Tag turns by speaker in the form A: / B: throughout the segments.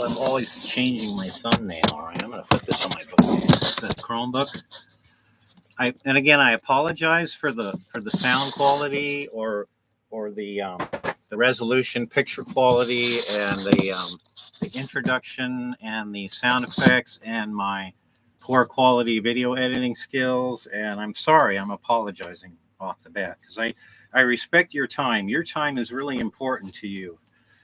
A: I'm always changing my thumbnail. All right, I'm going to put this on my bookcase. The Chromebook. And again, I apologize for the sound quality or the resolution, picture quality, and the introduction and the sound effects and my poor quality video editing skills. And I'm sorry. I'm apologizing off the bat because I respect your time. Your time is really important to you.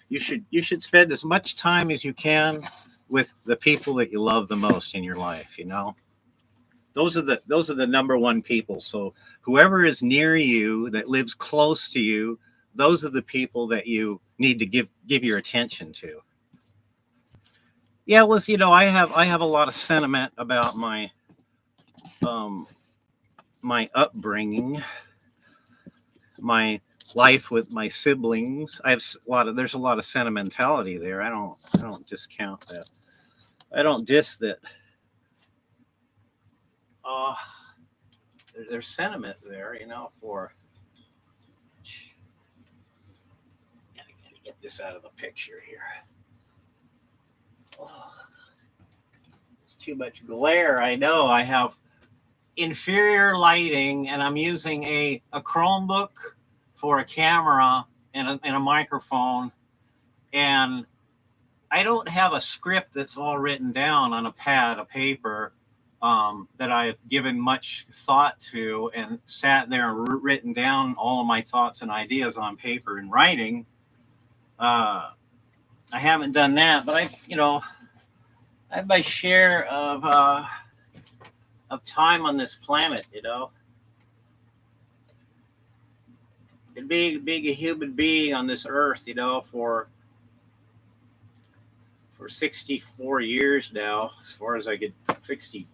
A: You should spend as much time as you can with the people that you love the most in your life. You know, those are the number one people. So whoever is near you, that lives close to you, those are the people that you need to give your attention to. Yeah, well, I have a lot of sentiment about my my upbringing, my life with my siblings. There's a lot of sentimentality there. I don't discount that. I don't diss that. There's sentiment there, for. Gotta get this out of the picture here. Oh, it's too much glare. I know. I have inferior lighting, and I'm using a Chromebook for a camera and a microphone, and I don't have a script that's all written down on a pad of paper that I've given much thought to and sat there and written down all of my thoughts and ideas on paper and writing. I haven't done that, but I have my share of time on this planet, And being a human being on this earth, for 64 years now, as far as I could, 60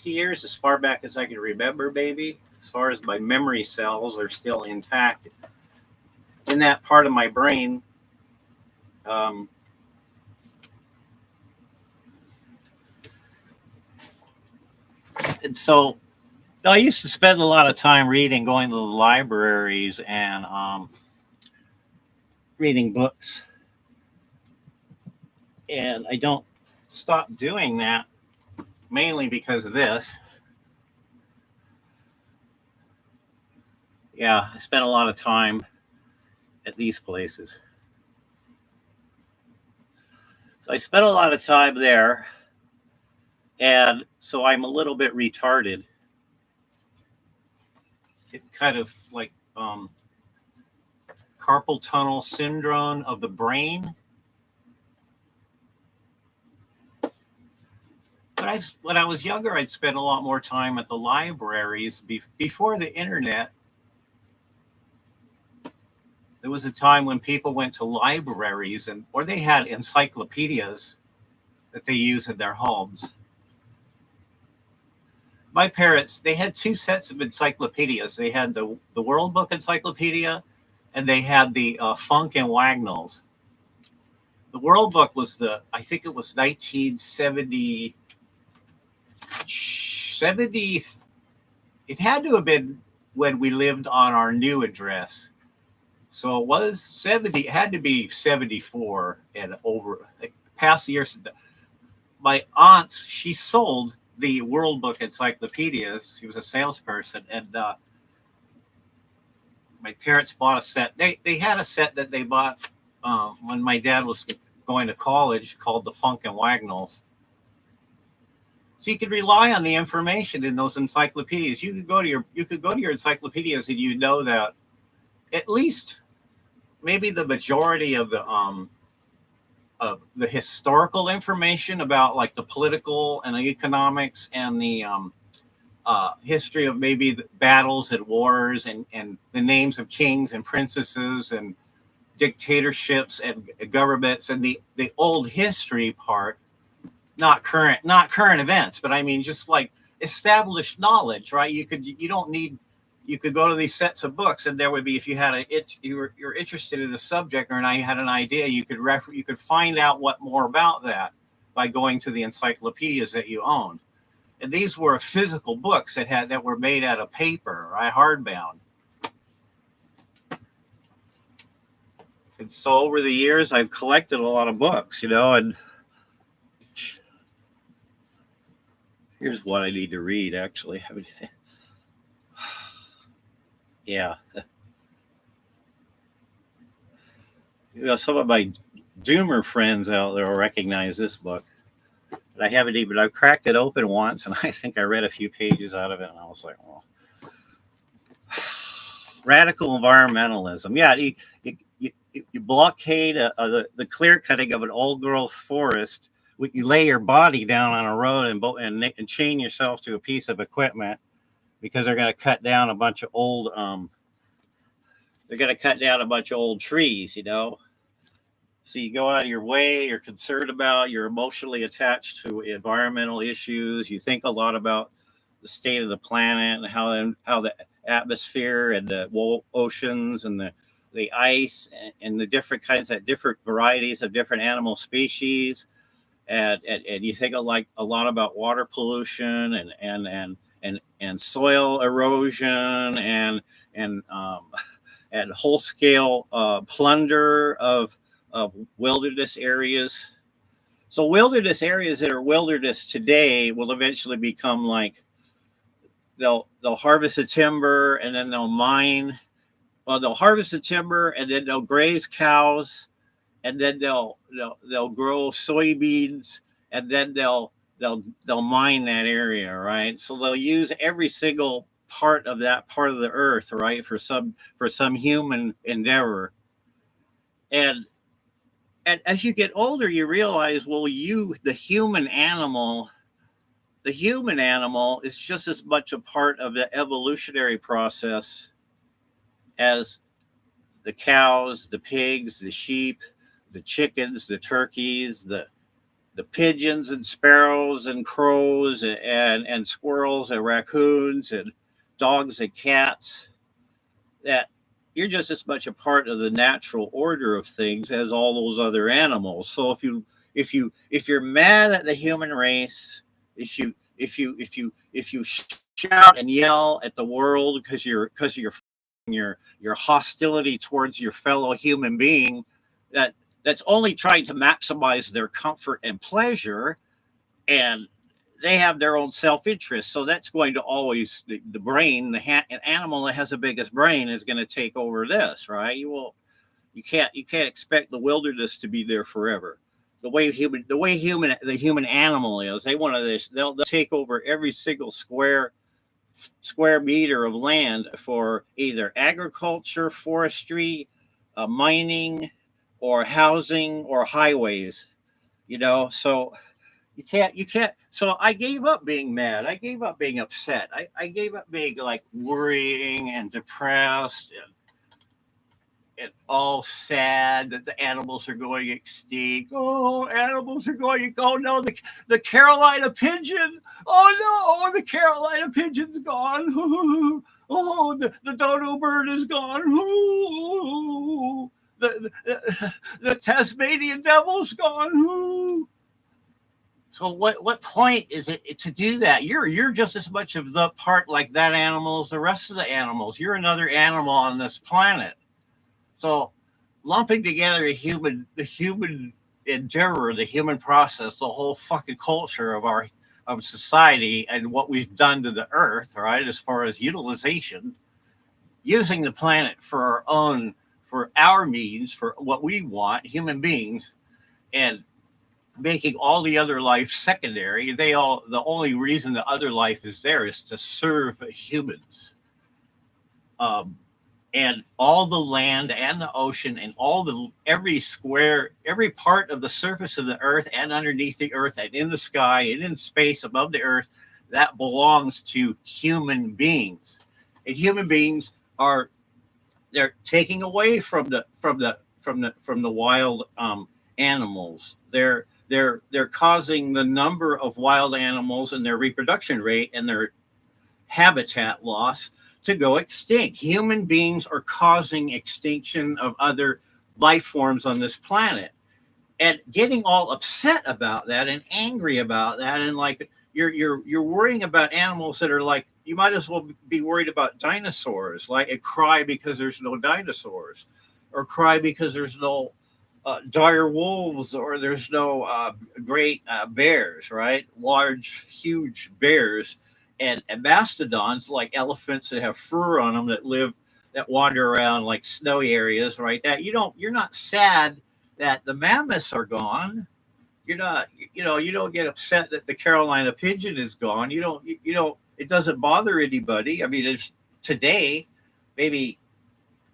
A: years, as far back as I can remember, baby, as far as my memory cells are still intact in that part of my brain. And so I used to spend a lot of time going to the libraries and reading books. And I don't stop doing that mainly because of this. Yeah, I spent a lot of time at these places. So I spent a lot of time there. And so I'm a little bit retarded. It kind of like carpal tunnel syndrome of the brain. But when I was younger, I'd spend a lot more time at the libraries. Before the internet, there was a time when people went to libraries or they had encyclopedias that they used in their homes. My parents, they had two sets of encyclopedias. They had the World Book Encyclopedia, and they had the Funk and Wagnalls. The World Book was I think it was 1970. It had to have been when we lived on our new address. So it was 70. It had to be 74 and over. Past the years, my aunt, she sold the World Book Encyclopedias. She was a salesperson, and my parents bought a set. They had a set that they bought when my dad was going to college called the Funk and Wagnalls. So you could rely on the information in those encyclopedias. You could go to your encyclopedias, and you know that at least maybe the majority of the historical information about like the political and the economics and the history of maybe the battles and wars and the names of kings and princesses and dictatorships and governments and the old history part, not current events, but I mean just like established knowledge, right? You could go to these sets of books, and there would be, if you had you're interested in a subject, or I had an idea, you could find out what more about that by going to the encyclopedias that you owned. And these were physical books that were made out of paper, right, hardbound. And so over the years, I've collected a lot of books, and Here's what I need to read, actually. Yeah. Some of my doomer friends out there will recognize this book. But I haven't even, I've cracked it open once, and I think I read a few pages out of it, and I was like, well. Radical environmentalism. Yeah, you blockade the clear cutting of an old growth forest. You lay your body down on a road and chain yourself to a piece of equipment because they're going to cut down a bunch of old trees, you know. So you go out of your way, you're concerned about, you're emotionally attached to environmental issues. You think a lot about the state of the planet and how the atmosphere and the oceans and the ice and the different kinds of different varieties of different animal species. And you think a lot about water pollution and soil erosion and whole scale plunder of wilderness areas. So wilderness areas that are wilderness today will eventually become like they'll harvest the timber and then they'll mine. Well, they'll harvest the timber and then they'll graze cows and then they'll grow soybeans and then they'll mine that area, right? So they'll use every single part of that part of the earth, right, for some human endeavor. And as you get older, you realize, well, the human animal is just as much a part of the evolutionary process as the cows, the pigs, the sheep, the chickens, the turkeys, the pigeons and sparrows and crows and squirrels and raccoons and dogs and cats. That you're just as much a part of the natural order of things as all those other animals. So if you're mad at the human race, if you shout and yell at the world because your hostility towards your fellow human being that's only trying to maximize their comfort and pleasure, and they have their own self-interest. So that's going to always, the brain, an animal that has the biggest brain is going to take over this, right? You can't expect the wilderness to be there forever. The human animal is, they'll take over every single square meter of land for either agriculture, forestry, mining, or housing, or highways, you know. So you can't. So I gave up being mad. I gave up being upset. I gave up being like worrying and depressed and all sad that the animals are going extinct. Oh, animals are going. Oh no, the Carolina pigeon. Oh no, the Carolina pigeon's gone. Oh, the dodo bird is gone. Oh, the Tasmanian devil's gone. So what point is it to do that? You're just as much of the part like that animal as the rest of the animals. You're another animal on this planet. So lumping together the human endeavor, the human process, the whole fucking culture of society and what we've done to the earth, right, as far as utilization, using the planet for our means, for what we want, human beings, and making all the other life secondary. The only reason the other life is there is to serve humans. And all the land and the ocean and every part of the surface of the earth and underneath the earth and in the sky and in space above the earth, that belongs to human beings. And human beings they're taking away from the wild animals. They're causing the number of wild animals and their reproduction rate and their habitat loss to go extinct. Human beings are causing extinction of other life forms on this planet, and getting all upset about that and angry about that, and like you're worrying about animals that are like, you might as well be worried about dinosaurs, like, and cry because there's no dinosaurs, or cry because there's no dire wolves, or there's no great bears, right? Large, huge bears, and mastodons like elephants that have fur on them that wander around like snowy areas, right? That you're not sad that the mammoths are gone. You're not, you don't get upset that the Carolina pigeon is gone. You don't. It doesn't bother anybody. I mean, it's today, maybe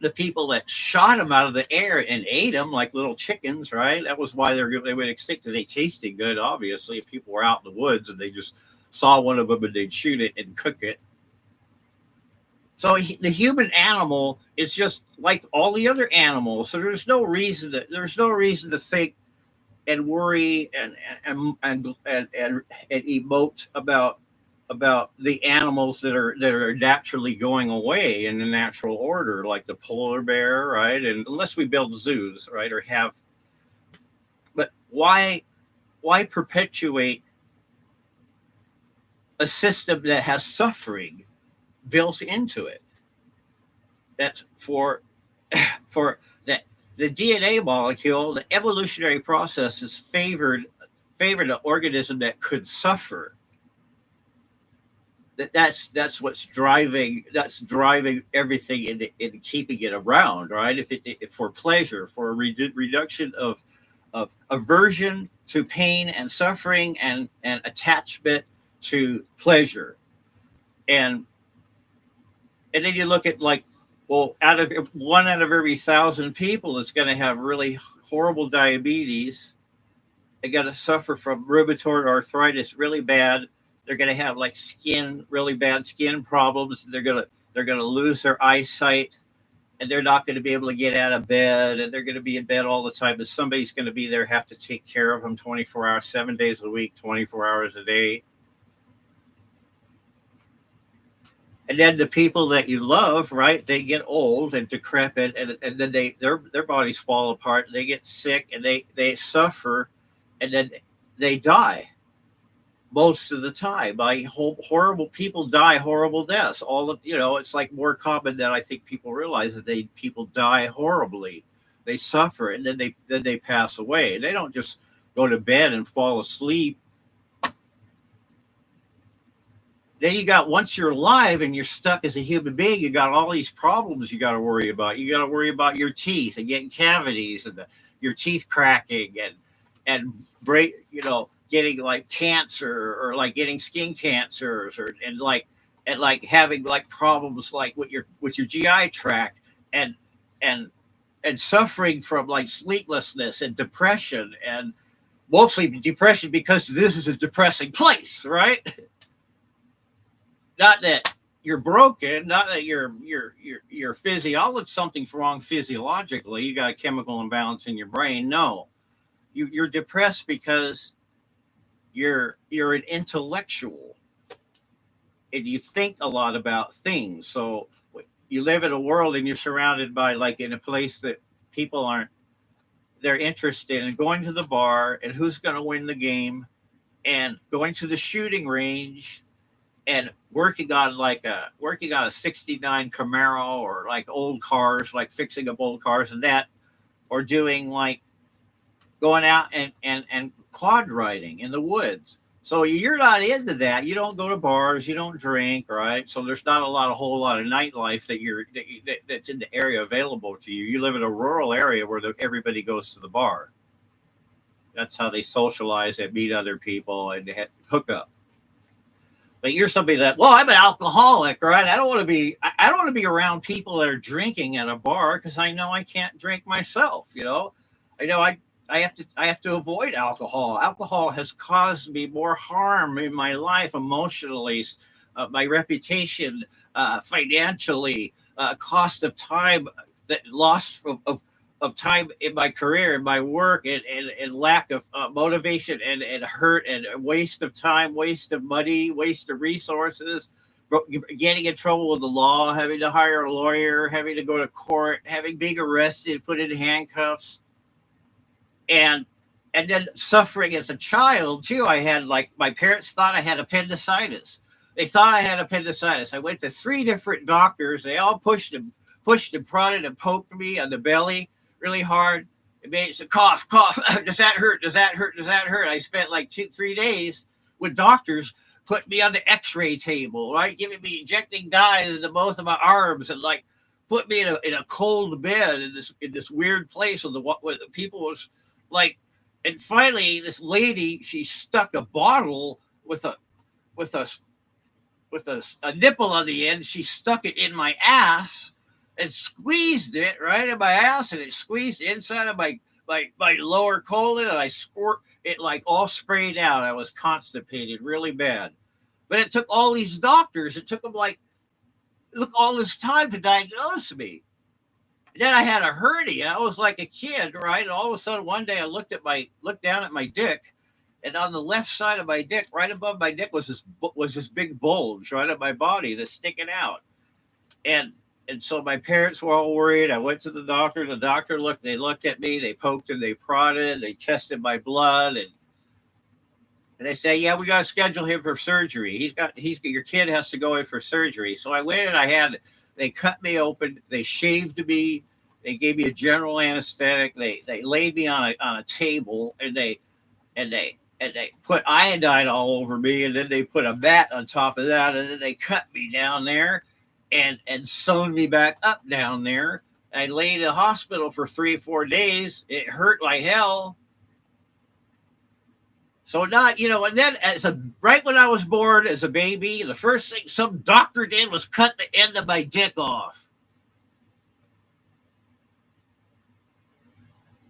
A: the people that shot them out of the air and ate them like little chickens, right? That was why they went extinct, because they tasted good. Obviously, if people were out in the woods and they just saw one of them and they'd shoot it and cook it. So the human animal is just like all the other animals. So there's no reason to think and worry and emote about the animals that are naturally going away in the natural order, like the polar bear, right? And unless we build zoos, right, or have, but why perpetuate a system that has suffering built into it? That's for that the DNA molecule, the evolutionary process is favored an organism that could suffer. That's what's driving everything in keeping it around, right? If for pleasure, for a reduction of aversion to pain and suffering, and attachment to pleasure, and then you look at, like, well, out of 1 out of every 1,000 people is going to have really horrible diabetes. They're going to suffer from rheumatoid arthritis really bad. They're going to have like really bad skin problems. They're going to lose their eyesight, and they're not going to be able to get out of bed, and they're going to be in bed all the time. But somebody's going to be there, have to take care of them 24 hours, 7 days a week, 24 hours a day. And then the people that you love, right? They get old and decrepit, and then their bodies fall apart, and they get sick, and they suffer, and then they die. Most of the time, horrible people die horrible deaths. It's like more common than I think people realize, that people die horribly. They suffer, and then they pass away. They don't just go to bed and fall asleep. Then once you're alive and you're stuck as a human being, you got all these problems you got to worry about. You got to worry about your teeth and getting cavities, and your teeth cracking, and break, getting like cancer, or like getting skin cancers, and having like problems like with your GI tract, and suffering from like sleeplessness and depression, and mostly depression because this is a depressing place, right? Not that you're broken, not that your physiology, something's wrong physiologically. You got a chemical imbalance in your brain. No, you're depressed because you're an intellectual, and you think a lot about things. So you live in a world, and you're surrounded by, like, in a place that people they're interested in going to the bar and who's going to win the game, and going to the shooting range, and working on a 69 Camaro, or like old cars, like fixing up old cars and that, or doing like going out and quad riding in the woods. So you're not into that. You don't go to bars, you don't drink, right? So there's not a whole lot of nightlife that's in the area available to you. You live in a rural area where everybody goes to the bar. That's how they socialize and meet other people and hook up. But you're somebody that, well, I'm an alcoholic, right? I don't want to be around people that are drinking at a bar, because I know I can't drink myself. I know I have to avoid alcohol. Alcohol has caused me more harm in my life, emotionally, my reputation, financially, cost of time, that loss of time in my career, in my work, and lack of motivation, and hurt, and waste of time, waste of money, waste of resources, getting in trouble with the law, having to hire a lawyer, having to go to court, being arrested, put in handcuffs, and then suffering as a child too. I had, like, my parents thought I had appendicitis. They thought I had appendicitis. I went to 3 different doctors. They all pushed and prodded and poked me on the belly really hard. It makes a cough, cough. Does that hurt? Does that hurt? Does that hurt? I spent like 2-3 days with doctors putting me on the X-ray table, right, giving me injecting dyes into both of my arms, and like put me in a cold bed in this weird place where the people was like, and finally this lady, she stuck a bottle with a with a a nipple on the end. She stuck it in my ass and squeezed it right in my ass, and it squeezed inside of my lower colon, and I squirt it like all sprayed out. I was constipated really bad. But it took all these doctors, it took them like, look, all this time to diagnose me. And then I had a hernia. I was like a kid, right? And all of a sudden one day I looked down at my dick, and on the left side of my dick, right above my dick, was this big bulge right at my body that's sticking out. And so my parents were all worried. I went to the doctor. The doctor looked at me, they poked and they prodded, they tested my blood, and they say, yeah, we got to schedule him for surgery. Your kid has to go in for surgery. So I went and they cut me open, they shaved me, they gave me a general anesthetic, they laid me on a table, and they put iodine all over me, and then they put a mat on top of that, and then they cut me down there and sewn me back up down there. I lay in the hospital for 3 or 4 days. It hurt like hell. So and then right when I was born as a baby, the first thing some doctor did was cut the end of my dick off.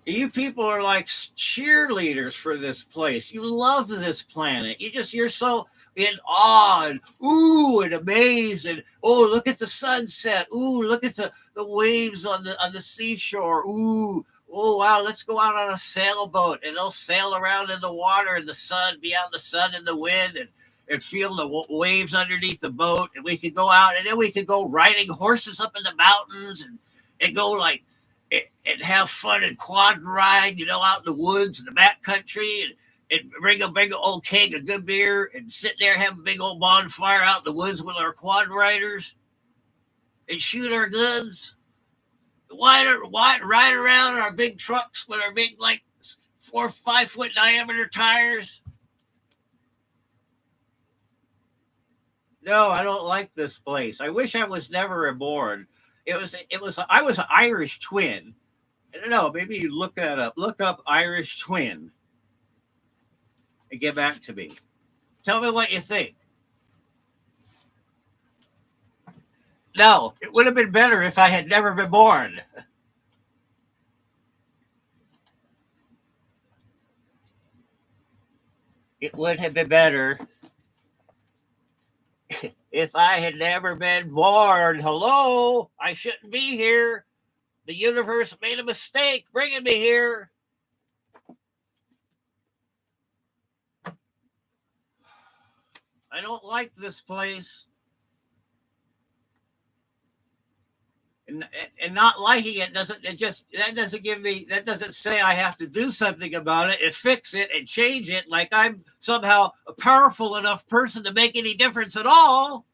A: You people are like cheerleaders for this place. You love this planet. You're so in awe and ooh and amazed, and oh, look at the sunset. Ooh, look at the waves on the seashore. Ooh, oh wow, let's go out on a sailboat, and they'll sail around in the water in the sun, be out in the sun and the wind, and feel the waves underneath the boat. And we could go out, and then we could go riding horses up in the mountains, and go like and have fun and quad ride, out in the woods in the back country, and bring a big old keg of good beer and sit there, have a big old bonfire out in the woods with our quad riders and shoot our guns. Ride around our big trucks with our big, like 4 or 5 foot diameter tires. No, I don't like this place. I wish I was never born. I was an Irish twin. I don't know. Maybe you look that up. Look up Irish twin and get back to me. Tell me what you think. No, it would have been better if I had never been born. It would have been better if I had never been born. Hello, I shouldn't be here. The universe made a mistake bringing me here. I don't like this place. And not liking it doesn't say I have to do something about it and fix it and change it like I'm somehow a powerful enough person to make any difference at all.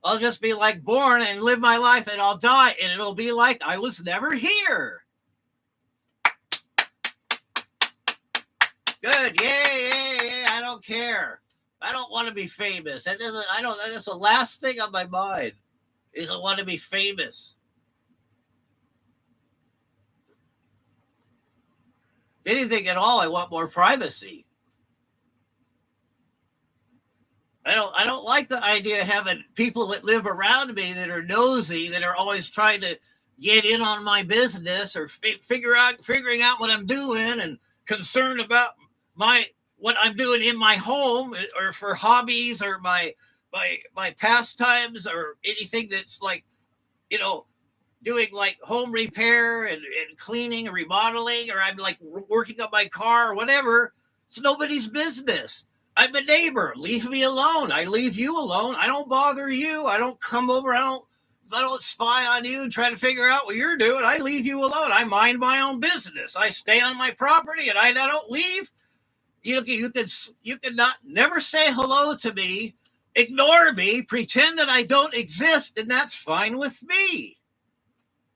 A: I'll just be like born and live my life, and I'll die, and it'll be like I was never here. Good. Yay. I don't care. I don't want to be famous. That's the last thing on my mind is I want to be famous. If anything at all, I want more privacy. I don't like the idea of having people that live around me that are nosy, that are always trying to get in on my business or figuring out what I'm doing, and concerned about what I'm doing in my home, or for hobbies, or my pastimes, or anything that's like, doing like home repair and cleaning and remodeling, or I'm like working on my car or whatever. It's nobody's business. I'm a neighbor. Leave me alone. I leave you alone. I don't bother you. I don't come over. I don't spy on you and try to figure out what you're doing. I leave you alone. I mind my own business. I stay on my property, and I don't leave. You can never say hello to me, ignore me, pretend that I don't exist, and that's fine with me.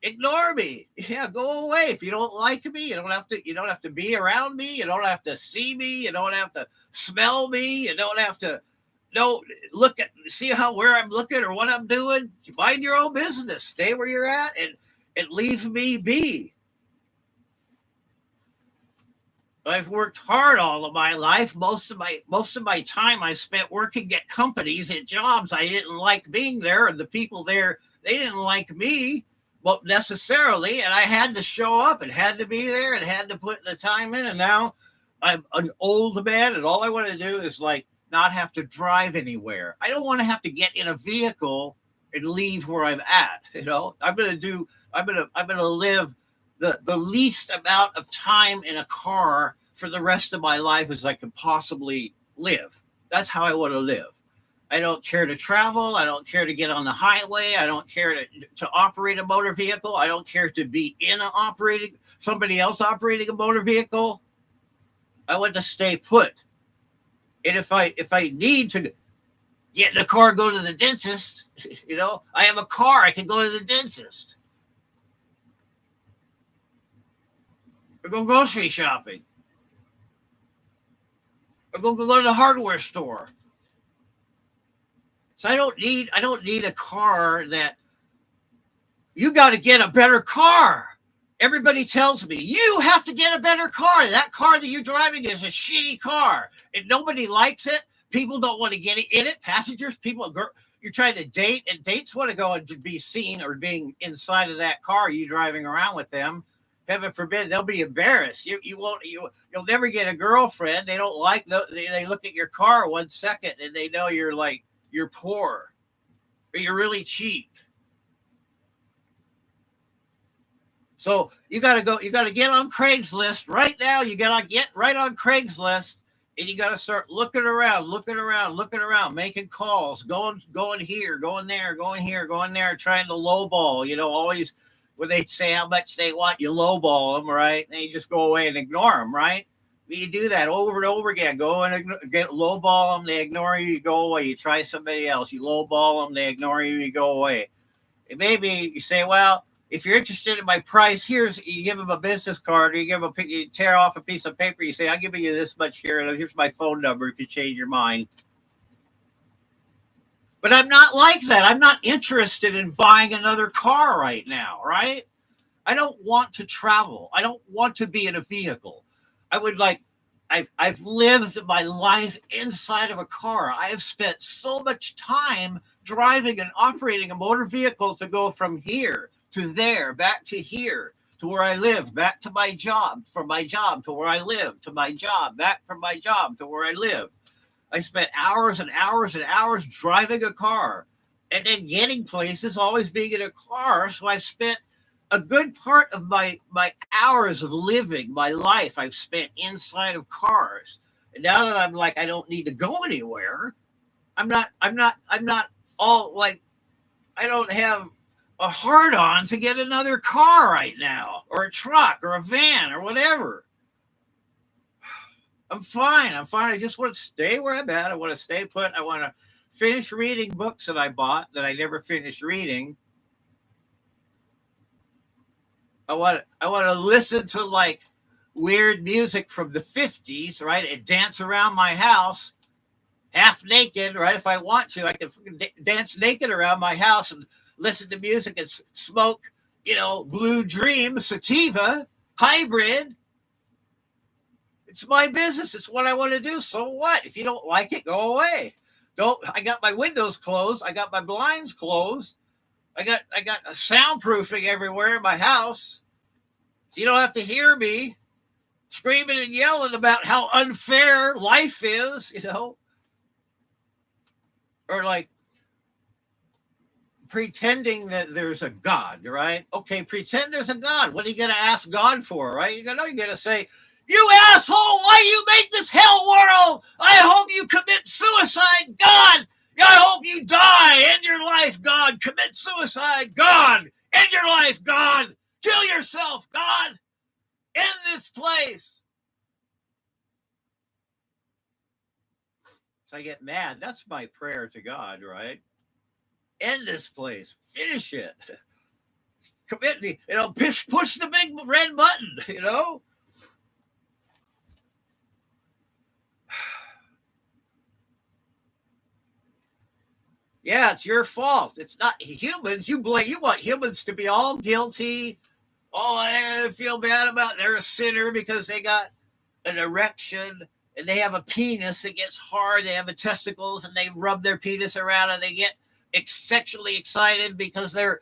A: Ignore me. Yeah, go away. If you don't like me, you don't have to be around me. You don't have to see me. You don't have to smell me. You don't have to no look at see how where I'm looking or what I'm doing. Mind your own business. Stay where you're at and leave me be. I've worked hard all of my life. Most of my time I spent working at companies at jobs I didn't like being there, and the people there they didn't like me, well necessarily, and I had to show up and had to be there and had to put the time in. And now I'm an old man, and all I want to do is like not have to drive anywhere. I don't want to have to get in a vehicle and leave where I'm at. I'm gonna live the least amount of time in a car for the rest of my life as I can possibly live. That's how I want to live. I don't care to travel. I don't care to get on the highway. I don't care to operate a motor vehicle. I don't care to be in somebody else operating a motor vehicle. I want to stay put. And if I need to get in a car, go to the dentist, I have a car. I can go to the dentist. Or go grocery shopping. Or go to the hardware store. So I don't need a car that you got to get a better car. Everybody tells me you have to get a better car. That car that you're driving is a shitty car and nobody likes it. People don't want to get in it. Passengers, you're trying to date, and dates want to go and be seen or being inside of that car. You driving around with them. Heaven forbid, they'll be embarrassed. You'll never get a girlfriend. They don't like they look at your car 1 second and they know you're poor or you're really cheap. So you got to get on Craigslist right now. You got to get right on Craigslist and you got to start looking around, making calls, going here, going there, going here, going there, trying to lowball, always when they say how much they want, you lowball them, right? And you just go away and ignore them, right? You do that over and over again. Go and lowball them, they ignore you, you go away. You try somebody else, you lowball them, they ignore you, you go away. And maybe you say, well, if you're interested in my price, you give them a business card, or you tear off a piece of paper, you say, I'll give you this much here, and here's my phone number if you change your mind. But I'm not like that. I'm not interested in buying another car right now, right? I don't want to travel. I don't want to be in a vehicle. I've lived my life inside of a car. I have spent so much time driving and operating a motor vehicle to go from here to there, back to here, to where I live, back to my job, from my job to where I live, to my job, back from my job to where I live. I spent hours and hours and hours driving a car and then getting places, always being in a car. So I've spent a good part of my hours of living, my life, I've spent inside of cars. And now that I'm like, I don't need to go anywhere. I'm not all like, I don't have a hard on to get another car right now, or a truck or a van or whatever. I'm fine. I just want to stay where I'm at. I want to stay put. I want to finish reading books that I bought that I never finished reading. I want to listen to like weird music from the 50s, right? And dance around my house half naked, right? If I want to, I can dance naked around my house and listen to music and smoke, Blue Dream, sativa, hybrid. It's my business. It's what I want to do. So what? If you don't like it, go away. I got my windows closed. I got my blinds closed. I got soundproofing everywhere in my house. So you don't have to hear me screaming and yelling about how unfair life is, or like pretending that there's a God, right? Okay, pretend there's a God. What are you going to ask God for, right? You're going to say, you asshole, why you make this hell world? I hope you commit suicide, God. I hope you die. End your life, God. Commit suicide, God. End your life, God. Kill yourself, God. End this place. So I get mad. That's my prayer to God, right? End this place. Finish it. commit, push the big red button, Yeah, it's your fault. It's not humans. You want humans to be all guilty. Oh, I feel bad about they're a sinner because they got an erection and they have a penis that gets hard. They have a testicles and they rub their penis around and they get sexually excited because they're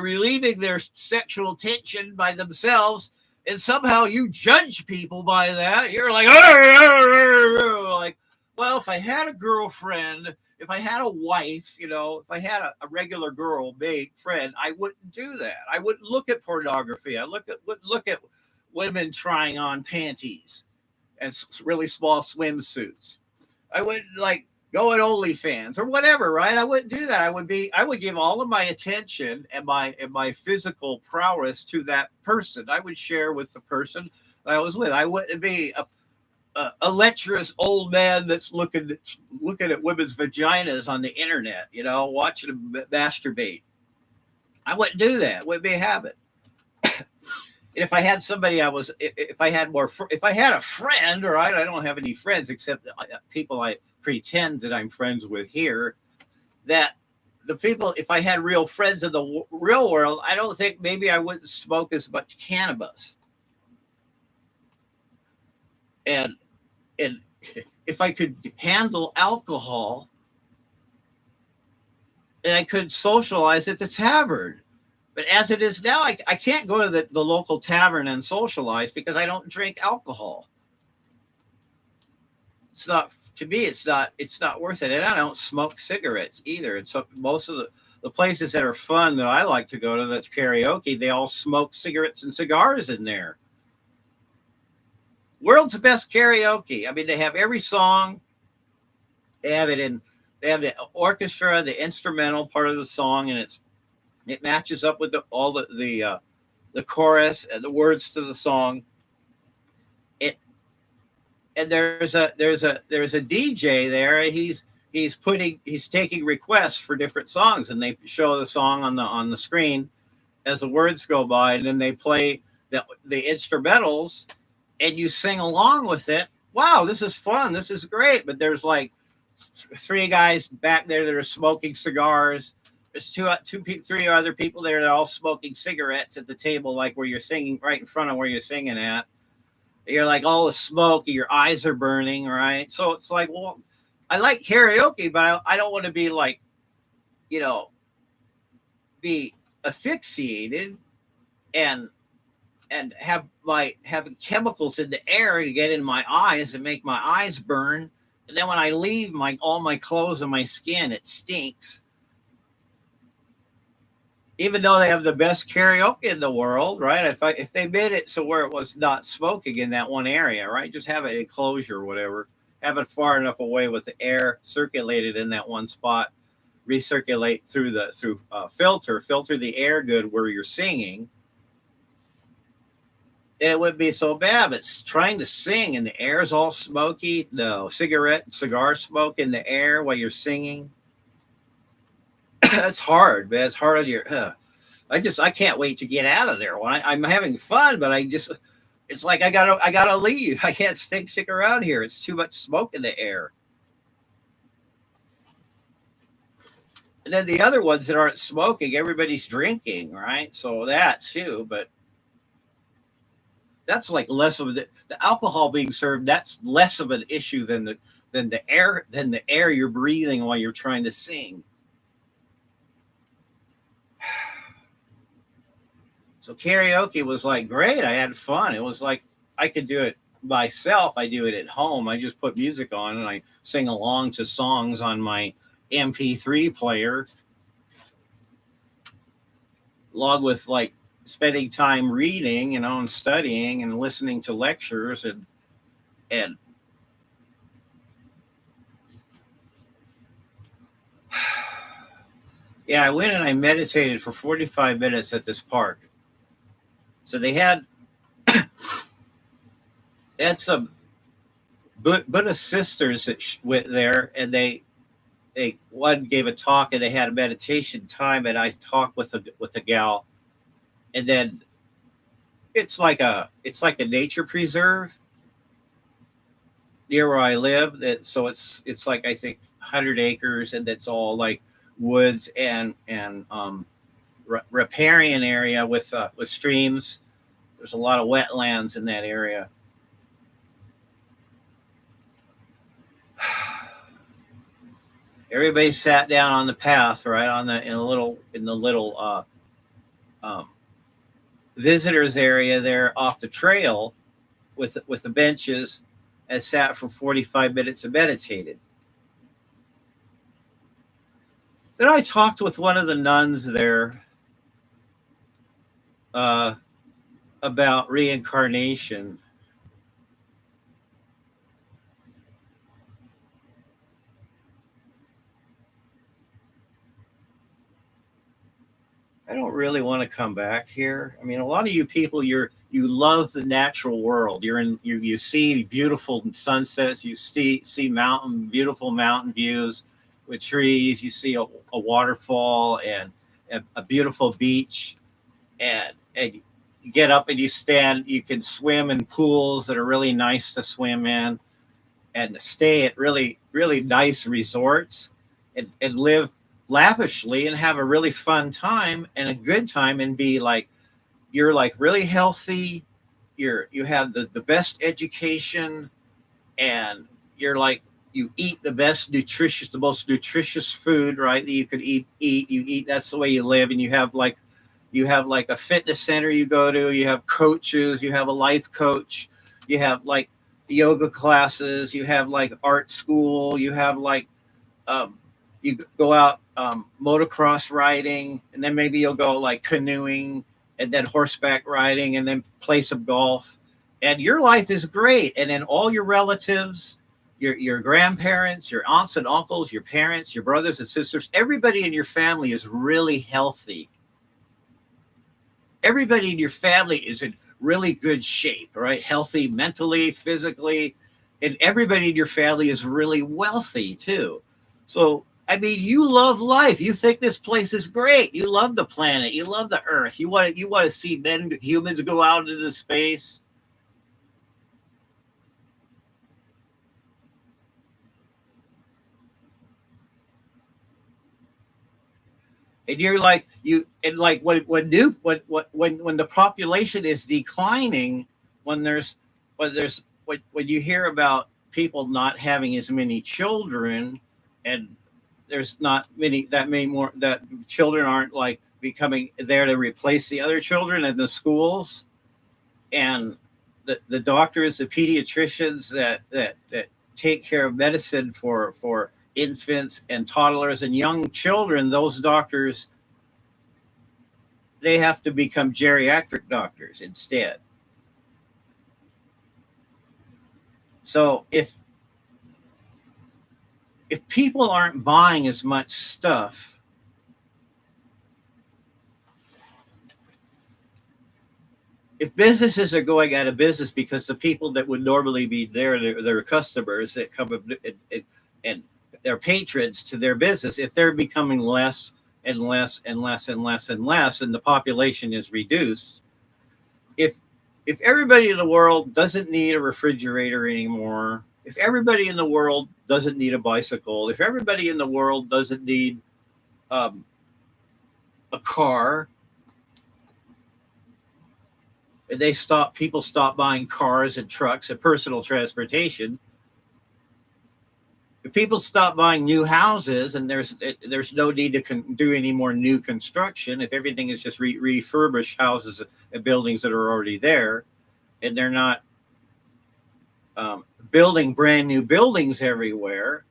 A: relieving their sexual tension by themselves. And somehow you judge people by that. You're like, like, well, if I had a girlfriend, if I had a wife, if I had a regular girl mate friend, I wouldn't do that. I wouldn't look at pornography. I wouldn't look at women trying on panties and really small swimsuits. I wouldn't like go at OnlyFans or whatever, right? I wouldn't do that. I would give all of my attention and my physical prowess to that person. I would share with the person I was with. I wouldn't be a lecherous old man that's looking at women's vaginas on the internet, watching them masturbate. I wouldn't do that. It wouldn't be a habit. If I had somebody if I had a friend, right? I don't have any friends except people I pretend that I'm friends with here, that the people, if I had real friends in the real world, I don't think maybe I wouldn't smoke as much cannabis. And if I could handle alcohol and I could socialize at the tavern. But as it is now, I can't go to the local tavern and socialize because I don't drink alcohol. It's not, to me, it's not worth it. And I don't smoke cigarettes either. And so most of the places that are fun that I like to go to, that's karaoke, they all smoke cigarettes and cigars in there. World's best karaoke. I mean, they have every song. They have the orchestra, the instrumental part of the song, and it matches up with all the chorus and the words to the song. And there's a DJ there. He's taking requests for different songs, and they show the song on the screen as the words go by, and then they play the instrumentals, and you sing along with it. Wow, this is fun. This is great. But there's like three guys back there that are smoking cigars. There's three other people there that are all smoking cigarettes at the table, like where you're singing, right in front of where you're singing at. You're like all the smoke, your eyes are burning, right? So it's like, well, I like karaoke, but I don't want to be like, be asphyxiated and have chemicals in the air to get in my eyes and make my eyes burn. And then when I leave all my clothes and my skin, it stinks. Even though they have the best karaoke in the world, right? If they made it so where it was not smoking in that one area, right? Just have it enclosure or whatever. Have it far enough away with the air circulated in that one spot. Recirculate through filter the air good where you're singing. And it wouldn't be so bad. But trying to sing and the air's all smoky. No, cigar smoke in the air while you're singing. That's hard, man. It's hard on your. I can't wait to get out of there. I'm having fun, but it's like I gotta leave. I can't stick around here. It's too much smoke in the air. And then the other ones that aren't smoking, everybody's drinking, right? So that too, but that's like less of the alcohol being served. That's less of an issue than the air you're breathing while you're trying to sing. So karaoke was like great. I had fun. It was like I could do it myself. I do it at home. I just put music on and I sing along to songs on my MP3 player, along with like spending time reading, and studying and listening to lectures and yeah, I went and I meditated for 45 minutes at this park. So they had some Buddhist sisters that went there, and one gave a talk, and they had a meditation time, and I talked with a gal and then it's like a nature preserve near where I live. That so it's like I think 100 acres, and it's all like woods and riparian area with streams. There's a lot of wetlands in that area. Everybody sat down on the path, right on the in the little um, visitors area there off the trail with the benches, and sat for 45 minutes and meditated. Then I talked with one of the nuns there uh, about reincarnation. I don't really want to come back here. I mean, a lot of you people, you love the natural world. You see beautiful sunsets. You see beautiful mountain views with trees. You see a waterfall and a beautiful beach, and you get up and you stand. You can swim in pools that are really nice to swim in, and stay at really nice resorts, and live lavishly and have a really fun time and a good time, and be like, you're like really healthy, you have the best education, and you're like, you eat the most nutritious food, right, that you could eat. That's the way you live. And you have like a fitness center you go to, you have coaches, you have a life coach, you have like yoga classes, you have like art school, you have like um, you go out motocross riding, and then maybe you'll go like canoeing, and then horseback riding, and then play some golf, and your life is great. And then all your relatives, your grandparents, your aunts and uncles, your parents, your brothers and sisters, everybody in your family is really healthy. Everybody in your family is in really good shape, right? Healthy mentally, physically, and everybody in your family is really wealthy too. So, I mean, you love life. You think this place is great. You love the planet. You love the Earth. You want to see humans go out into space. And you're like you and like when the population is declining, when when you hear about people not having as many children, and there's not many more, that children aren't like becoming there to replace the other children in the schools, and the doctors, the pediatricians that take care of medicine for infants and toddlers and young children, those doctors, they have to become geriatric doctors instead. So if people aren't buying as much stuff, if businesses are going out of business because the people that would normally be there, their customers that come and their patrons to their business, if they're becoming less and less and less and less and less, and the population is reduced, if everybody in the world doesn't need a refrigerator anymore, if everybody in the world doesn't need a bicycle, if everybody in the world doesn't need um, a car, and people stop buying cars and trucks and personal transportation, if people stop buying new houses, and there's no need to do any more new construction, if everything is just refurbished houses and buildings that are already there, and they're not building brand new buildings everywhere,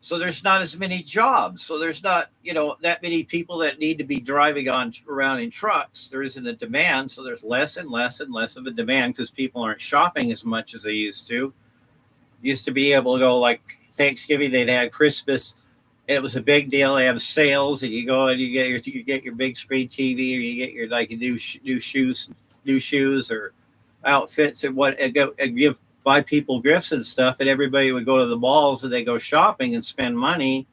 A: so there's not as many jobs. So there's not that many people that need to be driving on around in trucks. There isn't a demand, so there's less and less and less of a demand because people aren't shopping as much as they used to. Used to be able to go like Thanksgiving, they'd have Christmas, and it was a big deal. They have sales, and you go and you get your big screen TV, or you get your like new shoes or outfits, and go and buy people gifts and stuff, and everybody would go to the malls and they go shopping and spend money,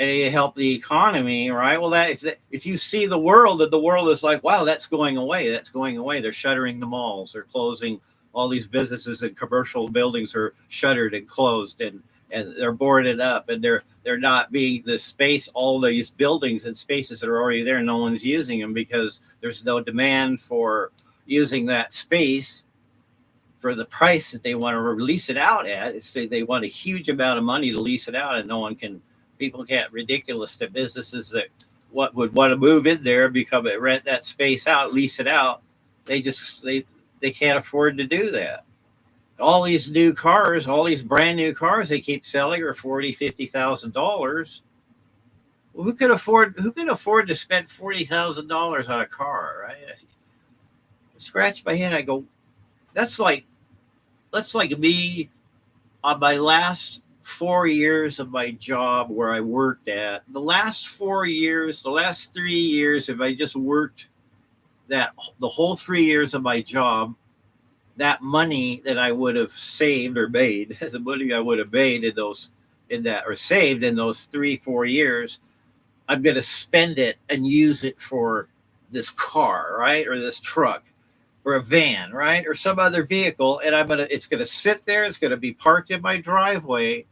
A: and you help the economy, right? Well, if you see the world, and the world is like, wow, that's going away. That's going away. They're shuttering the malls. They're closing all these businesses, and commercial buildings are shuttered and closed, and they're boarded up, and they're not being the space. All these buildings and spaces that are already there, no one's using them because there's no demand for using that space for the price that they want to release it out at. They want a huge amount of money to lease it out, and no one can. People can't. Ridiculous that businesses that what would want to move in there, become it, rent that space out, lease it out. They can't afford to do that. All these new cars, all these brand new cars they keep selling are $40,000-$50,000. Well, who can afford to spend $40,000 on a car, right? I scratch my head. I go, that's like me on my last 4 years of my job where I worked at. The last 4 years, the last 3 years, if I just worked the whole 3 years of my job, that money that I would have saved or made, the money I would have made or saved in those 3-4 years, I'm going to spend it and use it for this car, right? Or this truck or a van, right? Or some other vehicle. And it's going to sit there. It's going to be parked in my driveway,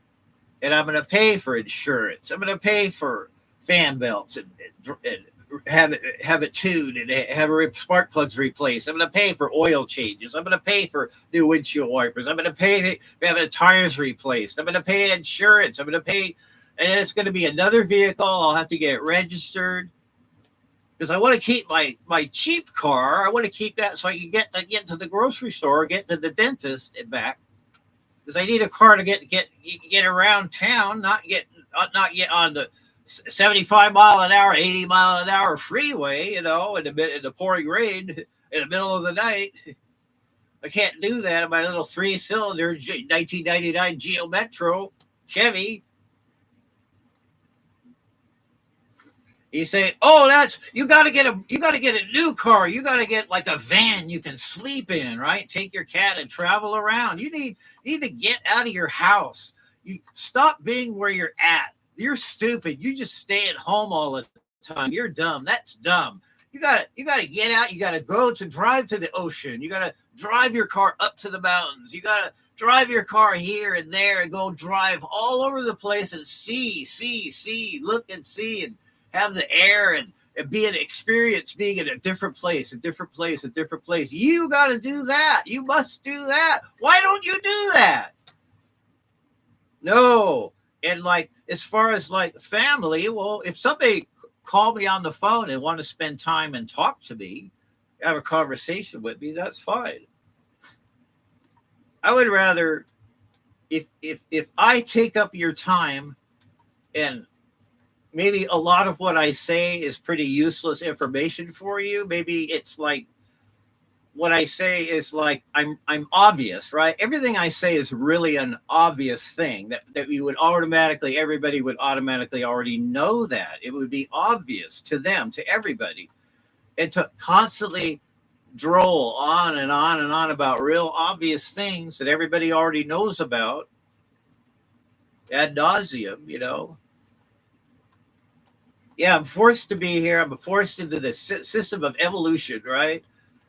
A: and I'm going to pay for insurance. I'm going to pay for fan belts and have it tuned and have spark plugs replaced. I'm going to pay for oil changes. I'm going to pay for new windshield wipers. I'm going to pay for having tires replaced. I'm going to pay insurance. I'm going to pay, and it's going to be another vehicle. I'll have to get it registered because I want to keep my cheap car. I want to keep that so I can get to the grocery store, get to the dentist and back. Because I need a car to get around town, not get on the 75 mile an hour, 80 mile an hour freeway, in the pouring rain in the middle of the night. I can't do that in my little 3-cylinder 1999 Geo Metro Chevy. You say, "Oh, you got to get a new car. You got to get like a van you can sleep in, right? Take your cat and travel around. You need to get out of your house. You stop being where you're at. You're stupid. You just stay at home all the time. You're dumb. That's dumb. You got to get out. You got to drive to the ocean. You got to drive your car up to the mountains. You got to drive your car here and there and go drive all over the place and see, look and see and have the air and be an experience being in a different place. You got to do that. You must do that. Why don't you do that? No. And as far as family, well, if somebody called me on the phone and want to spend time and talk to me, have a conversation with me, that's fine. I would rather, if I take up your time, and maybe a lot of what I say is pretty useless information for you. Maybe it's what I say is I'm obvious, right? Everything I say is really an obvious thing that you would everybody would automatically already know that. It would be obvious to them, to everybody. And to constantly droll on and on and on about real obvious things that everybody already knows about ad nauseum, Yeah, I'm forced to be here. I'm forced into the system of evolution, right?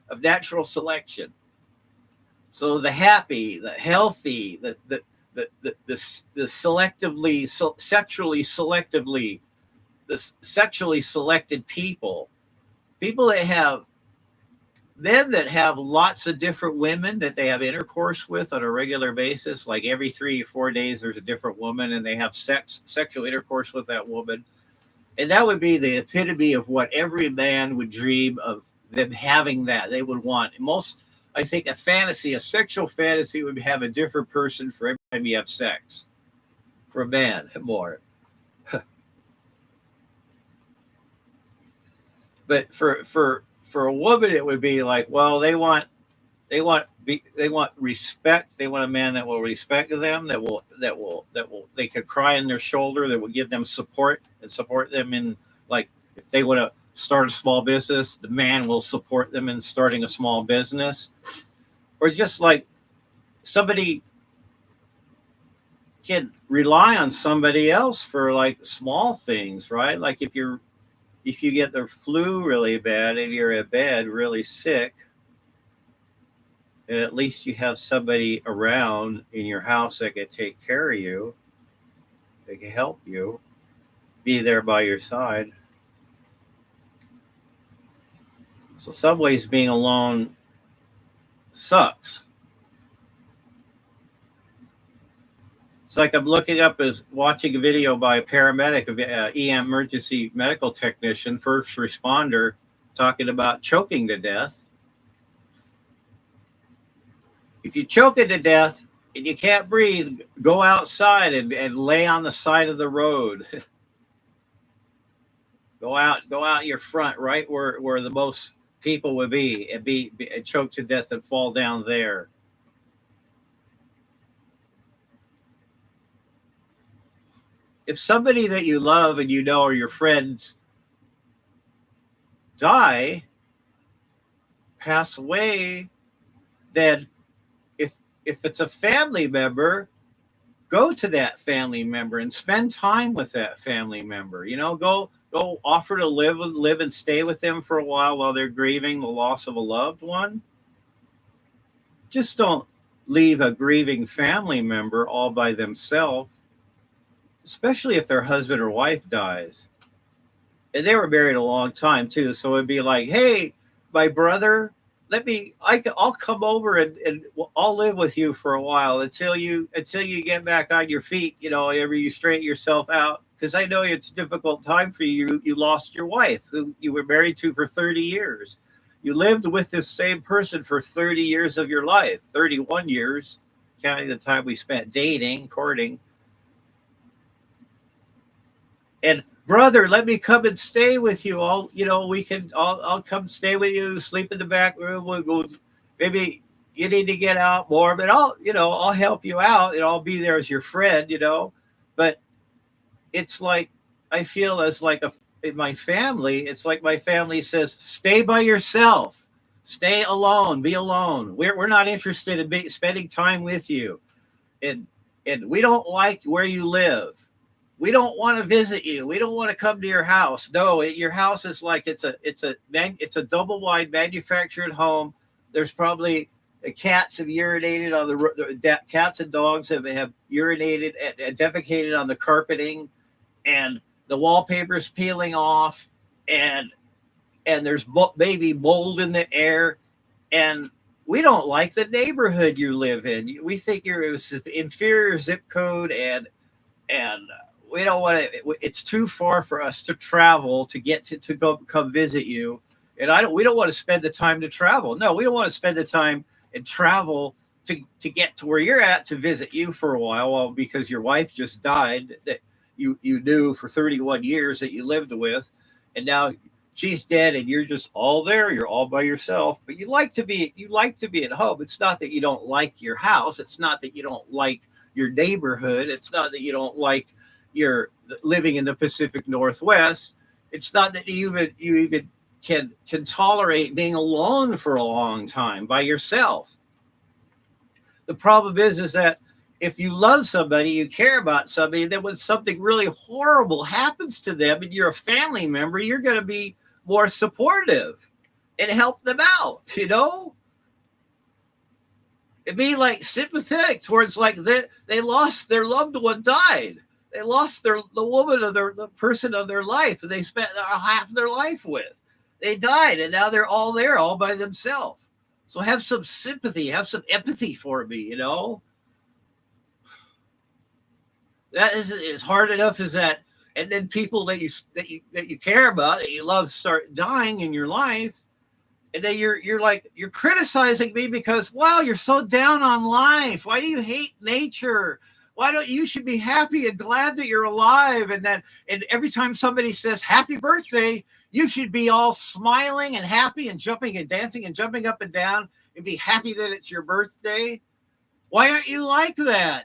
A: Of natural selection. So the happy, the healthy, the sexually selected people that have men that have lots of different women that they have intercourse with on a regular basis, like every 3 or 4 days there's a different woman and they have sexual intercourse with that woman. And that would be the epitome of what every man would dream of, them having that. They would want I think a sexual fantasy would have a different person for every time you have sex. For a man, more. But for a woman, it would be well, they want respect. They want a man that will respect them, that will they could cry on their shoulder, that will give them support and support them in if they want to start a small business, the man will support them in starting a small business. Or just somebody can rely on somebody else for like small things, right? Like if you get the flu really bad and you're in bed really sick, and at least you have somebody around in your house that can take care of you, that can help you, be there by your side. So some ways being alone sucks. It's like I'm looking up as watching a video by a paramedic, emergency medical technician, first responder, talking about choking to death. If you choke it to death and you can't breathe, go outside and lay on the side of the road. Go out your front, right where the most people would be, and be choked to death and fall down there. If somebody that you love and you know are your friends die, pass away, then if it's a family member, go to that family member and spend time with that family member. Go offer to live and stay with them for a while they're grieving the loss of a loved one. Just don't leave a grieving family member all by themselves, especially if their husband or wife dies. And they were married a long time too, so it'd be like, hey, my brother, I'll come over and I'll live with you for a while until you get back on your feet, whenever you straighten yourself out. Because I know it's a difficult time for you. You lost your wife, who you were married to for 30 years. You lived with this same person for 30 years of your life, 31 years, counting the time we spent dating, courting. And brother, let me come and stay with you. I'll come stay with you, sleep in the back room. Maybe you need to get out more, but I'll help you out and I'll be there as your friend, But it's like, I feel as like in my family, it's like my family says, stay by yourself, stay alone, be alone. We're not interested in spending time with you. And we don't like where you live. We don't want to visit you. We don't want to come to your house. No, your house is like it's a double wide manufactured home. There's probably cats have urinated on cats and dogs have urinated and defecated on the carpeting, and the wallpaper's peeling off, and there's maybe mold in the air, and we don't like the neighborhood you live in. We think you're an inferior zip code, and we don't want to. It's too far for us to travel to get to come visit you, and we don't want to spend the time to travel. No, we don't want to spend the time and travel to get to where you're at to visit you for a while. Well, because your wife just died that you knew for 31 years that you lived with, and now she's dead, and you're just all there. You're all by yourself. But you like to be at home. It's not that you don't like your house. It's not that you don't like your neighborhood. It's not that you don't like you're living in the Pacific Northwest. It's not that you even can tolerate being alone for a long time by yourself. The problem is that if you love somebody, you care about somebody, then when something really horrible happens to them and you're a family member, you're going to be more supportive and help them out, It'd be like sympathetic towards like they lost their loved one, died. They lost the woman of the person of their life, and they spent half their life with. They died, and now they're all there, all by themselves. So have some sympathy, have some empathy for me, That is hard enough as that, and then people that you care about, that you love, start dying in your life, and then you're criticizing me because, wow, you're so down on life. Why do you hate nature? Why don't you should be happy and glad that you're alive? And every time somebody says happy birthday, you should be all smiling and happy and jumping and dancing and jumping up and down and be happy that it's your birthday. Why aren't you like that?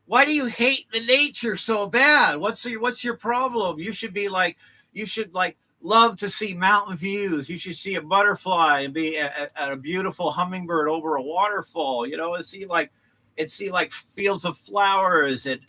A: Why do you hate the nature so bad? What's your problem? You should love to see mountain views. You should see a butterfly and be at a beautiful hummingbird over a waterfall. And see like and see like fields of flowers and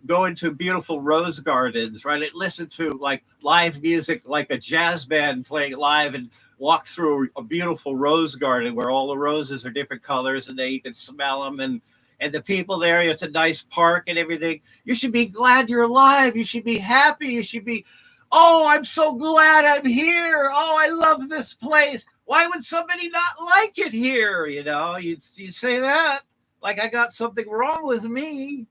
A: go into beautiful rose gardens, right? And listen to like live music, like a jazz band playing live, and walk through a beautiful rose garden where all the roses are different colors and then you can smell them, and the people there, it's a nice park and everything. You should be glad you're alive. You should be happy. You should be, oh, I'm so glad I'm here. Oh, I love this place. Why would somebody not like it here? You know, you say that like I got something wrong with me.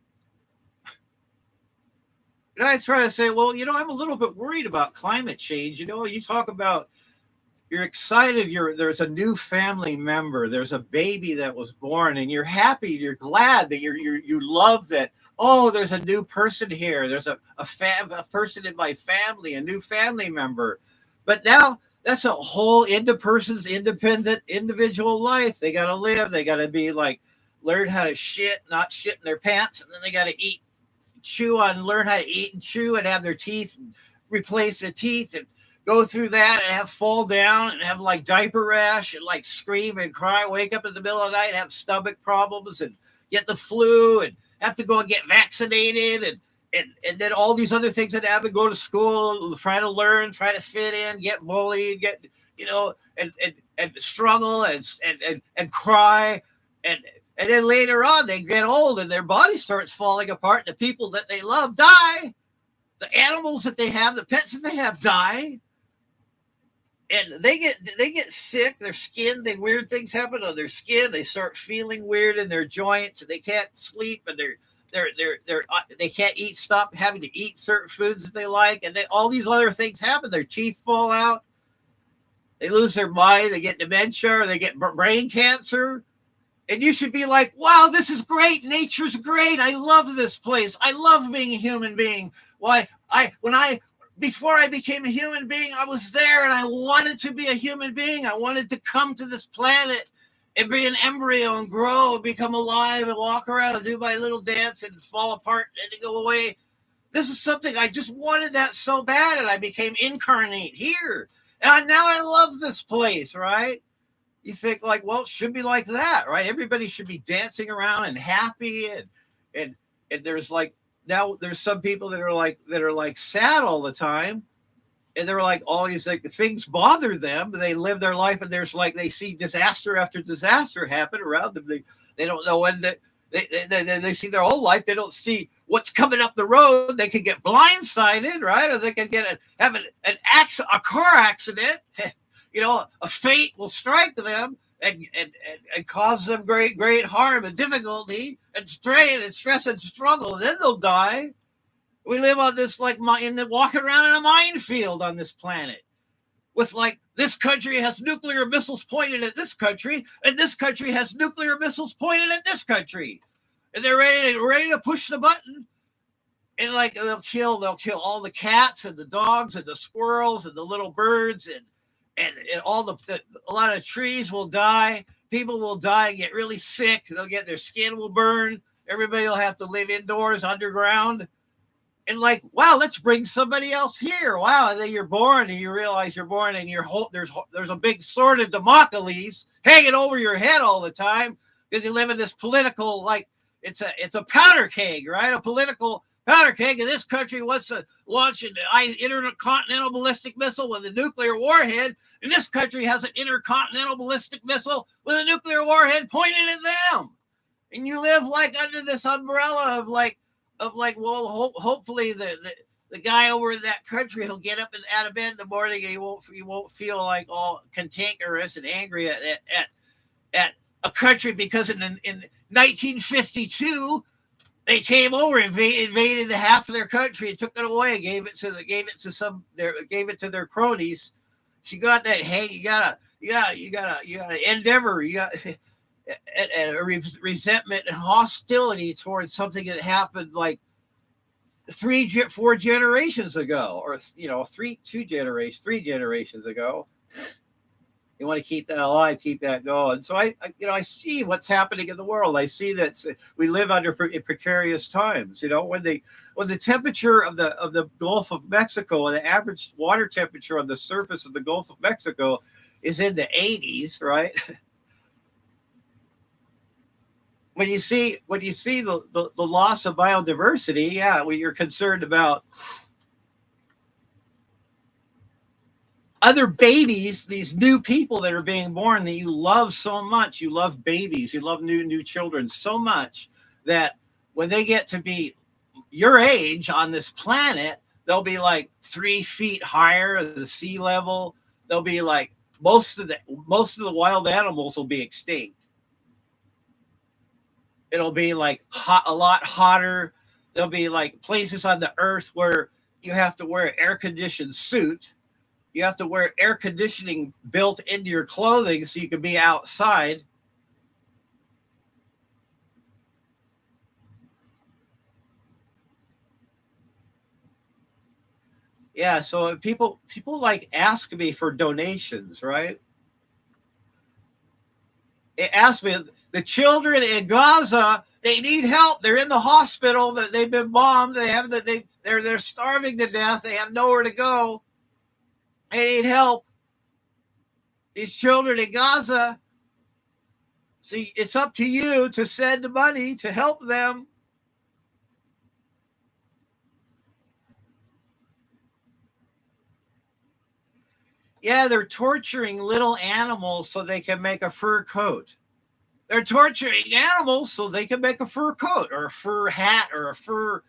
A: And I try to say, well, you know, I'm a little bit worried about climate change. You know, you talk about you're excited, there's a new family member, there's a baby that was born, and you're happy, you're glad that you love that. Oh, there's a new person here, there's a person in my family, a new family member. But now that's a whole person's independent individual life. They got to live, they got to be like, learn how to not shit in their pants, and then they got to learn how to eat and chew and have their teeth, replace the teeth, and go through that and have fall down and have like diaper rash and like scream and cry, wake up in the middle of the night, have stomach problems and get the flu and have to go and get vaccinated and then all these other things that happen, go to school, try to learn, try to fit in, get bullied, get, you know, and struggle and cry. And then later on they get old and their body starts falling apart. The people that they love die. The animals that they have, the pets that they have die. And they get sick, their skin, weird things happen on their skin. They start feeling weird in their joints, and they can't sleep, and they can't eat, stop having to eat certain foods that they like, and all these other things happen. Their teeth fall out, they lose their mind, they get dementia, or they get brain cancer. And you should be like, wow, this is great. Nature's great. I love this place. I love being a human being. Before I became a human being, I was there and I wanted to be a human being. I wanted to come to this planet and be an embryo and grow and become alive and walk around and do my little dance and fall apart and to go away. This is something I just wanted that so bad, and I became incarnate here. And now I love this place, right? You think like, well, it should be like that, right? Everybody should be dancing around and happy, and there's like, now there's some people that are like sad all the time, and they're like all these like things bother them. They live their life, and there's like they see disaster after disaster happen around them. They don't know when they see their whole life. They don't see what's coming up the road. They can get blindsided, right? Or they can have a car accident. You know, a fate will strike them and cause them great harm and difficulty and strain and stress and struggle. And then they'll die. We live on this walking around in a minefield on this planet with like, this country has nuclear missiles pointed at this country, and this country has nuclear missiles pointed at this country, and they're ready to push the button. And like they'll kill all the cats and the dogs and the squirrels and the little birds and all a lot of trees will die. People will die and get really sick. Their skin will burn. Everybody will have to live indoors, underground. And like, wow, let's bring somebody else here. Wow, and then you're born and you realize you're born and there's a big sword of Damocles hanging over your head all the time because you live in this political, like it's a powder keg, right? A political powder keg. And this country wants to launch an intercontinental ballistic missile with a nuclear warhead. And this country has an intercontinental ballistic missile with a nuclear warhead pointed at them. And you live like under this umbrella of well, hopefully the guy over in that country, he'll get up and out of bed in the morning and he won't feel like all cantankerous and angry at a country because in 1952 they came over and invaded half of their country and took it away and gave it to their cronies. So you got that. Hey, you gotta endeavor. You got a resentment and hostility towards something that happened like 3-4 generations ago, or 3 generations ago. You want to keep that alive, keep that going. So I see what's happening in the world. I see that we live under precarious times. When the temperature of the Gulf of Mexico, the average water temperature on the surface of the Gulf of Mexico is in the 80s, right? when you see the loss of biodiversity, yeah, when you're concerned about other babies, these new people that are being born that you love so much. You love babies, you love new children so much that when they get to be your age on this planet, they'll be like 3 feet higher than the sea level. They'll be like most of the wild animals will be extinct. It'll be like a lot hotter. There'll be like places on the earth where you have to wear an air conditioned suit. You have to wear air conditioning built into your clothing so you can be outside. Yeah, so people like ask me for donations, right? They ask me, the children in Gaza, they need help. They're in the hospital. That they've been bombed. They're starving to death. They have nowhere to go. They need help. These children in Gaza. See, it's up to you to send the money to help them. Yeah, they're torturing little animals so they can make a fur coat. They're torturing animals so they can make a fur coat or a fur hat or a fur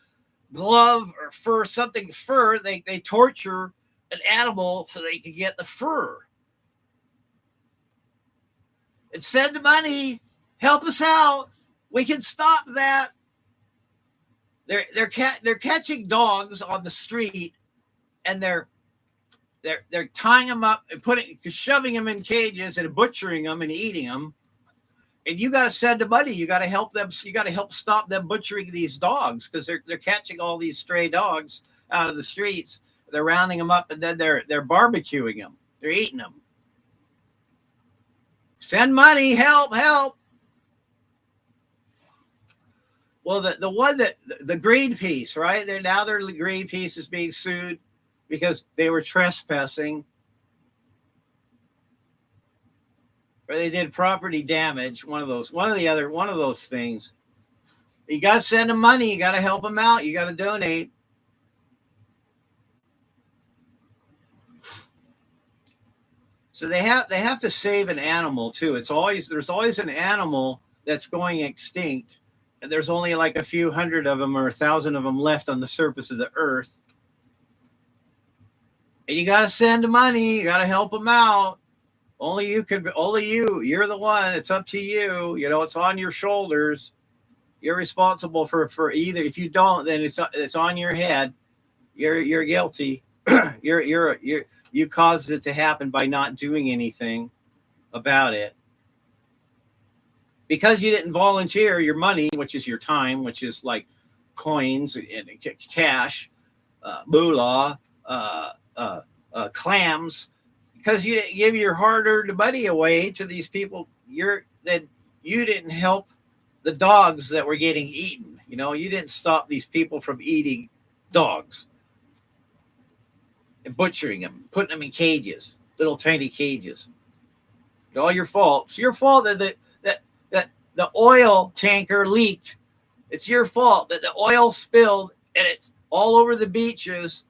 A: glove or fur something fur. They torture an animal so they can get the fur. And send money, help us out. We can stop that. They're catching dogs on the street and they're tying them up and shoving them in cages and butchering them and eating them. And you got to send the money. You got to help them. You got to help stop them butchering these dogs because they're catching all these stray dogs out of the streets. They're rounding them up and then they're barbecuing them. They're eating them. Send money, help. Well, the one that the Greenpeace, right? Their Greenpeace is being sued because they were trespassing or they did property damage. One of those things. You got to send them money. You got to help them out. You got to donate. So they have to save an animal too. There's always an animal that's going extinct, and there's only like a few hundred of them or 1,000 of them left on the surface of the earth. And you got to send money. You got to help them out. Only you. You're the one. It's up to you. It's on your shoulders. You're responsible for either. If you don't, then it's on your head. You're guilty. You caused it to happen by not doing anything about it. Because you didn't volunteer your money, which is your time, which is like coins and cash, moolah, clams, because you didn't give your hard-earned money away to these people, you didn't help the dogs that were getting eaten. You didn't stop these people from eating dogs. And butchering them, putting them in cages, little tiny cages. It's all your fault. It's your fault that the oil tanker leaked. It's your fault that the oil spilled and it's all over the beaches.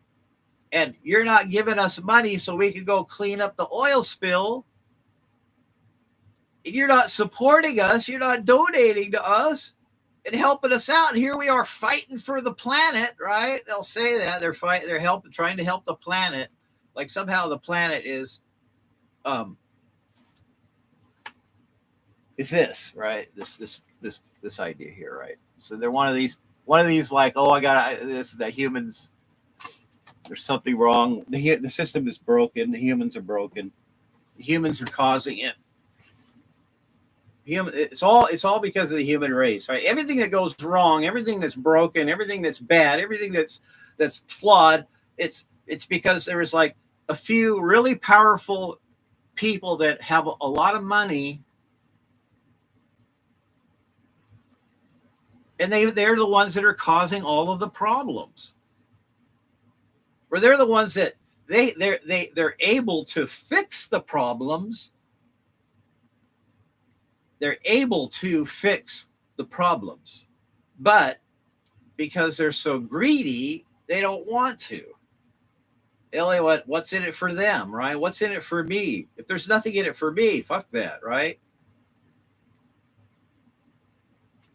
A: And you're not giving us money so we can go clean up the oil spill. And you're not supporting us. You're not donating to us and helping us out. And here we are fighting for the planet, right? They'll say that they're trying to help the planet. Like somehow the planet is this, right? This idea here, right? So they're one of these like, oh, the humans, there's something wrong. The system is broken. The humans are broken. The humans are causing it. It's all because of the human race, right? Everything that goes wrong, everything that's broken, everything that's bad, everything that's flawed, it's because there is like a few really powerful people that have a lot of money, and they're the ones that are causing all of the problems. Or they're the ones that they're able to fix the problems. They're able to fix
B: the problems. But because they're so greedy, they don't want to. They only want what's in it for them, right? What's in it for me? If there's nothing in it for me, fuck that, right?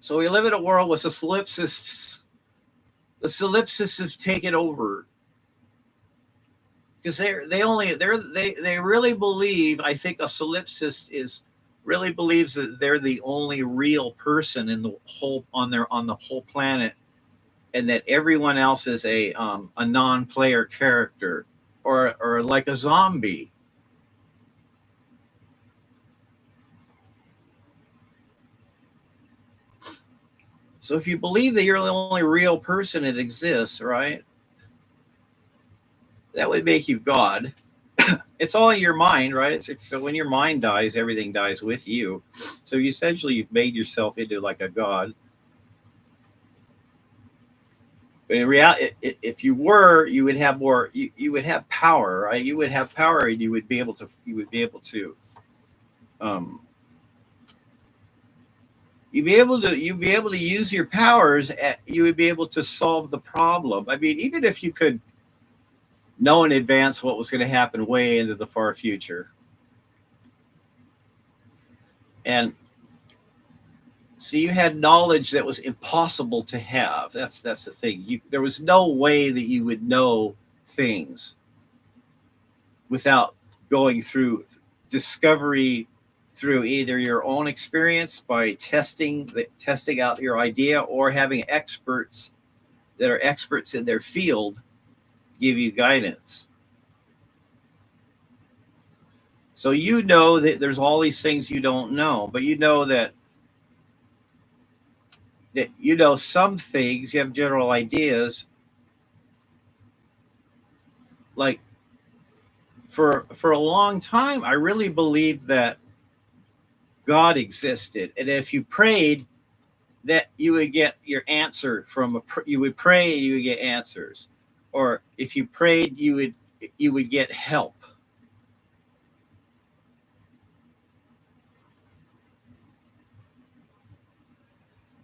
B: So we live in a world with the solipsists. The solipsists have taken over because they really believe. I think a solipsist really believes that they're the only real person in the whole on the whole planet, and that everyone else is a non-player character or like a zombie. So if you believe that you're the only real person that exists, right? That would make you God. It's all in your mind, right? So when your mind dies, everything dies with you. So you essentially you've made yourself into like a God. But in reality, if you were, you would have more. You would have power, right? You would have power, and you would be able to. Um, you'd be able to use your powers. You would be able to solve the problem. I mean, even if you could know in advance what was going to happen way into the far future. And so you had knowledge that was impossible to have. That's the thing. There was no way that you would know things without going through discovery through either your own experience by testing out your idea, or having experts that are experts in their field give you guidance. So you know that there's all these things you don't know, but you know that you know some things, you have general ideas. Like for a long time, I really believed that God existed, and if you prayed, that you would get your answer you would pray, you would get answers, or if you prayed, you would get help.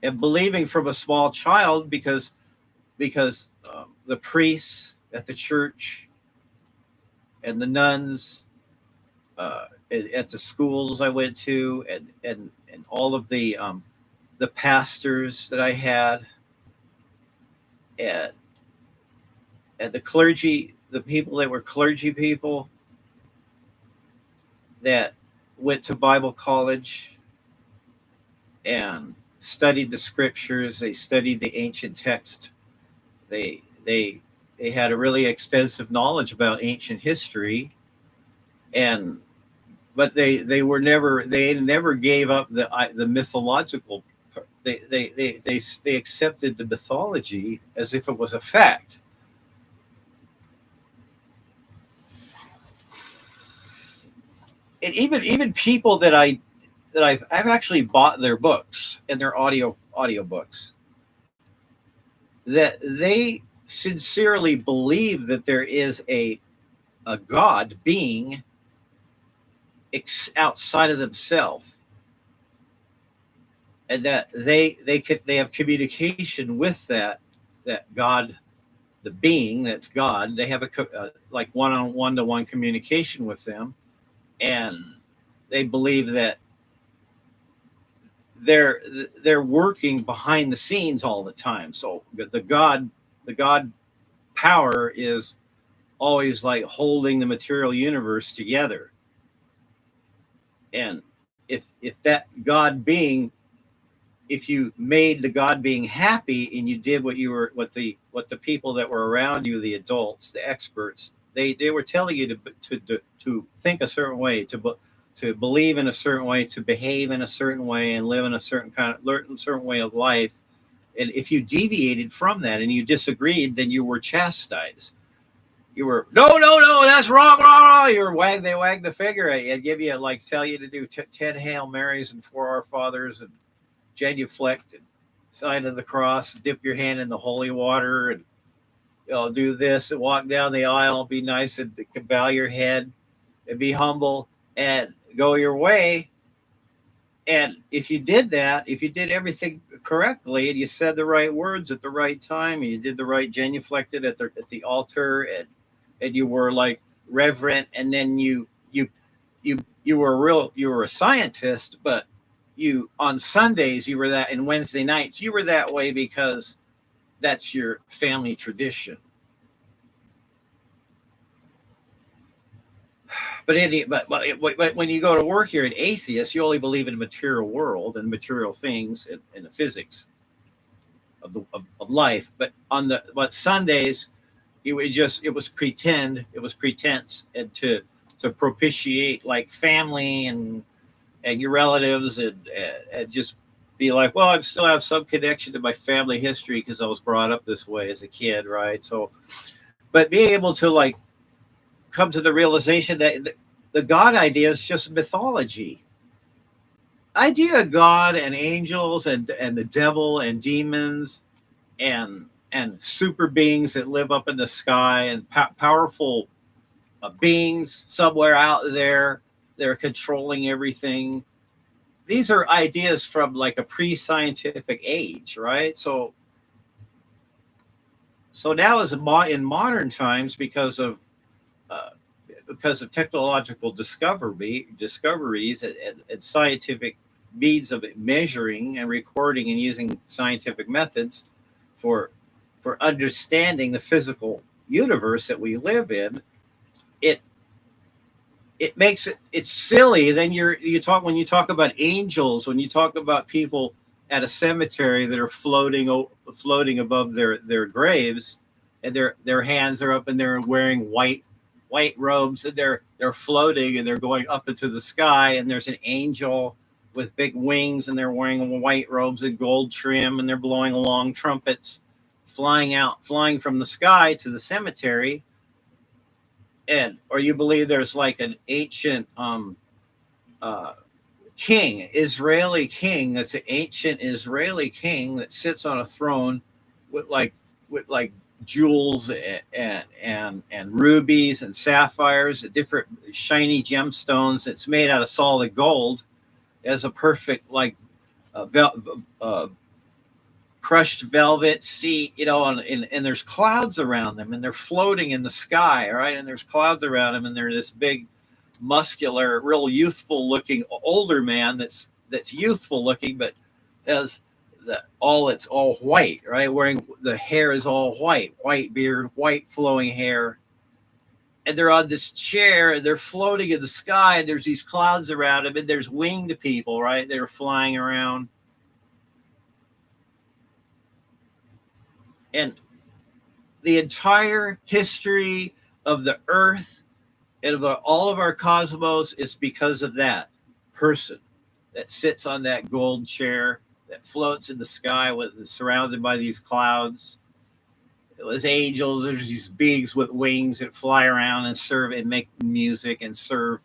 B: And believing from a small child, because the priests at the church and the nuns at the schools I went to, and all of the pastors that I had, and the clergy, the people that were clergy people that went to Bible college and studied the scriptures. They studied the ancient text. They had a really extensive knowledge about ancient history, but they never gave up the mythological. They accepted the mythology as if it was a fact. And even people that I've actually bought their books and their audio books, that they sincerely believe that there is a God being outside of themselves, and that they have communication with that God, the being that's God. They have a like one-to-one communication with them, and they believe that they're working behind the scenes all the time. So the God power is always like holding the material universe together. And if that God being, if you made the God being happy, and you did what the people that were around you, the adults, the experts, they were telling you to think a certain way, to believe in a certain way, to behave in a certain way, and live in a certain way of life. And if you deviated from that and you disagreed, then you were chastised. You were no, that's wrong. They wagged the finger at you and give you tell you to do 10 Hail Marys and 4 Our Fathers and genuflect and sign of the cross, dip your hand in the holy water, and do this and walk down the aisle, be nice and bow your head and be humble and go your way. And if you did that, if you did everything correctly, and you said the right words at the right time, and you did the right genuflected at the altar, and you were like reverent, and then you were you were a scientist, but you on Sundays you were that, and Wednesday nights you were that way because that's your family tradition. But when you go to work, you're an atheist. You only believe in the material world and material things and the physics of life. But Sundays, it was pretend, it was pretense, and to propitiate like family and your relatives, and just be like, well, I still have some connection to my family history because I was brought up this way as a kid, right? So, but being able to like come to the realization that the God idea is just mythology. Idea of God and angels and the devil and demons and super beings that live up in the sky and powerful beings somewhere out there that are controlling everything. These are ideas from like a pre-scientific age, right? So now, as in modern times, uh, because of technological discoveries and scientific means of measuring and recording and using scientific methods for understanding the physical universe that we live in, it makes it's silly. Then when you talk about angels, when you talk about people at a cemetery that are floating above their graves, and their hands are up and they're wearing white robes, and they're floating and they're going up into the sky, and there's an angel with big wings and they're wearing white robes and gold trim, and they're blowing long trumpets, flying from the sky to the cemetery. And or you believe there's like an ancient uh, Israeli king, that's an ancient Israeli king that sits on a throne with like jewels and rubies and sapphires and different shiny gemstones. It's made out of solid gold, as a perfect like crushed velvet seat, and there's clouds around them, and they're floating in the sky, right? And there's clouds around them, and they're this big, muscular, real youthful looking older man that's youthful looking, but has it's all white, right? Wearing the hair is all white beard, white flowing hair, and they're on this chair and they're floating in the sky, and there's these clouds around them, and there's winged people, right? They're flying around. And the entire history of the earth and of all of our cosmos is because of that person that sits on that gold chair that floats in the sky surrounded by these clouds. It was angels. There's these beings with wings that fly around and serve and make music and serve,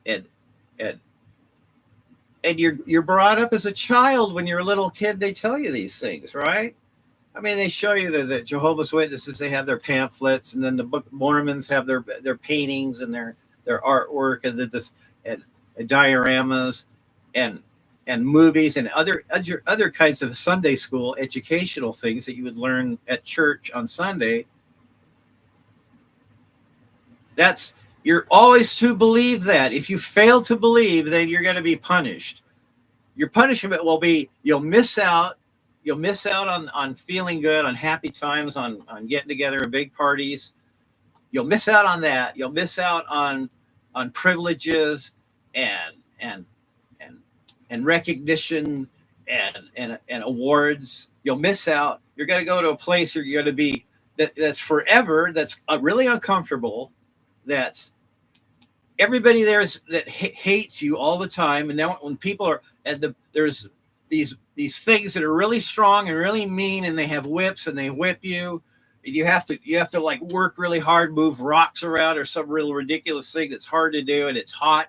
B: and and and you're brought up as a child. When you're a little kid, they tell you these things, right? I mean, they show you the Jehovah's Witnesses, they have their pamphlets, and then the Book of Mormons have their paintings and their artwork, and dioramas and movies and other kinds of Sunday school educational things that you would learn at church on Sunday. You're always to believe that. If you fail to believe, then you're going to be punished. Your punishment will be you'll miss out on feeling good, on happy times, on getting together at big parties. You'll miss out on that. You'll miss out on privileges and recognition and awards. You'll miss out. You're going to go to a place where you're going to be that's forever. That's really uncomfortable. That's everybody that hates you all the time. And now when people are there's these things that are really strong and really mean, and they have whips and they whip you, and you have to like work really hard, move rocks around or some real ridiculous thing that's hard to do, and it's hot,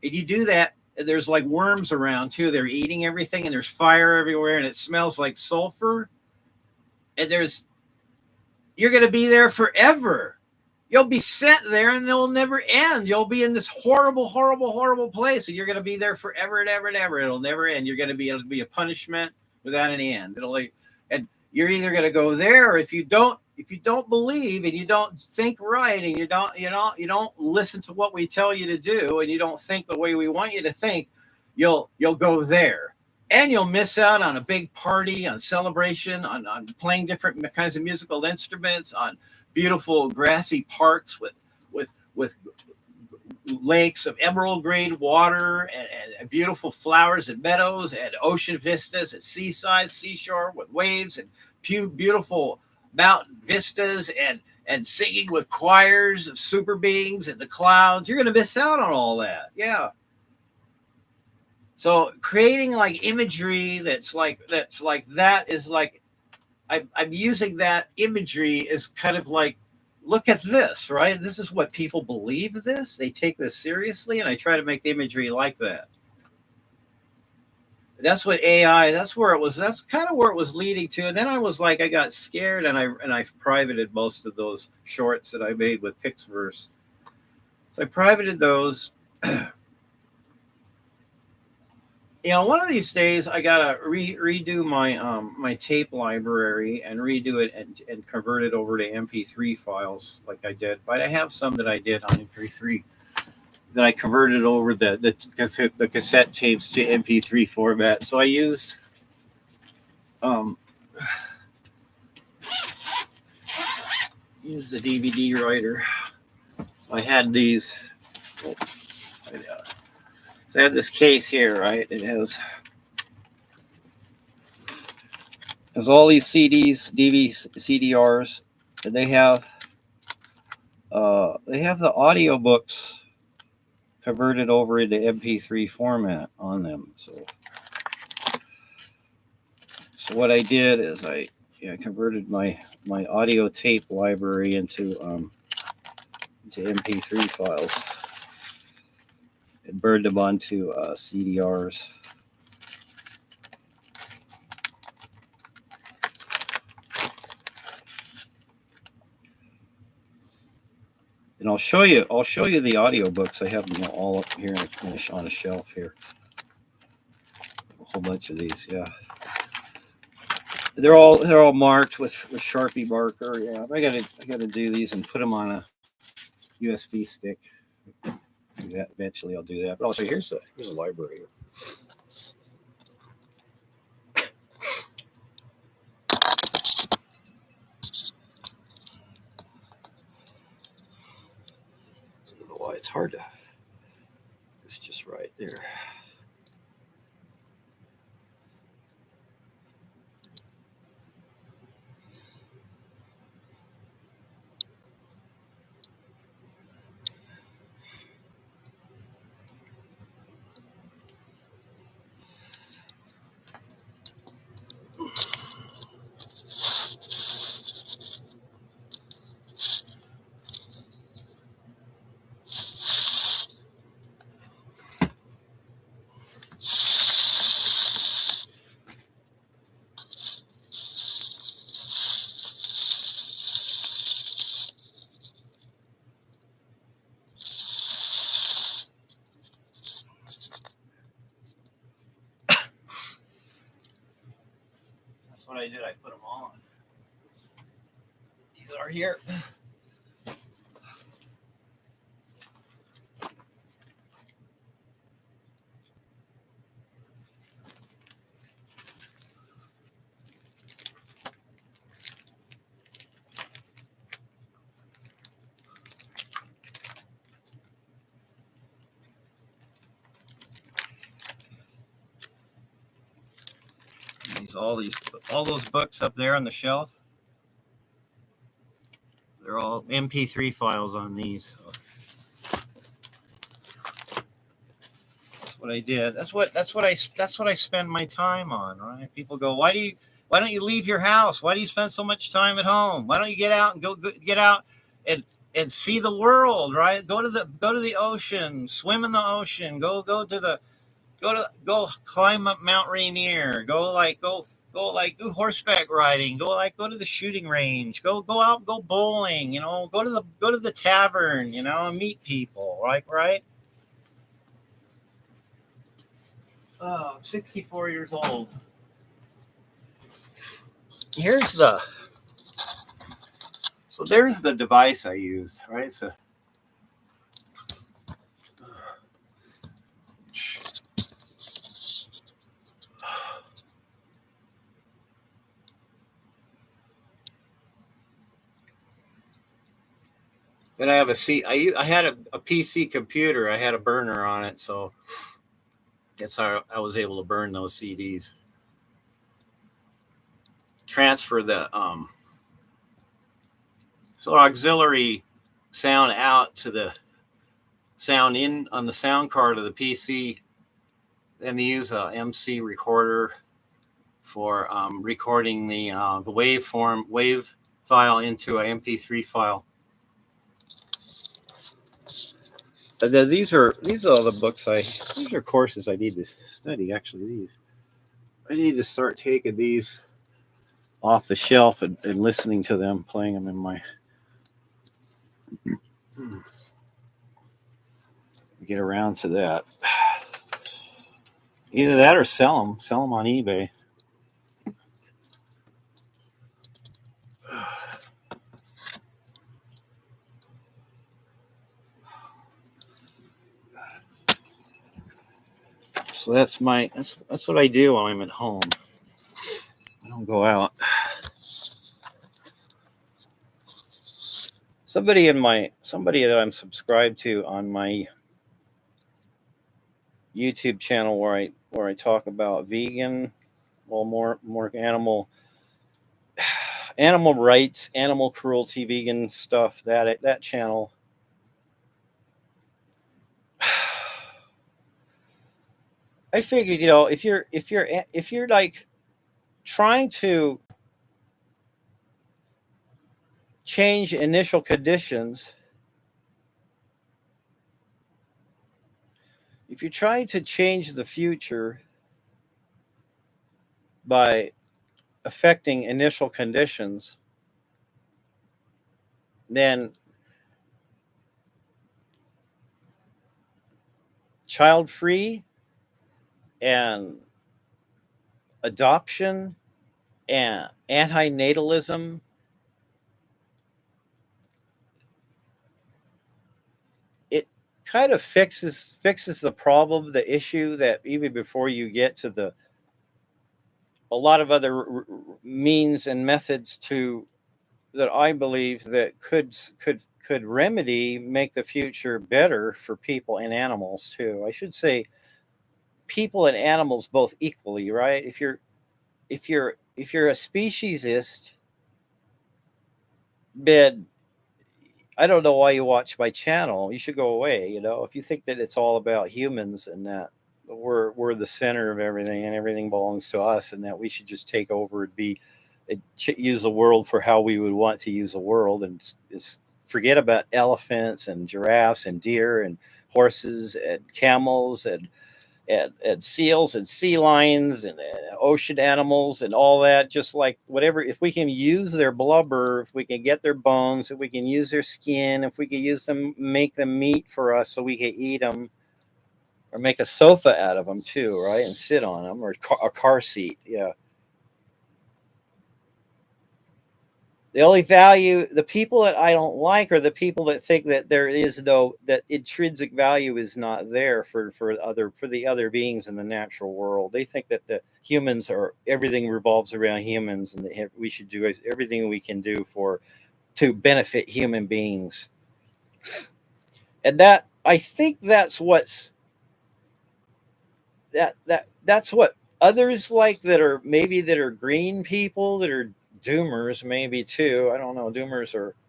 B: and you do that, and there's like worms around too. They're eating everything, and there's fire everywhere, and it smells like sulfur, and you're going to be there forever. you'll be sent there and they'll never end. You'll be in this horrible, horrible, horrible place, and you're going to be there forever and ever and ever. It'll never end. You're going to be able to be a punishment without any end. And you're either going to go there, or if you don't believe and you don't think right, and you don't listen to what we tell you to do, and you don't think the way we want you to think, you'll go there. And you'll miss out on a big party, on celebration, on playing different kinds of musical instruments, on beautiful grassy parks with lakes of emerald green water, and beautiful flowers and meadows, and ocean vistas at seaside, seashore with waves, and beautiful mountain vistas, and singing with choirs of super beings in the clouds. You're going to miss out on all that. Yeah. So creating like imagery that's like that is like, I'm using that imagery as kind of like, look at this, right? This is what people believe this. They take this seriously, and I try to make the imagery like that. That's what AI, that's kind of where it was leading to. And then I was like, I got scared, and I privated most of those shorts that I made with Pixverse. So I privated those. One of these days I gotta redo my my tape library and redo it and convert it over to MP3 files like I did. But I have some that I did on MP3 that I converted over the cassette tapes to MP3 format. So I used the DVD writer. So I had these. So I had this case here, right? It has all these CDs, CDRs, and they have the audiobooks converted over into MP3 format on them. So what I did is I converted my audio tape library into MP3 files and burned them onto CDRs. And I'll show you the audiobooks. I have them all up here on a shelf here. A whole bunch of these, yeah. They're all marked with Sharpie marker. Yeah, I gotta do these and put them on a USB stick. Do that eventually. I'll do that. But also here's a library. I don't know why it's hard to. It's just right there. What I did, I put them on. These are here. All those books up there on the shelf. They're all MP3 files on these. So that's what I did. That's what I spend my time on, right? People go, why don't you leave your house? Why do you spend so much time at home? Why don't you get out and get out and see the world, right? Go to the ocean, swim in the ocean, go climb up Mount Rainier, go do horseback riding, go to the shooting range, go out, go bowling, go to the tavern, and meet people, right? Oh, I'm 64 years old. Here's the So there's the device I use, right? So then I have I had a PC computer. I had a burner on it, so that's how I was able to burn those CDs. Transfer the auxiliary sound out to the sound in on the sound card of the PC, and use a MC recorder for recording the wave file into an MP3 file. These are the books these are courses I need to study. Actually, I need to start taking these off the shelf and listening to them, playing them in my. Get around to that. Either that or sell them on eBay. So that's what I do when I'm at home. I don't go out. Somebody that I'm subscribed to on my YouTube channel where I talk about vegan, well, more animal rights, animal cruelty, vegan stuff. That channel. I figured, if you're like trying to change initial conditions, if you're trying to change the future by affecting initial conditions, then child-free and adoption and antinatalism it kind of fixes the problem, the issue, that even before you get to a lot of other means and methods that I believe that could remedy, make the future better for people and animals too. I should say people and animals both equally, right? If you're a speciesist, then I don't know why you watch my channel. You should go away. If you think that it's all about humans and that we're the center of everything and everything belongs to us and that we should just take over and use the world for how we would want to use the world, and forget about elephants and giraffes and deer and horses and camels and seals and sea lions and ocean animals and all that. Just like whatever, if we can use their blubber, if we can get their bones, if we can use their skin, if we can use them, make them meat for us so we can eat them, or make a sofa out of them too, right? And sit on them, or a car seat. Yeah. The only value, the people that I don't like are the people that think that that intrinsic value is not there for the other beings in the natural world. They think that everything revolves around humans, and that we should do everything we can do to benefit human beings. And that, I think that's that's what others like, that are green people, that are doomers maybe too. I don't know. Doomers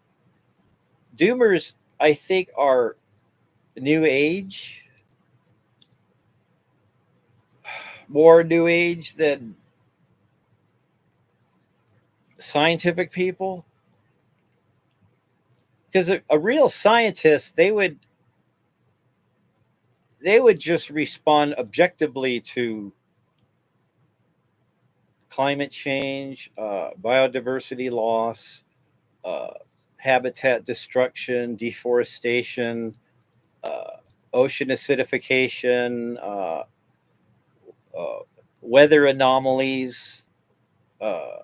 B: I think are new age, more new age than scientific people. Because a real scientist, they would just respond objectively to climate change, biodiversity loss, uh, habitat destruction, deforestation, uh, ocean acidification, uh, weather anomalies, uh,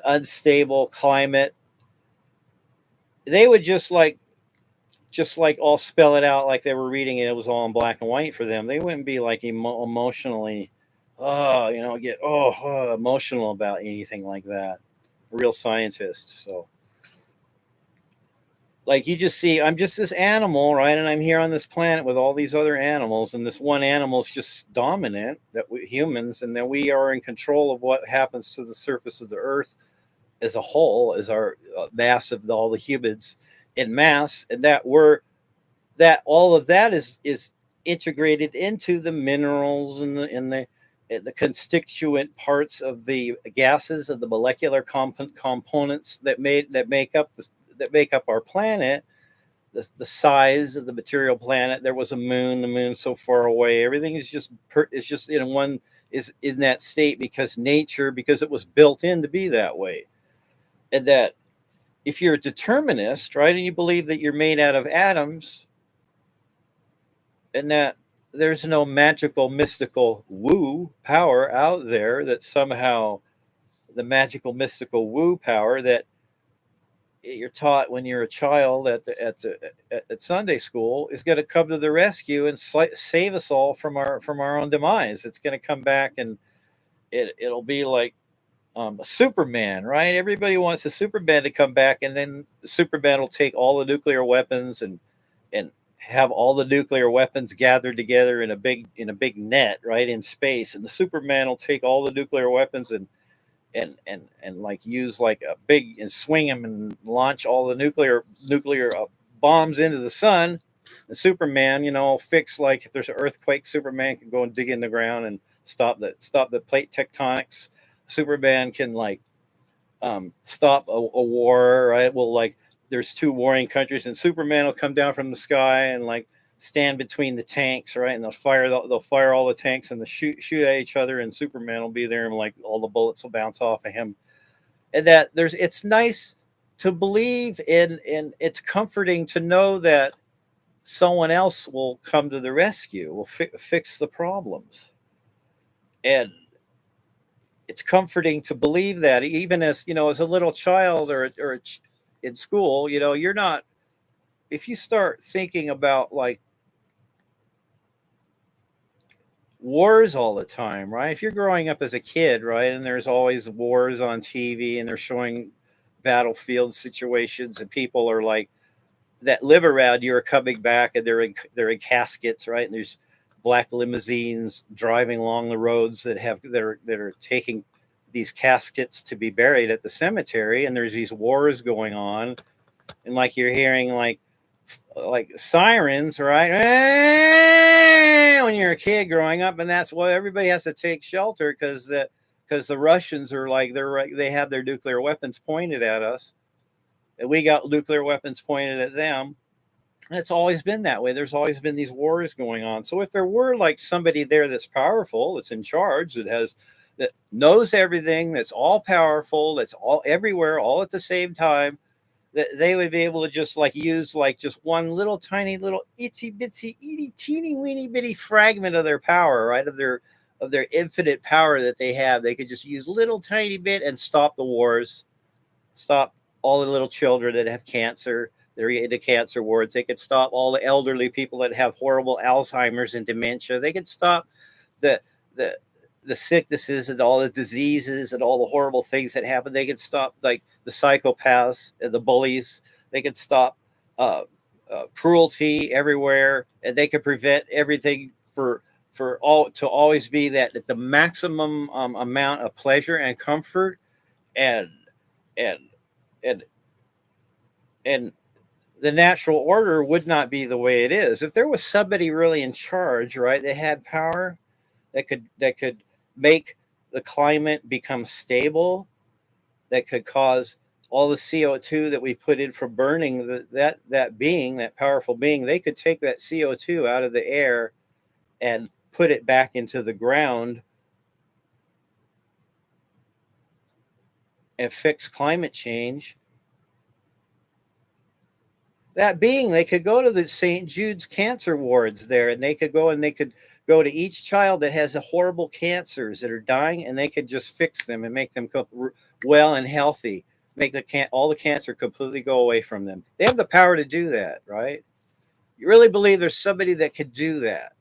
B: unstable climate. They would just like all spell it out like they were reading it. It was all in black and white for them. They wouldn't be like emotionally, get emotional about anything like that. A real scientist. So, like you just see, I'm just this animal, right? And I'm here on this planet with all these other animals, and this one animal is just dominant. That we humans, and then we are in control of what happens to the surface of the Earth as a whole, as our mass of all the humans in mass, and that all of that is integrated into the minerals and the constituent parts of the gases of the molecular components that make up our planet. The size of the material planet. There was a moon. The moon's so far away. Everything is just in one is in that state because nature, because it was built in to be that way. And that if you're a determinist, right, and you believe that you're made out of atoms, and that there's no magical, mystical woo power out there, that somehow the magical, mystical woo power that you're taught when you're a child at Sunday school is going to come to the rescue and save us all from our own demise. It's going to come back, and it'll be like a Superman, right? Everybody wants a Superman to come back, and then the Superman will take all the nuclear weapons and have all the nuclear weapons gathered together in a big net, right, in space, and the Superman will take all the nuclear weapons and like use like a big and swing them and launch all the nuclear bombs into the sun. The Superman, fix, like if there's an earthquake, Superman can go and dig in the ground and stop the plate tectonics. Superman can like stop a war, right? Well, like there's two warring countries, and Superman will come down from the sky and like stand between the tanks, right? And they'll fire all the tanks and shoot at each other, and Superman will be there, and like all the bullets will bounce off of him. And that it's nice to believe in, and it's comforting to know that someone else will come to the rescue, will fix the problems. And it's comforting to believe that, even as as a little child or in school, you're not, if you start thinking about like wars all the time, right? If you're growing up as a kid, right, and there's always wars on TV and they're showing battlefield situations, and people are like that live around you are coming back, and they're in caskets, right? And there's black limousines driving along the roads that are taking these caskets to be buried at the cemetery, and there's these wars going on, and like you're hearing like sirens, right? When you're a kid growing up, and that's why everybody has to take shelter, because the Russians are like they have their nuclear weapons pointed at us, and we got nuclear weapons pointed at them. And it's always been that way. There's always been these wars going on. So if there were like somebody there that's powerful, that's in charge, that knows everything, that's all powerful, that's all everywhere, all at the same time, that they would be able to just like use like just one little tiny little itsy bitsy itty teeny weeny bitty fragment of their power, right? Of their infinite power that they have. They could just use little tiny bit and stop the wars, stop all the little children that have cancer. They're into cancer wards. They could stop all the elderly people that have horrible Alzheimer's and dementia. They could stop the the the sicknesses and all the diseases and all the horrible things that happen. They could stop like the psychopaths and the bullies. They could stop cruelty everywhere, and they could prevent everything for all to always be that the maximum amount of pleasure and comfort and and and and the natural order would not be the way it is if there was somebody really in charge, right? They had power that could make the climate become stable, that could cause all the CO2 that we put in from burning that powerful being. They could take that CO2 out of the air and put it back into the ground and fix climate change, that being, they could go to the St. Jude's cancer wards there, and they could go to each child that has a horrible cancers that are dying, and they could just fix them and make them well and healthy, make all the cancer completely go away from them. They have the power to do that, right? You really believe there's somebody that could do that?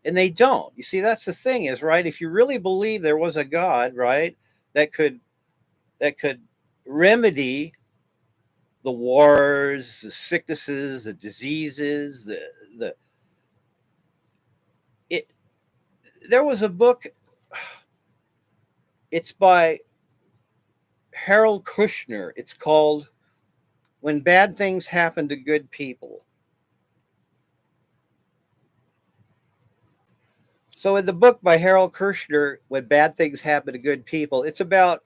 B: And they don't. You see, that's the thing is, right? If you really believe there was a God, right, that could remedy the wars, the sicknesses, the diseases, the it. There was a book. It's by Harold Kushner. It's called "When Bad Things Happen to Good People." So, in the book by Harold Kushner, "When Bad Things Happen to Good People," it's about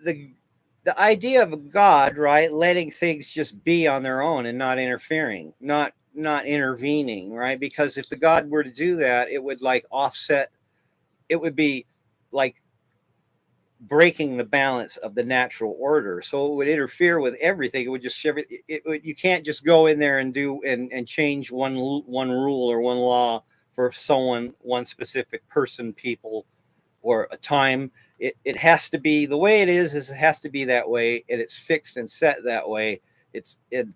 B: the idea of a God, right, letting things just be on their own and not interfering, not intervening, right? Because if the God were to do that, it would like offset. It would be like breaking the balance of the natural order, so it would interfere with everything. It would just you can't just go in there and do and change one rule or one law for one specific person, people, or a time. It has to be the way it is it has to be that way, and it's fixed and set that way. And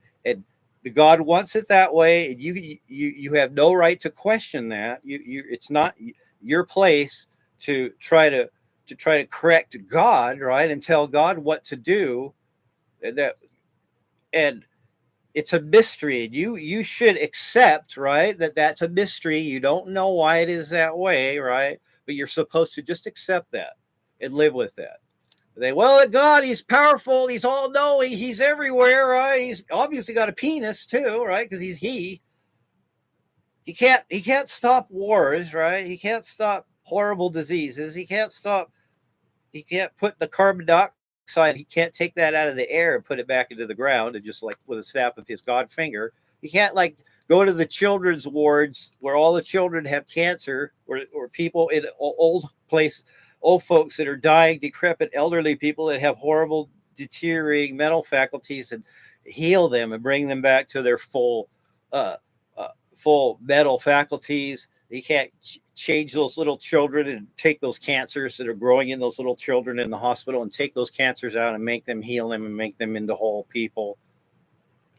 B: the God wants it that way, and you have no right to question that. It's not your place to try to correct God, right, and tell God what to do. And it's a mystery, and you should accept, right, that that's a mystery. You don't know why it is that way, right? But you're supposed to just accept that and live with that. Well, God, he's powerful, he's all knowing, he's everywhere, right? He's obviously got a penis too, right? Because he can't stop wars, right? He can't stop horrible diseases. He can't put the carbon dioxide, he can't take that out of the air and put it back into the ground and just like with a snap of his God finger. He can't like go to the children's wards where all the children have cancer, or people in old folks that are dying, decrepit elderly people that have horrible deteriorating mental faculties, and heal them and bring them back to their full mental faculties. You can't change those little children and take those cancers that are growing in those little children in the hospital and take those cancers out and make them, heal them, and make them into whole people.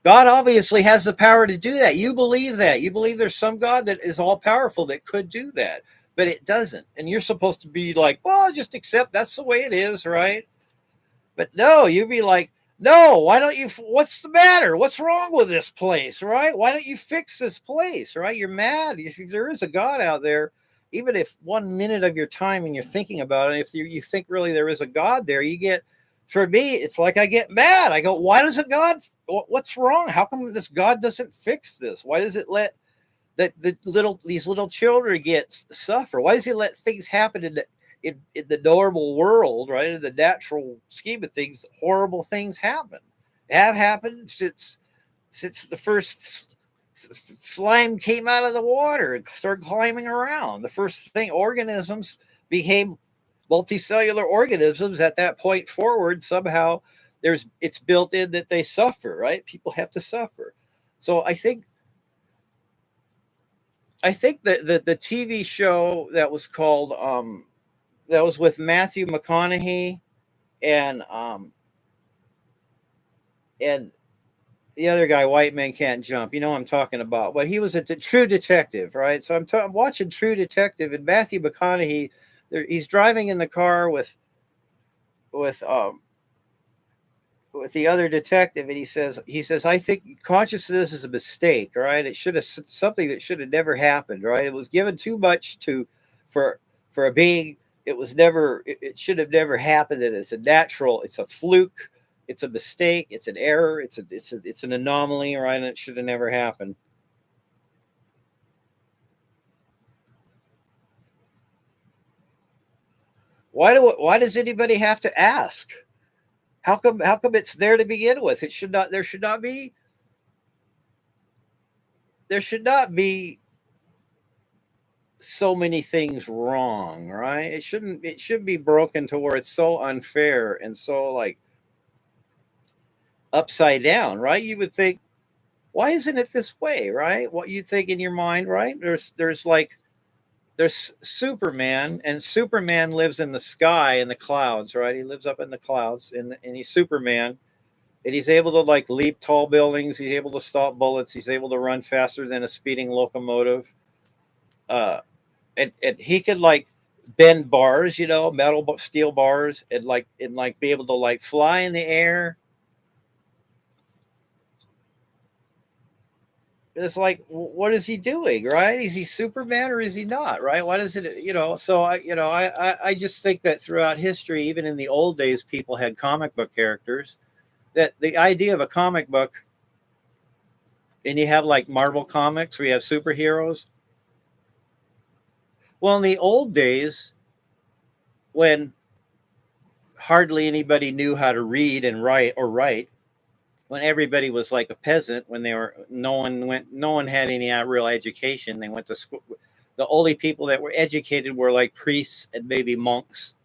B: God obviously has the power to do that. You believe that. You believe there's some God that is all powerful that could do that, but it doesn't. And you're supposed to be like, well, just accept that's the way it is, right? But no, you'd be like, no, why don't you? What's the matter? What's wrong with this place, right? Why don't you fix this place, right? You're mad. If there is a God out there, even if 1 minute of your time and you're thinking about it, if you think really there is a God there, for me, it's like I get mad. I go, why doesn't God? What's wrong? How come this God doesn't fix this? Why does it let these little children suffer? Why does he let things happen in the normal world, right? In the natural scheme of things, horrible things happen. Have happened since the first slime came out of the water and started climbing around. The first thing, organisms became multicellular organisms. At that point forward, somehow it's built in that they suffer, right? People have to suffer. So I think that the TV show that was called that was with Matthew McConaughey and the other guy, White Men Can't Jump. You know what I'm talking about. But he was a True Detective, right? So I'm watching True Detective, and Matthew McConaughey, he's driving in the car with the other detective, and he says, I think consciousness is a mistake, right? It should have something that should have never happened, right? It was given too much for a being. It should have never happened. And it's a fluke, it's a mistake, it's an error, it's an anomaly, right? And it should have never happened. Why does anybody have to ask? How come it's there to begin with? There should not be so many things wrong, right? It should be broken to where it's so unfair and so like upside down, right? You would think, why isn't it this way, right? What you think in your mind, right? There's like there's Superman, and Superman lives in the sky in the clouds, right? He lives up in the clouds, and he's Superman, and he's able to like leap tall buildings. He's able to stop bullets. He's able to run faster than a speeding locomotive. Uh, and he could like bend bars, metal steel bars, and be able to like fly in the air. It's like, what is he doing, right? Is he Superman or is he not, right? Why does it, So I just think that throughout history, even in the old days, people had comic book characters. That the idea of a comic book, and you have like Marvel comics where you have superheroes. Well, in the old days, when hardly anybody knew how to read and write, when everybody was like a peasant, when they were no one had any real education. They went to school. The only people that were educated were like priests and maybe monks,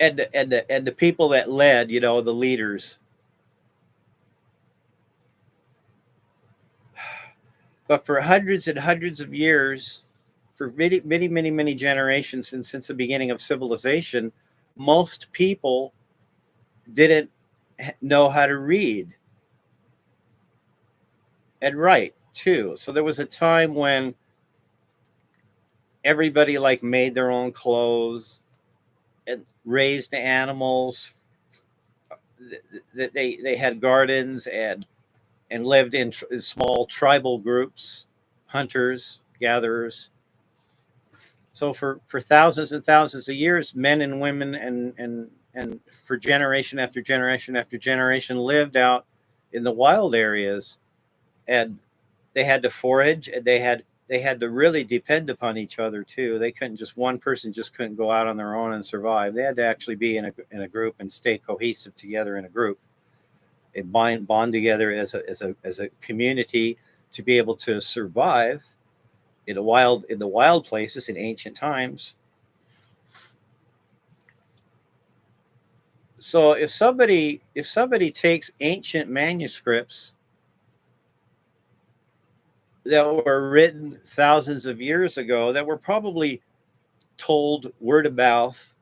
B: and the people that led, the leaders. But for hundreds and hundreds of years, for many many many many generations, since the beginning of civilization, most people didn't know how to read and write too. So there was a time when everybody like made their own clothes and raised animals. They had gardens and lived in small tribal groups, hunters, gatherers. So for thousands and thousands of years, men and women and for generation after generation after generation lived out in the wild areas, and they had to forage, and they had to really depend upon each other too. They couldn't just one person just couldn't go out on their own and survive. They had to actually be in a group and stay cohesive together in a group and bond together as a community to be able to survive in the wild places in ancient times. So if somebody takes ancient manuscripts that were written thousands of years ago, that were probably told word of mouth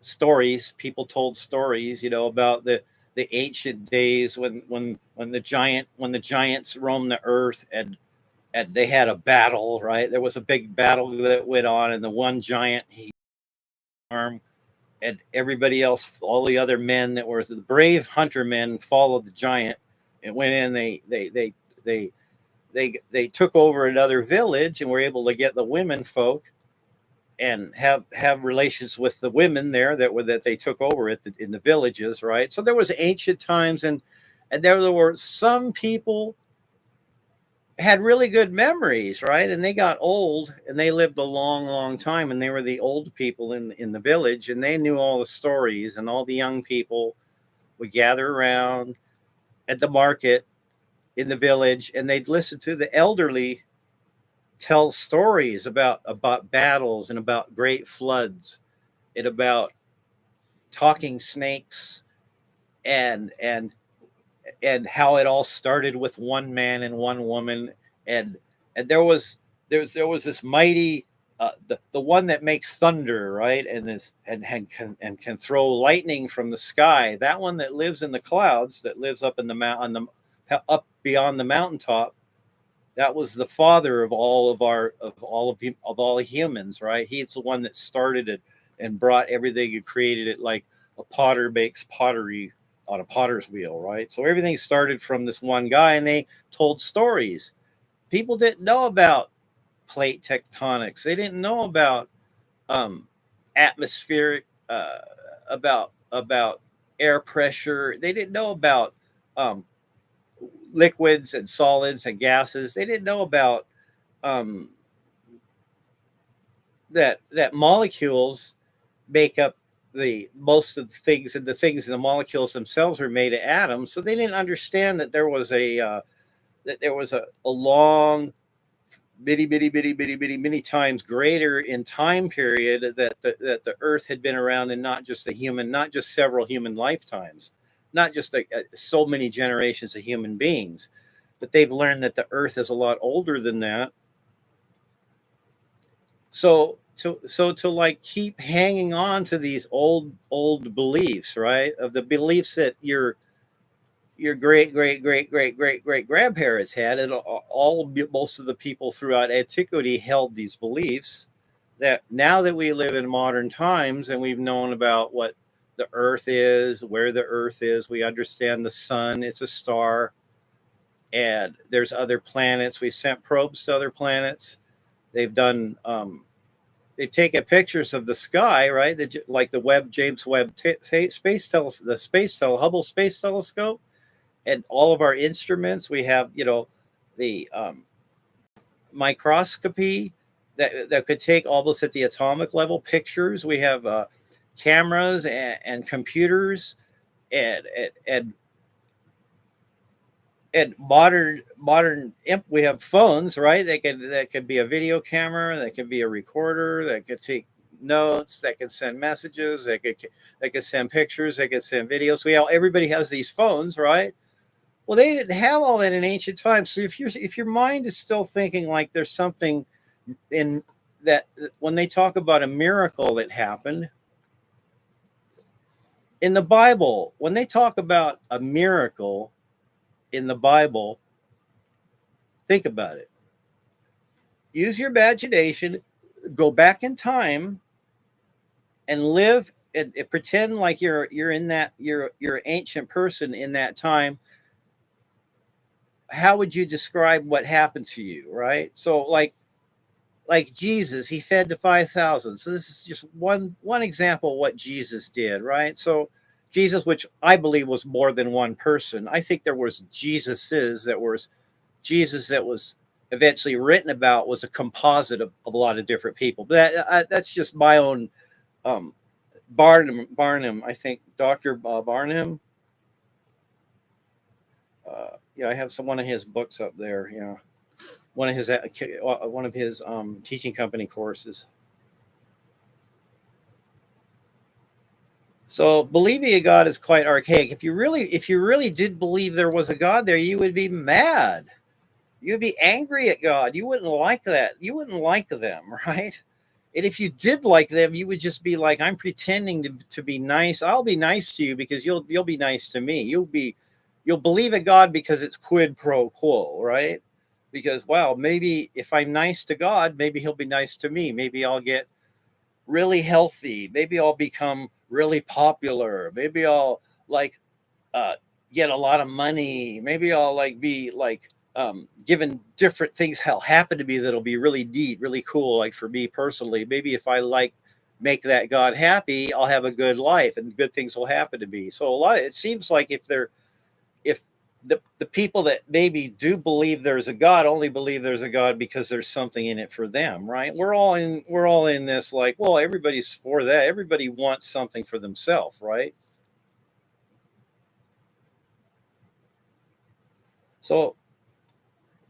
B: stories, people told stories, about the ancient days when the giants roamed the earth, and they had a battle, right? There was a big battle that went on, and the one giant, he arm, and everybody else, all the other men that were the brave hunter men, followed the giant and went in. They took over another village and were able to get the women folk and have relations with the women there that they took over in the villages, right? So there was ancient times, and there were some people had really good memories, right? And they got old and they lived a long, long time, and they were the old people in the village, and they knew all the stories, and all the young people would gather around at the market in the village, and they'd listen to the elderly tell stories about battles and about great floods and about talking snakes, and how it all started with one man and one woman, and there was this mighty, the one that makes thunder, right, and this and can throw lightning from the sky, that one that lives in the clouds, that lives up in the mountain, up beyond the mountaintop. That was the father of all humans, right? He's the one that started it and brought everything and created it, like a potter makes pottery on a potter's wheel, right? So everything started from this one guy, and they told stories. People didn't know about plate tectonics. They didn't know about um, atmospheric, about air pressure. They didn't know about um, liquids and solids and gases. They didn't know about um, that molecules make up the most of the things, and the things in the molecules themselves are made of atoms. So they didn't understand that there was that there was a long many times greater in time period that the earth had been around, and not just not just several human lifetimes, not just so many generations of human beings, but they've learned that the earth is a lot older than that. So to like keep hanging on to these old beliefs, right, of the beliefs that your great grandparents had, and most of the people throughout antiquity held these beliefs. That now that we live in modern times and we've known about what the earth is, where the earth is, we understand the sun, it's a star, and there's other planets. We sent probes to other planets. They've done they've taken pictures of the sky, right, like the James Webb Hubble Space Telescope, and all of our instruments. We have, the microscopy that could take almost at the atomic level pictures. We have cameras and computers and and and we have phones, right? That could be a video camera, that could be a recorder, that could take notes, that can send messages, that could send pictures, that could send videos. Everybody has these phones, right? Well, they didn't have all that in ancient times. So if your mind is still thinking like there's something in that, when they talk about a miracle that happened in the Bible, when they talk about a miracle in the Bible, think about it. Use your imagination, go back in time, and live and pretend like you're in that you're an ancient person in that time. How would you describe what happened to you, right? So like Jesus, he fed the 5,000. So this is just one example of what Jesus did, right? So Jesus, which I believe was more than one person. I think there was Jesus that was eventually written about, was a composite of a lot of different people. But that's just my own Barnum, I think Dr. Barnum. I have one of his books up there. One of his teaching company courses. So believing in God is quite archaic. If you really did believe there was a God there, you would be mad. You'd be angry at God. You wouldn't like that. You wouldn't like them, right? And if you did like them, you would just be like, I'm pretending to be nice. I'll be nice to you because you'll be nice to me. You'll believe in God because it's quid pro quo, right? Because, wow, maybe if I'm nice to God, maybe he'll be nice to me. Maybe I'll get really healthy. Maybe I'll become really popular. Maybe I'll like get a lot of money. Maybe I'll like be like given different things happen to me that'll be really neat, really cool. Like for me personally, maybe if I like make that God happy, I'll have a good life and good things will happen to me. So it seems like if the people that maybe do believe there's a God only believe there's a God because there's something in it for them, right? We're all in this like, well, everybody's for that. Everybody wants something for themselves, right? So,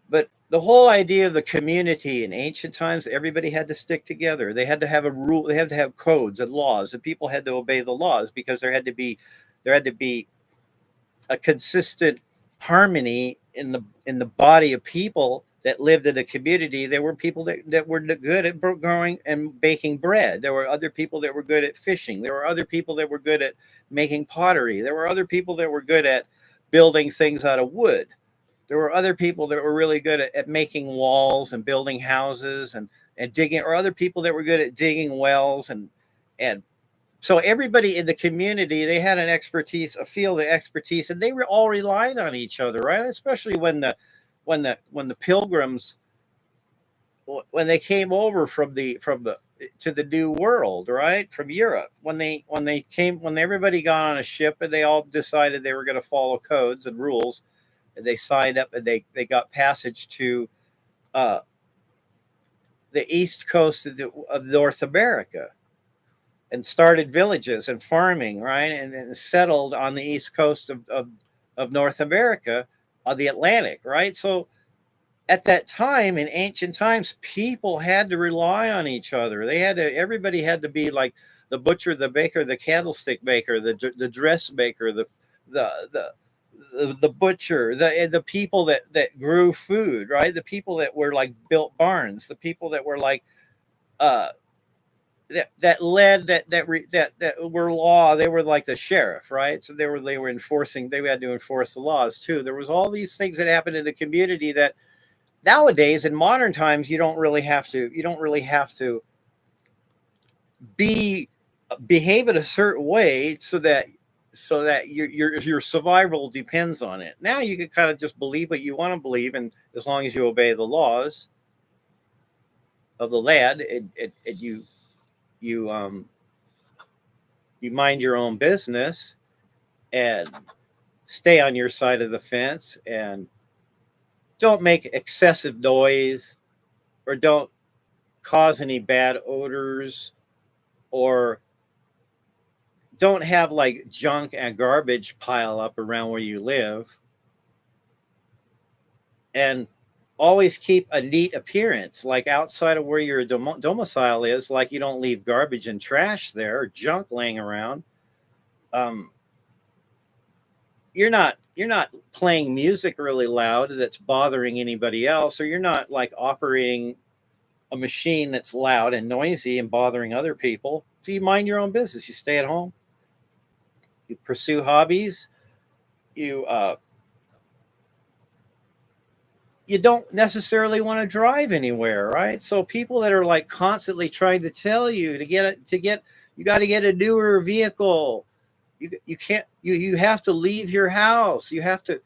B: but the whole idea of the community in ancient times, everybody had to stick together. They had to have a rule. They had to have codes and laws, and people had to obey the laws because there had to be a consistent harmony in the body of people that lived in a community. There were people that were good at growing and baking bread. There were other people that were good at fishing. There were other people that were good at making pottery. There were other people that were good at building things out of wood. There were other people that were really good at making walls and building houses and digging, or other people that were good at digging wells and so everybody in the community, they had a field of expertise, and they were all relied on each other, right? Especially when the pilgrims, when they came over from the to the New World, right, from Europe, when everybody got on a ship and they all decided they were going to follow codes and rules, and they signed up and they got passage to uh, the east coast of North America, and started villages and farming, right? And settled on the east coast of North America. the Atlantic, right? So at that time, in ancient times, people had to rely on each other. Everybody had to be like the butcher, the baker, the candlestick maker, the dressmaker, the the butcher, the people that grew food, right? The people that were like built barns, the people that were like uh that led that were law. They were like the sheriff, right? So they were enforcing. They had to enforce the laws too. There was all these things that happened in the community that nowadays in modern times you don't really have to be behave in a certain way so that your survival depends on it. Now you can kind of just believe what you want to believe, and as long as you obey the laws of the land, and you you mind your own business and stay on your side of the fence and don't make excessive noise or don't cause any bad odors or don't have like junk and garbage pile up around where you live, and always keep a neat appearance like outside of where your domicile is, like you don't leave garbage and trash there or junk laying around. um, you're not playing music really loud that's bothering anybody else, or you're not like operating a machine that's loud and noisy and bothering other people. So you mind your own business, you stay at home, you pursue hobbies, you you don't necessarily want to drive anywhere, right? So people that are like constantly trying to tell you to get you got to get a newer vehicle. You can't you have to leave your house. You have to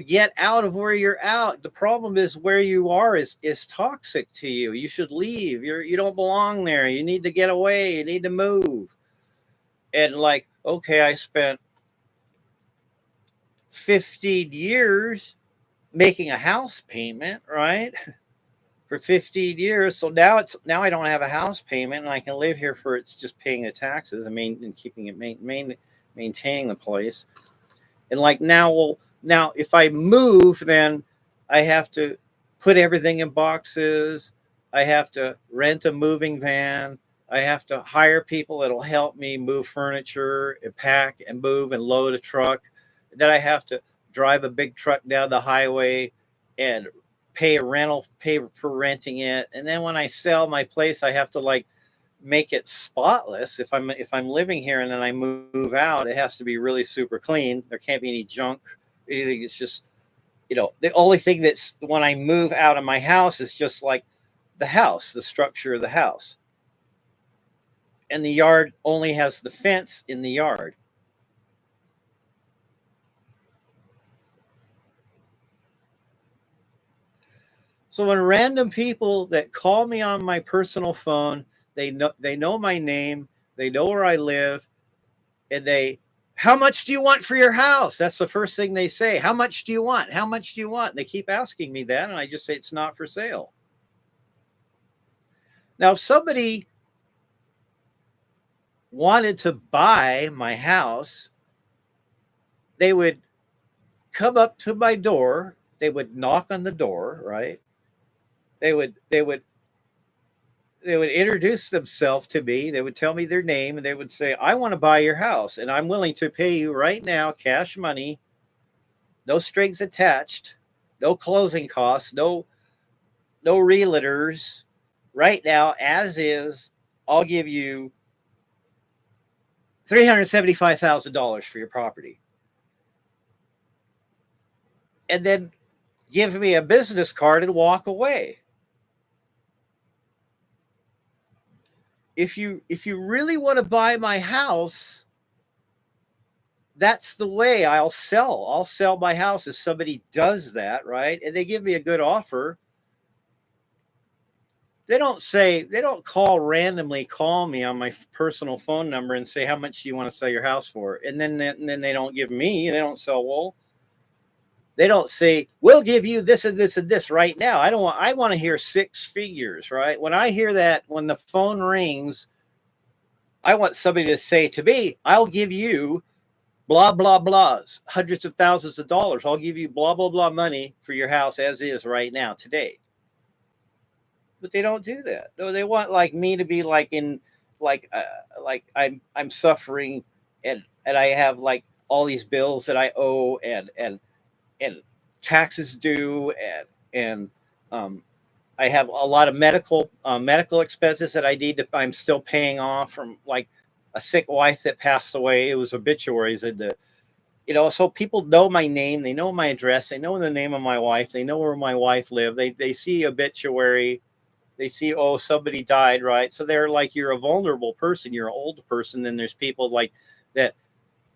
B: get out of where you're out. The problem is where you are is toxic to you. You should leave. You don't belong there. You need to get away. You need to move. And like, okay, I spent 15 years making a house payment, right? For 15 years. So now I don't have a house payment and I can live here for it's just paying the taxes. I mean, and keeping it maintaining the place. And like now if I move, then I have to put everything in boxes. I have to rent a moving van. I have to hire people that'll help me move furniture and pack and move and load a truck. Then I have to drive a big truck down the highway and pay for renting it. And then when I sell my place, I have to like make it spotless. If I'm living here and then I move out, it has to be really super clean. There can't be any junk, anything. It's just, the only thing that's when I move out of my house is just like the structure of the house. And the yard only has the fence in the yard. So when random people that call me on my personal phone, they know my name, they know where I live, and how much do you want for your house? That's the first thing they say. How much do you want? How much do you want? And they keep asking me that, and I just say it's not for sale. Now, if somebody wanted to buy my house, they would come up to my door, they would knock on the door, right? They would introduce themselves to me. They would tell me their name and they would say, I want to buy your house and I'm willing to pay you right now, cash money, no strings attached, no closing costs, no realtors. Right now, as is, I'll give you $375,000 for your property. And then give me a business card and walk away. If you really want to buy my house, that's the way I'll sell. I'll sell my house if somebody does that, right? And they give me a good offer. They don't randomly call me on my personal phone number and say, how much do you want to sell your house for? And then they don't give me, they don't sell. Well, they don't say, we'll give you this and this and this right now. I want to hear six figures, right? When I hear that, when the phone rings, I want somebody to say to me, I'll give you blah blah blahs, hundreds of thousands of dollars. I'll give you blah blah blah money for your house as is right now today. But they don't do that. No, they want like me to be like in like I'm suffering, and I have like all these bills that I owe, and taxes due, and um I have a lot of medical expenses that I'm still paying off from like a sick wife that passed away. It was obituaries and the so people know my name, they know my address, they know the name of my wife, they know where my wife lived. They see obituary, they see, oh, somebody died, right? So they're like, you're a vulnerable person, you're an old person. Then there's people like that,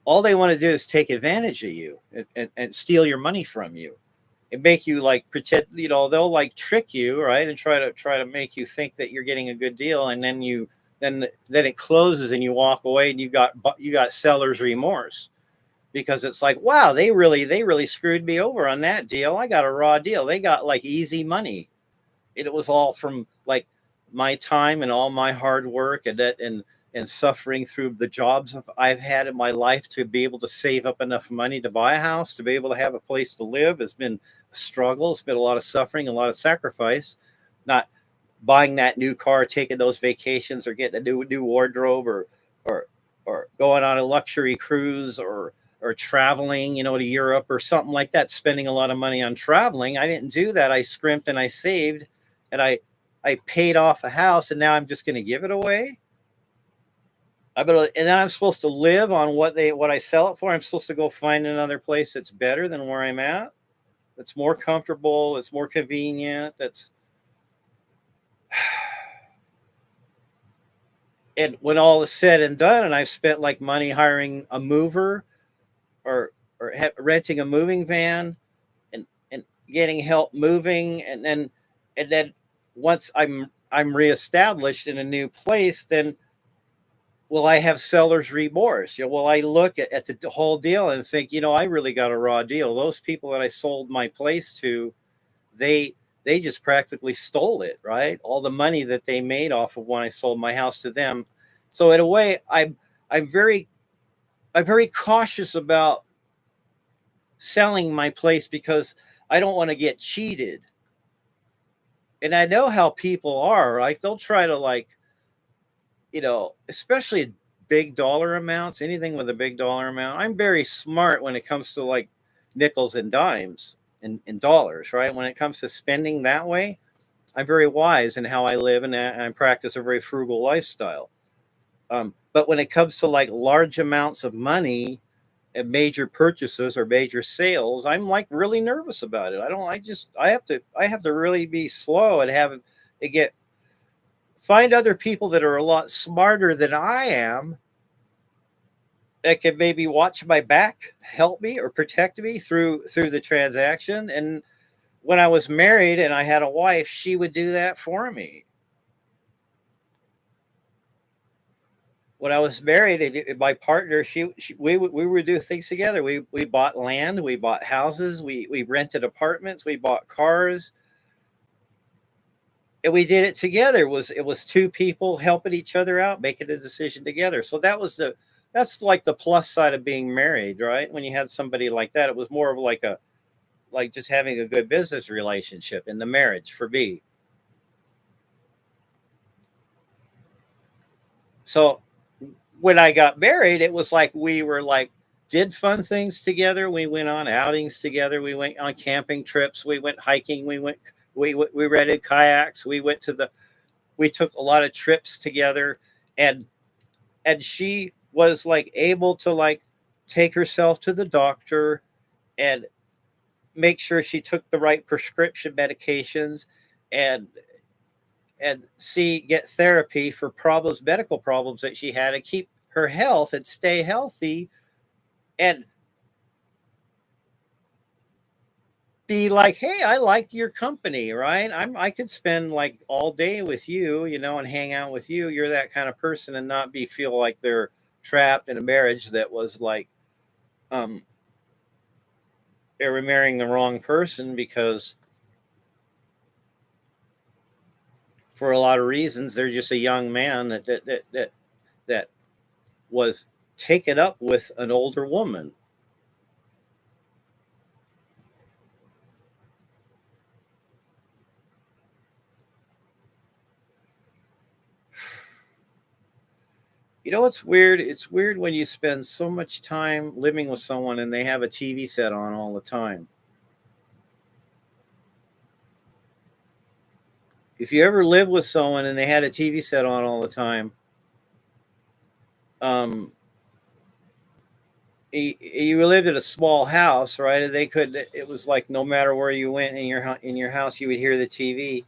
B: all they want to do is take advantage of you and steal your money from you and make you like pretend, they'll like trick you, right? And try to make you think that you're getting a good deal. And then then it closes and you walk away and you got seller's remorse, because it's like, wow, they really screwed me over on that deal. I got a raw deal. They got like easy money. It was all from like my time and all my hard work and suffering through the jobs I've had in my life to be able to save up enough money to buy a house, to be able to have a place to live. Has been a struggle. It's been a lot of suffering, a lot of sacrifice. Not buying that new car, taking those vacations, or getting a new wardrobe, or going on a luxury cruise, or traveling, to Europe or something like that, spending a lot of money on traveling. I didn't do that. I scrimped and I saved, and I paid off a house, and now I'm just going to give it away. And then I'm supposed to live on what I sell it for. I'm supposed to go find another place that's better than where I'm at. That's more comfortable. It's more convenient. And when all is said and done, and I've spent like money hiring a mover, or renting a moving van, and getting help moving, and then once I'm reestablished in a new place, then will I have seller's remorse? Will I look at the whole deal and think, I really got a raw deal? Those people that I sold my place to, they they just practically stole it, right? All the money that they made off of when I sold my house to them. So in a way, I'm very I'm very cautious about selling my place, because I don't want to get cheated. And I know how people are. Like, they'll try to, like, especially big dollar amounts, anything with a big dollar amount. I'm very smart when it comes to like nickels and dimes and dollars, right? When it comes to spending that way, I'm very wise in how I live, and I practice a very frugal lifestyle. But when it comes to like large amounts of money and major purchases or major sales, I'm like really nervous about it. I don't. I have to really be slow and have it get find other people that are a lot smarter than I am, that can maybe watch my back, help me or protect me through the transaction. And when I was married and I had a wife, she would do that for me. When I was married, my partner, we would do things together. We bought land, we bought houses, we rented apartments, we bought cars, and we did it together. It was two people helping each other out, making a decision together. So that's like the plus side of being married, right? When you had somebody like that, it was more of like just having a good business relationship in the marriage for me. So when I got married, it was like we were like did fun things together. We went on outings together. We went on camping trips. We went hiking. We rented kayaks. We took a lot of trips together, and she was like able to like take herself to the doctor and make sure she took the right prescription medications, and get therapy for medical problems that she had, and keep her health and stay healthy, and be like, hey, I like your company, right? I could spend like all day with you, and hang out with you. You're that kind of person, and not be feel like they're trapped in a marriage that was like, um they were marrying the wrong person, because for a lot of reasons they're just a young man that was take it up with an older woman. You know what's weird? It's weird when you spend so much time living with someone and they have a TV set on all the time. If you ever live with someone and they had a TV set on all the time, you lived in a small house, right? And they could. It was like no matter where you went in your house, you would hear the TV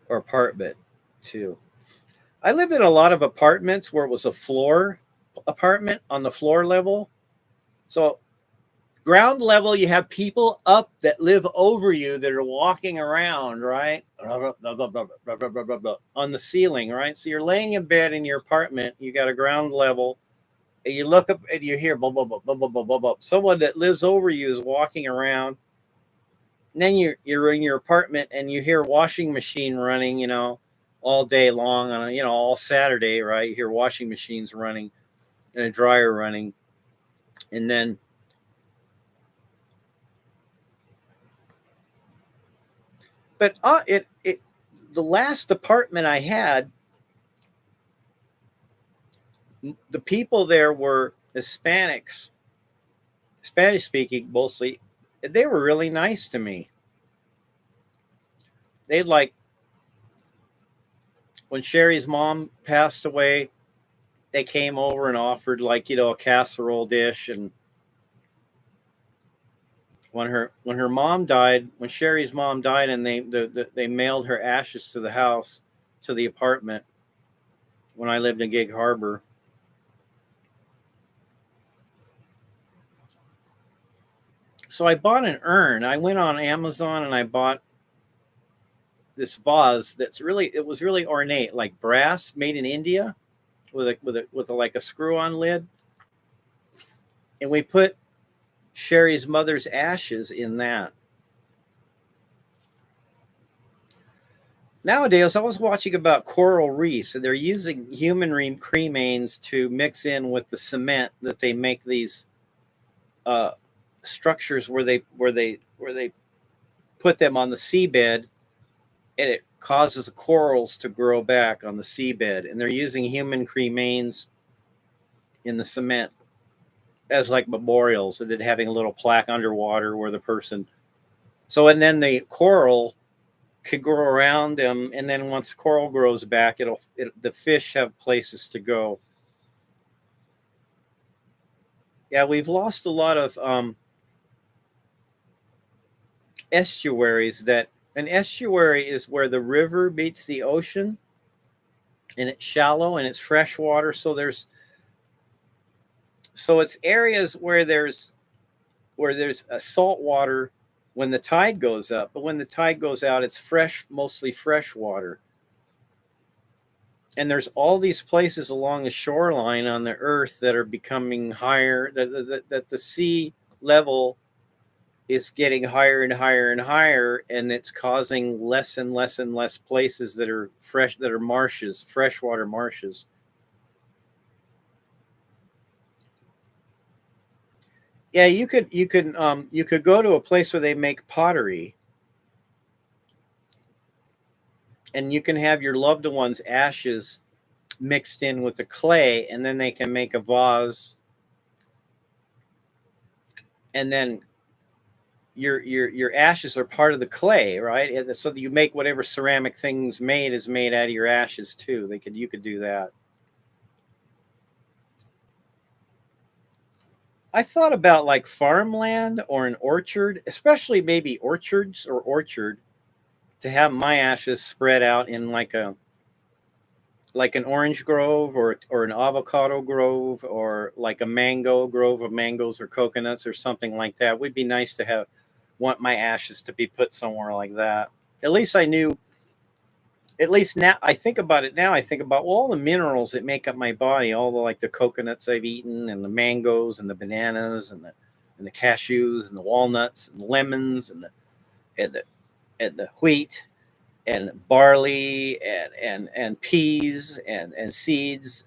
B: or apartment too. I lived in a lot of apartments where it was a floor apartment on the floor level. So ground level, you have people up that live over you that are walking around, right? On the ceiling, right? So you're laying in bed in your apartment. You got a ground level. And you look up and you hear blah, blah, blah, blah, blah, blah, blah, blah. Someone that lives over you is walking around. And then you're in your apartment and you hear washing machine running, all day long on all Saturday, right? You hear washing machines running and a dryer running. And then but the last apartment I had, the people there were Hispanics, Spanish speaking mostly. They were really nice to me. They like when Sherry's mom passed away, they came over and offered a casserole dish. And when her mom died, when Sherry's mom died, and they mailed her ashes to the house, to the apartment when I lived in Gig Harbor. So I bought an urn. I went on Amazon and I bought this vase it was really ornate, like brass, made in India, with like a screw-on lid. And we put Sherry's mother's ashes in that. Nowadays, I was watching about coral reefs, and they're using human cremains to mix in with the cement that they make these structures where they put them on the seabed, and it causes the corals to grow back on the seabed. And they're using human cremains in the cement as like memorials, and then having a little plaque underwater where the person. So, and then the coral could grow around them, and then once coral grows back, the fish have places to go. Yeah, we've lost a lot of estuaries. An estuary is where the river meets the ocean, and it's shallow and it's fresh water. So it's areas where there's a salt water when the tide goes up, but when the tide goes out, it's fresh, mostly fresh water. And there's all these places along the shoreline on the earth that are becoming higher, that the sea level is getting higher and higher and higher, and it's causing less and less and less places that are fresh, that are marshes, freshwater marshes. Yeah, you could go to a place where they make pottery, and you can have your loved one's ashes mixed in with the clay, and then they can make a vase, and then your ashes are part of the clay, right? And so you make whatever ceramic things is made out of your ashes too. You could do that. I thought about like farmland or an orchard, especially maybe orchards or orchard, to have my ashes spread out in like an orange grove or an avocado grove, or like a mango grove of mangoes or coconuts or something like that. Would be nice to want my ashes to be put somewhere like that. At least now I think about it now. I think about all the minerals that make up my body, all the coconuts I've eaten, and the mangoes and the bananas and the cashews and the walnuts and the lemons and the wheat. and barley and peas and seeds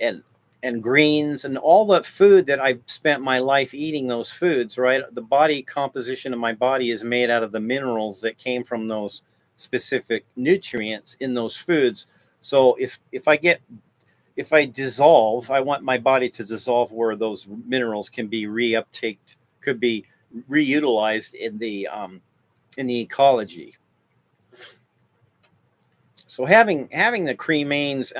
B: and greens and all the food that I've spent my life eating those foods, right? The body composition of my body is made out of the minerals that came from those specific nutrients in those foods. So if I dissolve, I want my body to dissolve where those minerals can be reuptaked, could be reutilized in the ecology. So having the cremains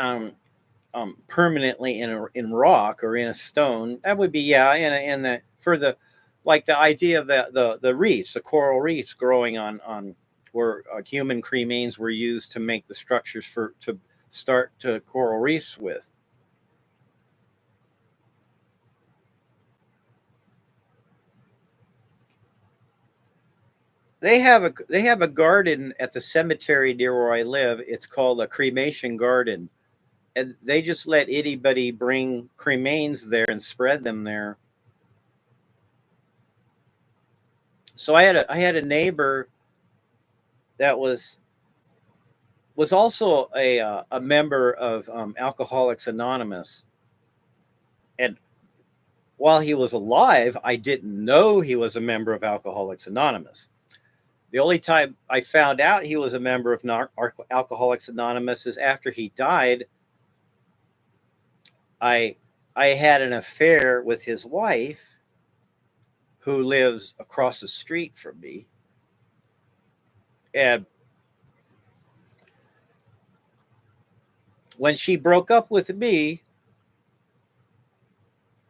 B: permanently in rock or in a stone, that would be, yeah, in the for the like the idea of the reefs, the coral reefs growing on where human cremains were used to make the structures for to start to coral reefs with. They have a garden at the cemetery near where I live. It's called a cremation garden, and they just let anybody bring cremains there and spread them there. So I had a neighbor that was also a member of Alcoholics Anonymous, and while he was alive, I didn't know he was a member of Alcoholics Anonymous. The only time I found out he was a member of Alcoholics Anonymous is after he died. I I had an affair with his wife, who lives across the street from me, and when she broke up with me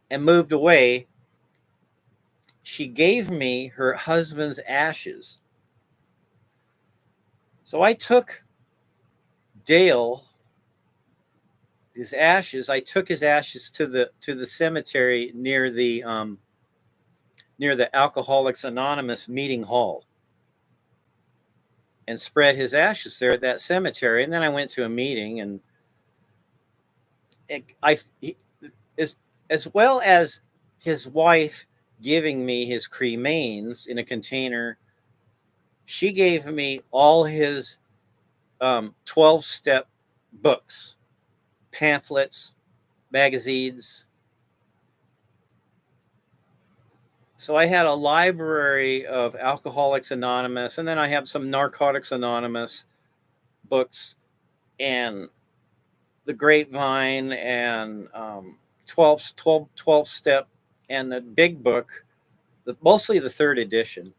B: and moved away, she gave me her husband's ashes. So I took Dale his ashes. I took his ashes to the cemetery near the Alcoholics Anonymous meeting hall, and spread his ashes there at that cemetery. And then I went to a meeting, and I as well as his wife giving me his cremains in a container, she gave me all his 12-step books, pamphlets, magazines. So I had a library of Alcoholics Anonymous, and then I have some Narcotics Anonymous books, and the Grapevine, and 12 step, and the big book, mostly the third edition,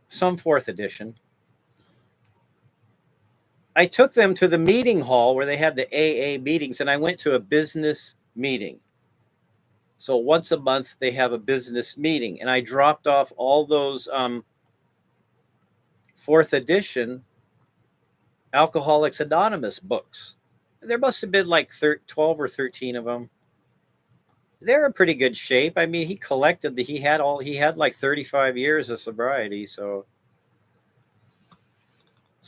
B: some fourth edition. I took them to the meeting hall where they had the AA meetings, and I went to a business meeting. So once a month they have a business meeting, and I dropped off all those fourth edition Alcoholics Anonymous books. There must have been like 12 or 13 of them. They're in pretty good shape. I mean, he collected he had like 35 years of sobriety. So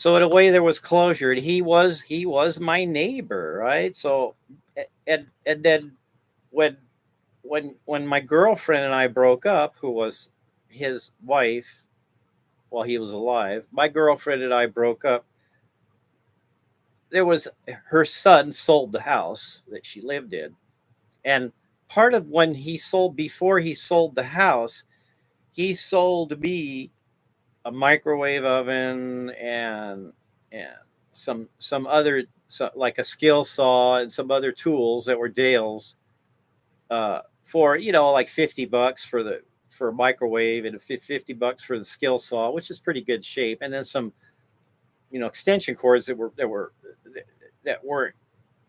B: in a way there was closure, and he was my neighbor, right? So and then when my girlfriend and I broke up, who was his wife while he was alive, my girlfriend and I broke up. There was Her son sold the house that she lived in, and part of when before he sold the house, he sold me a microwave oven and some other, like a skill saw and some other tools that were Dale's, for like $50 for a microwave, and $50 for the skill saw, which is pretty good shape, and then some extension cords that weren't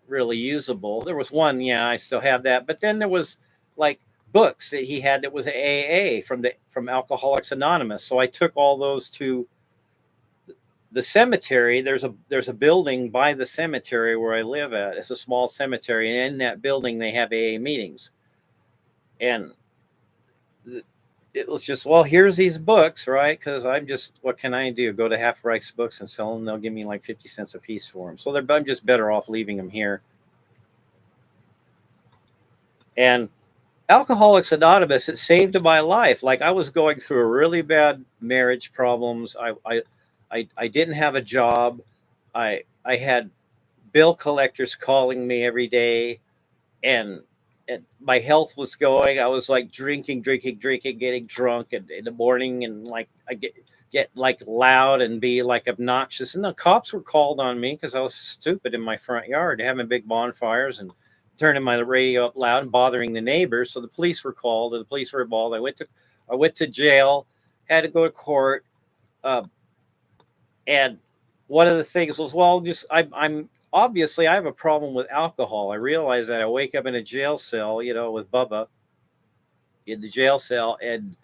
B: really usable. There was one, yeah, I still have that, but then there was like books that he had that was AA from Alcoholics Anonymous. So I took all those to the cemetery. There's a building by the cemetery where I live at. It's a small cemetery, and in that building they have AA meetings. And it was just, well, here's these books, right? Because what can I do? Go to Half Reich's Books and sell them? They'll give me like 50 cents a piece for them. So I'm just better off leaving them here. And Alcoholics Anonymous, it saved my life. Like, I was going through a really bad marriage problems. I didn't have a job. I had bill collectors calling me every day, and my health was going. I was like drinking, getting drunk in the morning, and like I get like loud and be like obnoxious. And the cops were called on me because I was stupid in my front yard, having big bonfires and turning my radio up loud and bothering the neighbors. So the police were called, and the police were involved. I went to jail, had to go to court, uh, and one of the things was, well, just I'm obviously I have a problem with alcohol. I realize that. I wake up in a jail cell, with Bubba in the jail cell, and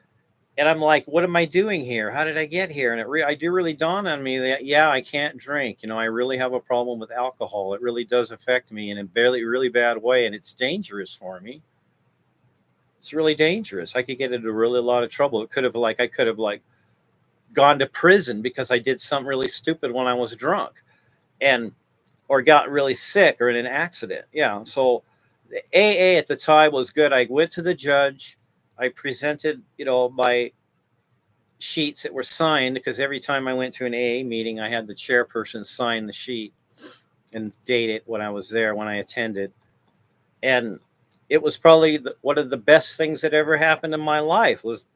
B: I'm like, what am I doing here? How did I get here? And I do really dawn on me that, yeah, I can't drink. I really have a problem with alcohol. It really does affect me in a really bad way, and it's dangerous for me. It's really dangerous. I could get into really a lot of trouble. I could have like gone to prison because I did something really stupid when I was drunk, and or got really sick or in an accident. Yeah. So the AA at the time was good. I went to the judge. I presented, my sheets that were signed, because every time I went to an AA meeting, I had the chairperson sign the sheet and date it when I attended. And it was probably one of the best things that ever happened in my life was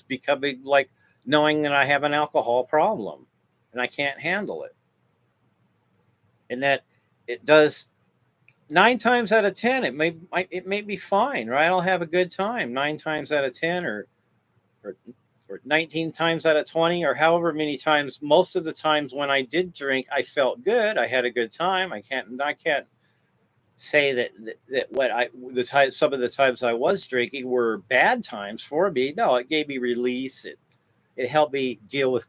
B: becoming like knowing that I have an alcohol problem and I can't handle it. And that it does 9 times out of 10, it may be fine, right? I'll have a good time 9 times out of 10, or 19 times out of 20, or however many times. Most of the times when I did drink, I felt good. I had a good time. I can't say that some of the times I was drinking were bad times for me. No, it gave me release. It helped me deal with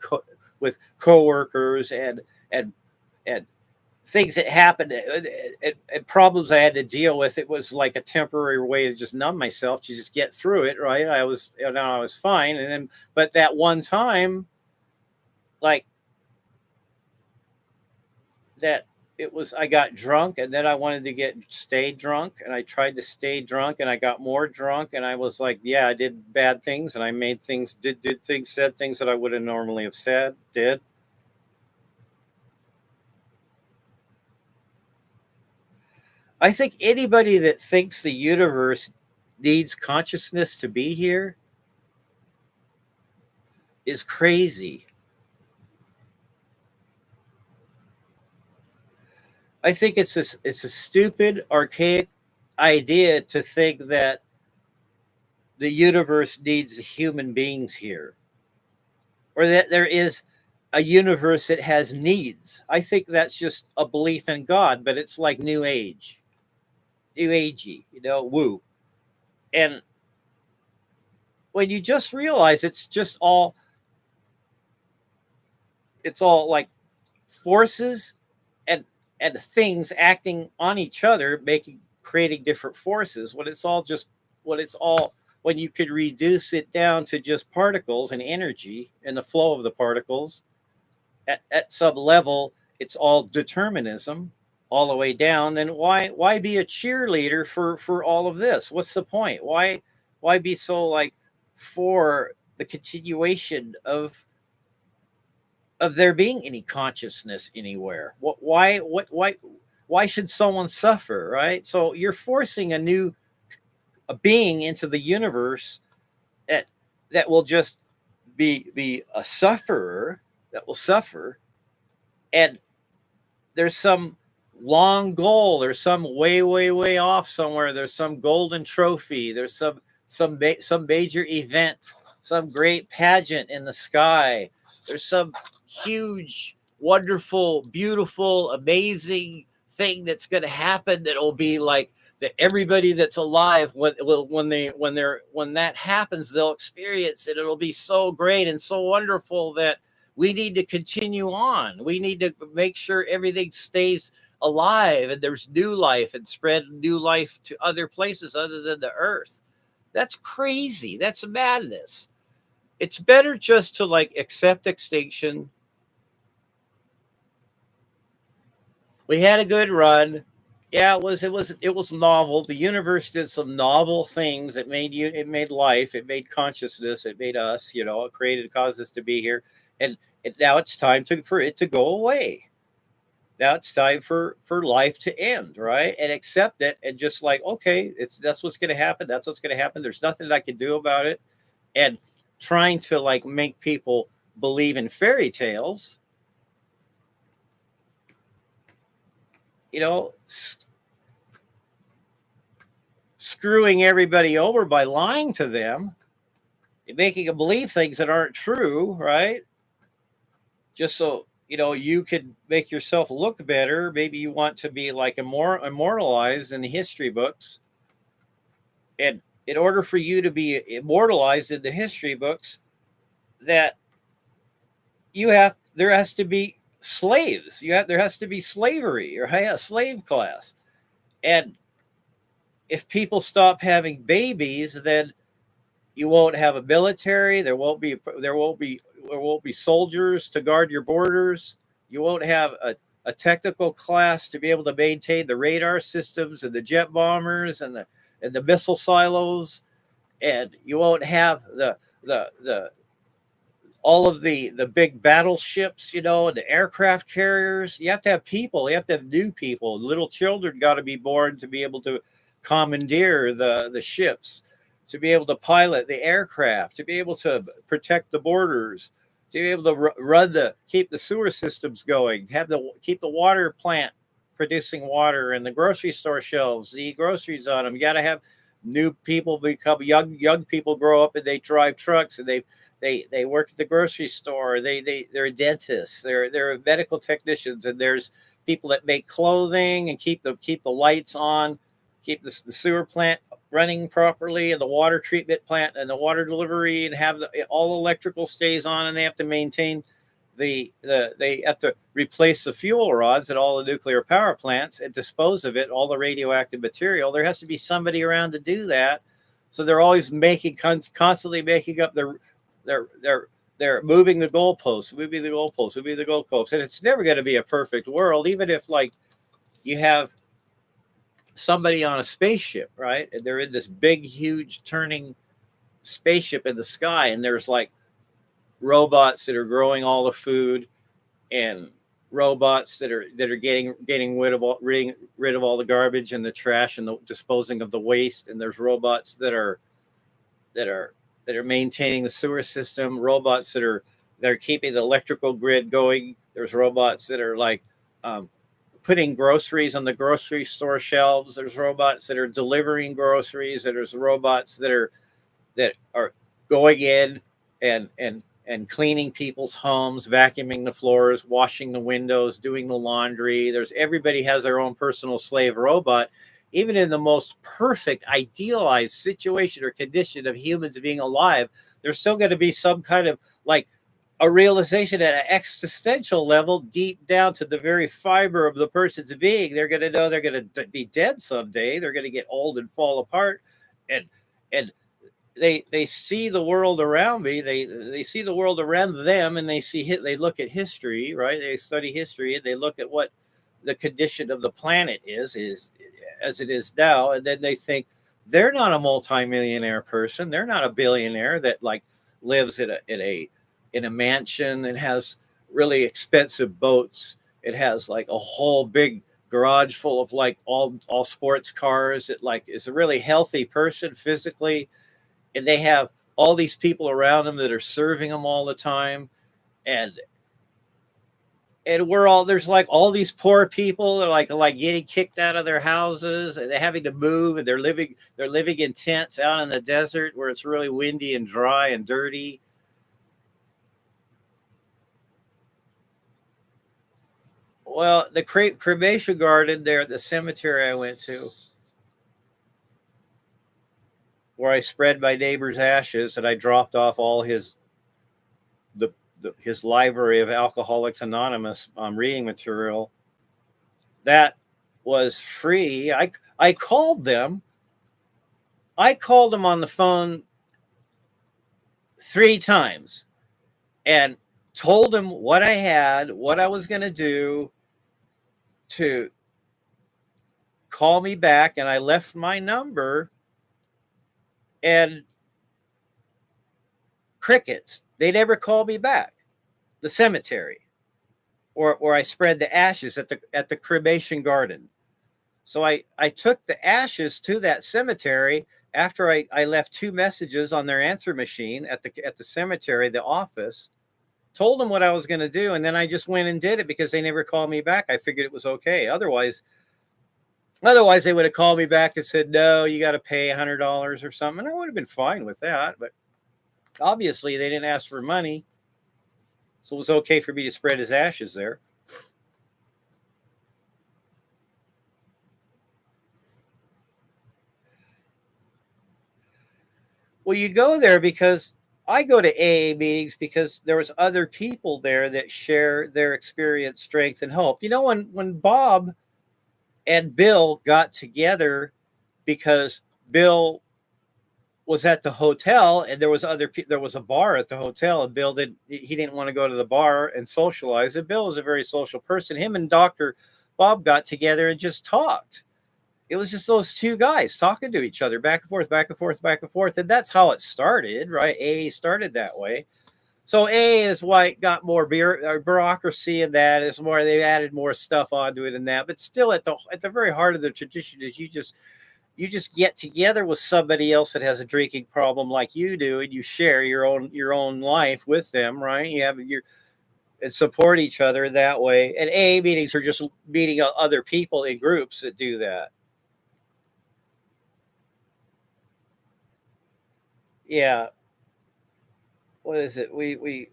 B: coworkers and things that happened, and problems I had to deal with. It was like a temporary way to just numb myself, to just get through it. Right. I was fine. And then, but that one time, like that, I got drunk, and then I wanted to stay drunk, and I tried to stay drunk, and I got more drunk, and I was like, yeah, I did bad things, and I made things, did things, said things that I wouldn't normally have did. I think anybody that thinks the universe needs consciousness to be here is crazy. I think it's a stupid, archaic idea to think that the universe needs human beings here, or that there is a universe that has needs. I think that's just a belief in God, but it's like new agey, woo. And when you just realize it's all like forces and things acting on each other, creating different forces, when you could reduce it down to just particles and energy and the flow of the particles at some level, it's all determinism all the way down. Then why be a cheerleader for all of this? What's the point? Why be so like for the continuation of there being any consciousness anywhere? Why should someone suffer, right? So you're forcing a being into the universe that will just be a sufferer, that will suffer. And there's some long goal, there's some way off somewhere, there's some golden trophy, there's some major event, some great pageant in the sky, there's some huge, wonderful, beautiful, amazing thing that's going to happen that'll be like that everybody that's alive, when that happens, they'll experience it. It'll be so great and so wonderful that we need to continue on. We need to make sure everything stays alive and there's new life, and spread new life to other places other than the earth. That's crazy. That's madness. It's better just to like accept extinction. We had a good run. Yeah, it was novel. The universe did some novel things. It made life, it made consciousness, it made us, it caused us to be here. and now it's time for it to go away. Now it's time for life to end, right? And accept it, and just like, okay, that's what's going to happen. That's what's going to happen. There's nothing I can do about it. And trying to like make people believe in fairy tales, you know, screwing everybody over by lying to them, making them believe things that aren't true, right? Just so you could make yourself look better. Maybe you want to be like immortalized in the history books, and in order for you to be immortalized in the history books, that there has to be slaves. There has to be slavery, or a slave class. And if people stop having babies, then you won't have a military. There won't be soldiers to guard your borders. You won't have a technical class to be able to maintain the radar systems and the jet bombers and the missile silos. And you won't have the all of the big battleships, and the aircraft carriers. You have to have people. You have to have new people. Little children got to be born to be able to commandeer the ships, to be able to pilot the aircraft, to be able to protect the borders, to be able to keep the sewer systems going, keep the water plant producing water, and the grocery store shelves, the groceries on them. You got to have new people become young people grow up, and they drive trucks, and they work at the grocery store. They're dentists. They're medical technicians, and there's people that make clothing and keep the lights on, keep the sewer plant running properly, and the water treatment plant and the water delivery, and have all electrical stays on, and they have to maintain they have to replace the fuel rods at all the nuclear power plants and dispose of it, all the radioactive material. There has to be somebody around to do that. So they're always constantly making up they're moving the goalposts, and it's never going to be a perfect world, even if like you have somebody on a spaceship, right? And they're in this big, huge turning spaceship in the sky, and there's like robots that are growing all the food, and robots that are getting rid of all the garbage and the trash, and disposing of the waste. And there's robots that are maintaining the sewer system, robots that are keeping the electrical grid going. There's robots that are like putting groceries on the grocery store shelves. There's robots that are delivering groceries. And there's robots that are going in and cleaning people's homes, vacuuming the floors, washing the windows, doing the laundry. Everybody has their own personal slave robot. Even in the most perfect, idealized situation or condition of humans being alive, there's still going to be some kind of like a realization at an existential level, deep down to the very fiber of the person's being. They're going to know they're going to be dead someday. They're going to get old and fall apart, and they see the world around me. They see the world around them, and they look at history, right? They study history, and they look at what the condition of the planet is as it is now, and then they think they're not a multimillionaire person. They're not a billionaire that like lives in a mansion and has really expensive boats. It has like a whole big garage full of like all sports cars. It like is a really healthy person physically, and they have all these people around them that are serving them all the time, and there's like all these poor people that are like getting kicked out of their houses, and they're having to move, and they're living in tents out in the desert where it's really windy and dry and dirty. Well, the cremation garden there at the cemetery I went to, where I spread my neighbor's ashes, and I dropped off all his library of Alcoholics Anonymous reading material, that was free. I called them. I called them on the phone 3 times and told them what I had, what I was going to do, to call me back, and I left my number, and crickets. They never called me back. the cemetery, or I spread the ashes at the cremation garden. So I took the ashes to that cemetery after I left 2 messages on their answer machine at the cemetery, the office, told them what I was going to do, and then I just went and did it because they never called me back. I figured it was okay. Otherwise they would have called me back and said, no, you got to pay $100 or something. And I would have been fine with that. But obviously they didn't ask for money. So it was okay for me to spread his ashes there. Well, you go there because I go to AA meetings because there was other people there that share their experience, strength, and hope. You know, when Bob and Bill got together because Bill was at the hotel and there was a bar at the hotel, and Bill didn't want to go to the bar and socialize. And Bill was a very social person. Him and Dr. Bob got together and just talked. It was just those 2 guys talking to each other back and forth, back and forth, back and forth. And that's how it started, right? AA started that way. So AA is why it got more bureaucracy, and that is more, they've added more stuff onto it and that. But still at the very heart of the tradition is you just get together with somebody else that has a drinking problem like you do, and you share your own life with them, right? You have and support each other that way. And AA meetings are just meeting other people in groups that do that. Yeah. What is it? We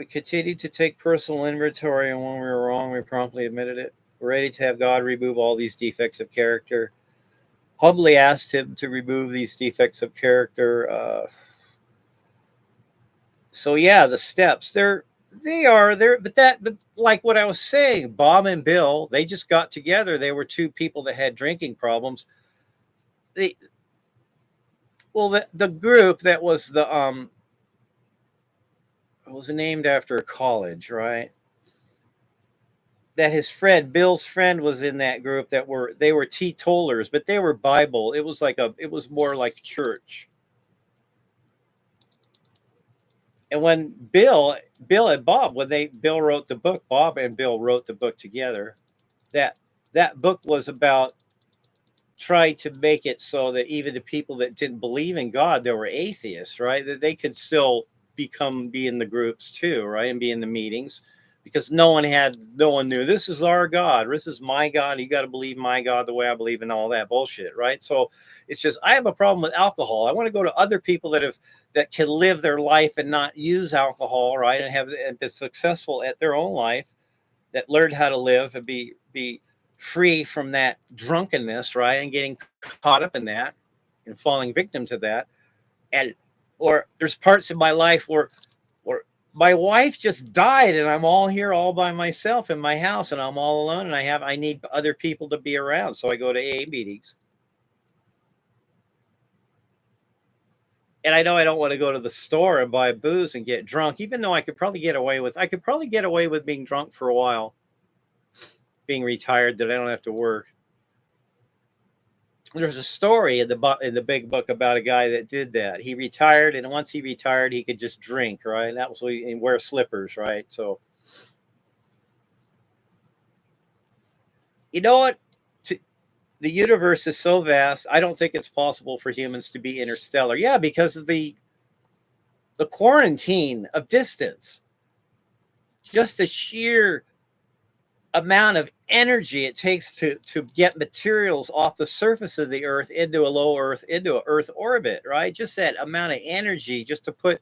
B: continued to take personal inventory, and when we were wrong, we promptly admitted it. We're ready to have God remove all these defects of character. Humbly asked him to remove these defects of character. So yeah, the steps they are there, but like what I was saying, Bob and Bill, they just got together. They were 2 people that had drinking problems. The group that was it was named after a college, right? That his friend, Bill's friend, was in that group. They were teetotalers, but they were Bible. It was more like church. And when Bill and Bob, Bill wrote the book, Bob and Bill wrote the book together. That book was about trying to make it so that even the people that didn't believe in God, that were atheists, right, that they could still be in the groups too, right, and be in the meetings, because no one knew, this is our God, this is my God, you got to believe my God the way I believe, in all that bullshit, right? So it's just, I have a problem with alcohol. I want to go to other people that can live their life and not use alcohol, right, and be successful at their own life, that learned how to live and be free from that drunkenness, right, and getting caught up in that and falling victim to that. Or there's parts of my life where my wife just died and I'm all here all by myself in my house, and I'm all alone, and I need other people to be around, so I go to AA meetings. And I know I don't want to go to the store and buy booze and get drunk, even though I could probably get away with being drunk for a while, being retired, that I don't have to work. There's a story in the big book about a guy that did that. He retired, and once he retired, he could just drink, right? And that was and wear slippers, right? So, you know what? The universe is so vast. I don't think it's possible for humans to be interstellar. Yeah, because of the quarantine of distance, just the sheer amount of energy it takes to get materials off the surface of the earth into an earth orbit, right? Just that amount of energy just to put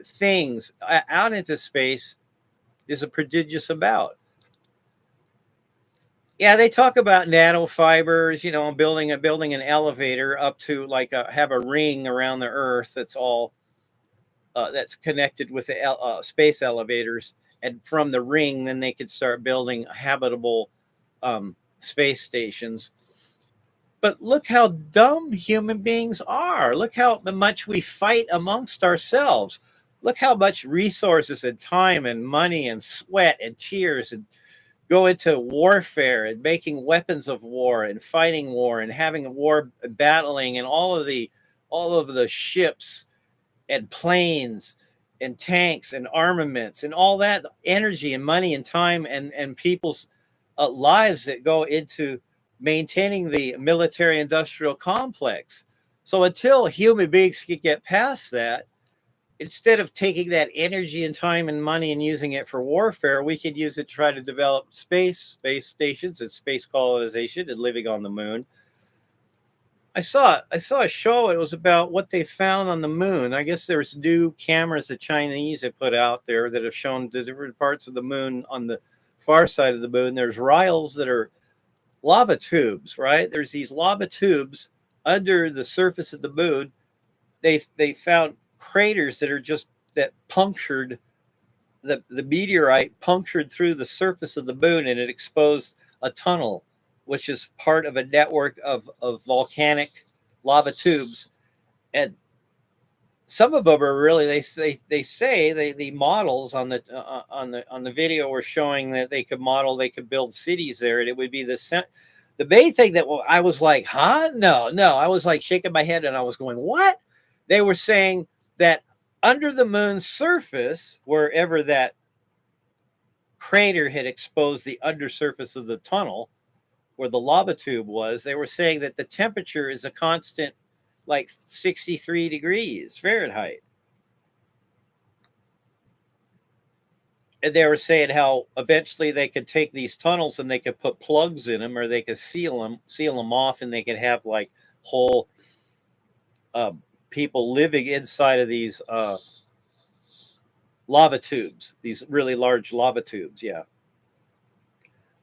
B: things out into space is a prodigious amount. Yeah, they talk about nanofibers, building an elevator up to have a ring around the earth that's all that's connected with the space elevators, and from the ring, then they could start building habitable space stations. But look how dumb human beings are. Look how much we fight amongst ourselves. Look how much resources and time and money and sweat and tears and go into warfare and making weapons of war and fighting war and having a war, battling, and all of the ships and planes and tanks and armaments and all that energy and money and time and people's lives that go into maintaining the military industrial complex. So until human beings can get past that, instead of taking that energy and time and money and using it for warfare, we could use it to try to develop space stations and space colonization and living on the moon. I saw a show. It was about what they found on the moon. I guess there's new cameras the Chinese have put out there that have shown the different parts of the moon on the far side of the moon. There's riles that are lava tubes, right? There's these lava tubes under the surface of the moon. They found craters that are just that punctured the meteorite punctured through the surface of the moon, and it exposed a tunnel, which is part of a network of volcanic lava tubes. And some of them are really they say the models on the video were showing that they could build cities there, and it would be the main thing that I was like, huh? No, I was like shaking my head and I was going, what? They were saying that under the moon's surface, wherever that crater had exposed the undersurface of the tunnel where the lava tube was, they were saying that the temperature is a constant, like 63 degrees Fahrenheit. And they were saying how eventually they could take these tunnels and they could put plugs in them, or they could seal them off, and they could have like whole people living inside of these lava tubes, these really large lava tubes. Yeah.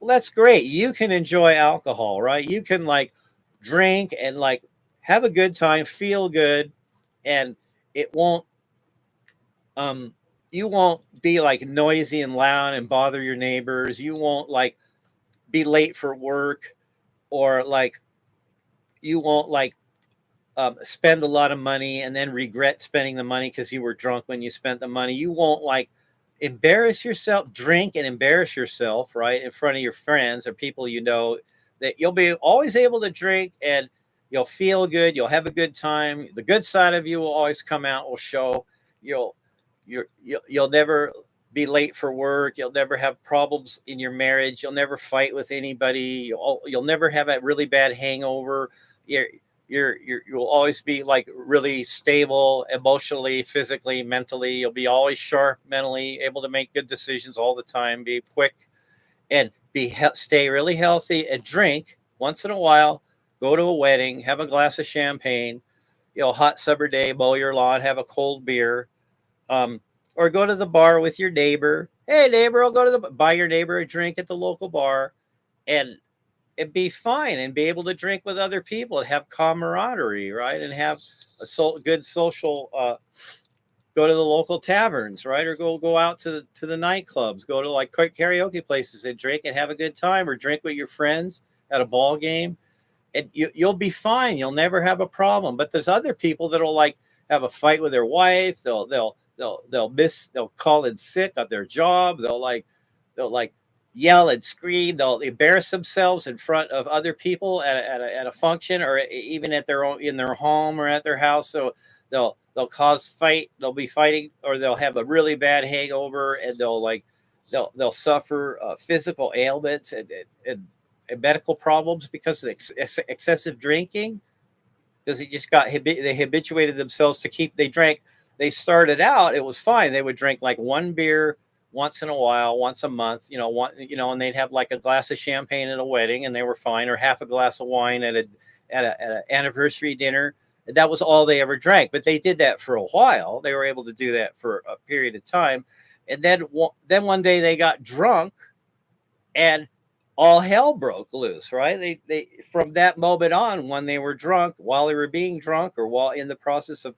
B: Well, that's great. You can enjoy alcohol, right? You can like drink and like have a good time, feel good, and it won't you won't be like noisy and loud and bother your neighbors. You won't like be late for work, or like you won't like spend a lot of money and then regret spending the money because you were drunk when you spent the money. You won't like embarrass yourself, drink and embarrass yourself, right, in front of your friends or people you know. That you'll be always able to drink and you'll feel good. You'll have a good time. The good side of you will always come out. Will show. You'll you'll never be late for work. You'll never have problems in your marriage. You'll never fight with anybody. You'll never have a really bad hangover. You'll always be like really stable emotionally, physically, mentally. You'll be always sharp mentally, able to make good decisions all the time, be quick, and stay really healthy, and drink once in a while. Go to a wedding, have a glass of champagne, hot summer day, mow your lawn, have a cold beer, or go to the bar with your neighbor. Hey neighbor, I'll go to buy your neighbor a drink at the local bar, and be fine, and be able to drink with other people and have camaraderie, right? And have a good social, go to the local taverns, right? Or go out to the nightclubs, go to like karaoke places and drink and have a good time, or drink with your friends at a ball game. And you'll be fine. You'll never have a problem. But there's other people that'll like have a fight with their wife. They'll call in sick at their job. They'll like yell and scream. They'll embarrass themselves in front of other people at a function, or even at their own, in their home or at their house. So they'll cause fight. They'll be fighting, or they'll have a really bad hangover, and they'll suffer physical ailments and medical problems because of excessive drinking. Because they habituated themselves to they started out, it was fine. They would drink like one beer once in a while, once a month, and they'd have like a glass of champagne at a wedding, and they were fine, or half a glass of wine at an anniversary dinner. And that was all they ever drank. But they did that for a while. They were able to do that for a period of time. And then one day they got drunk, and all hell broke loose, right? They from that moment on, when they were drunk, while they were being drunk, or while in the process of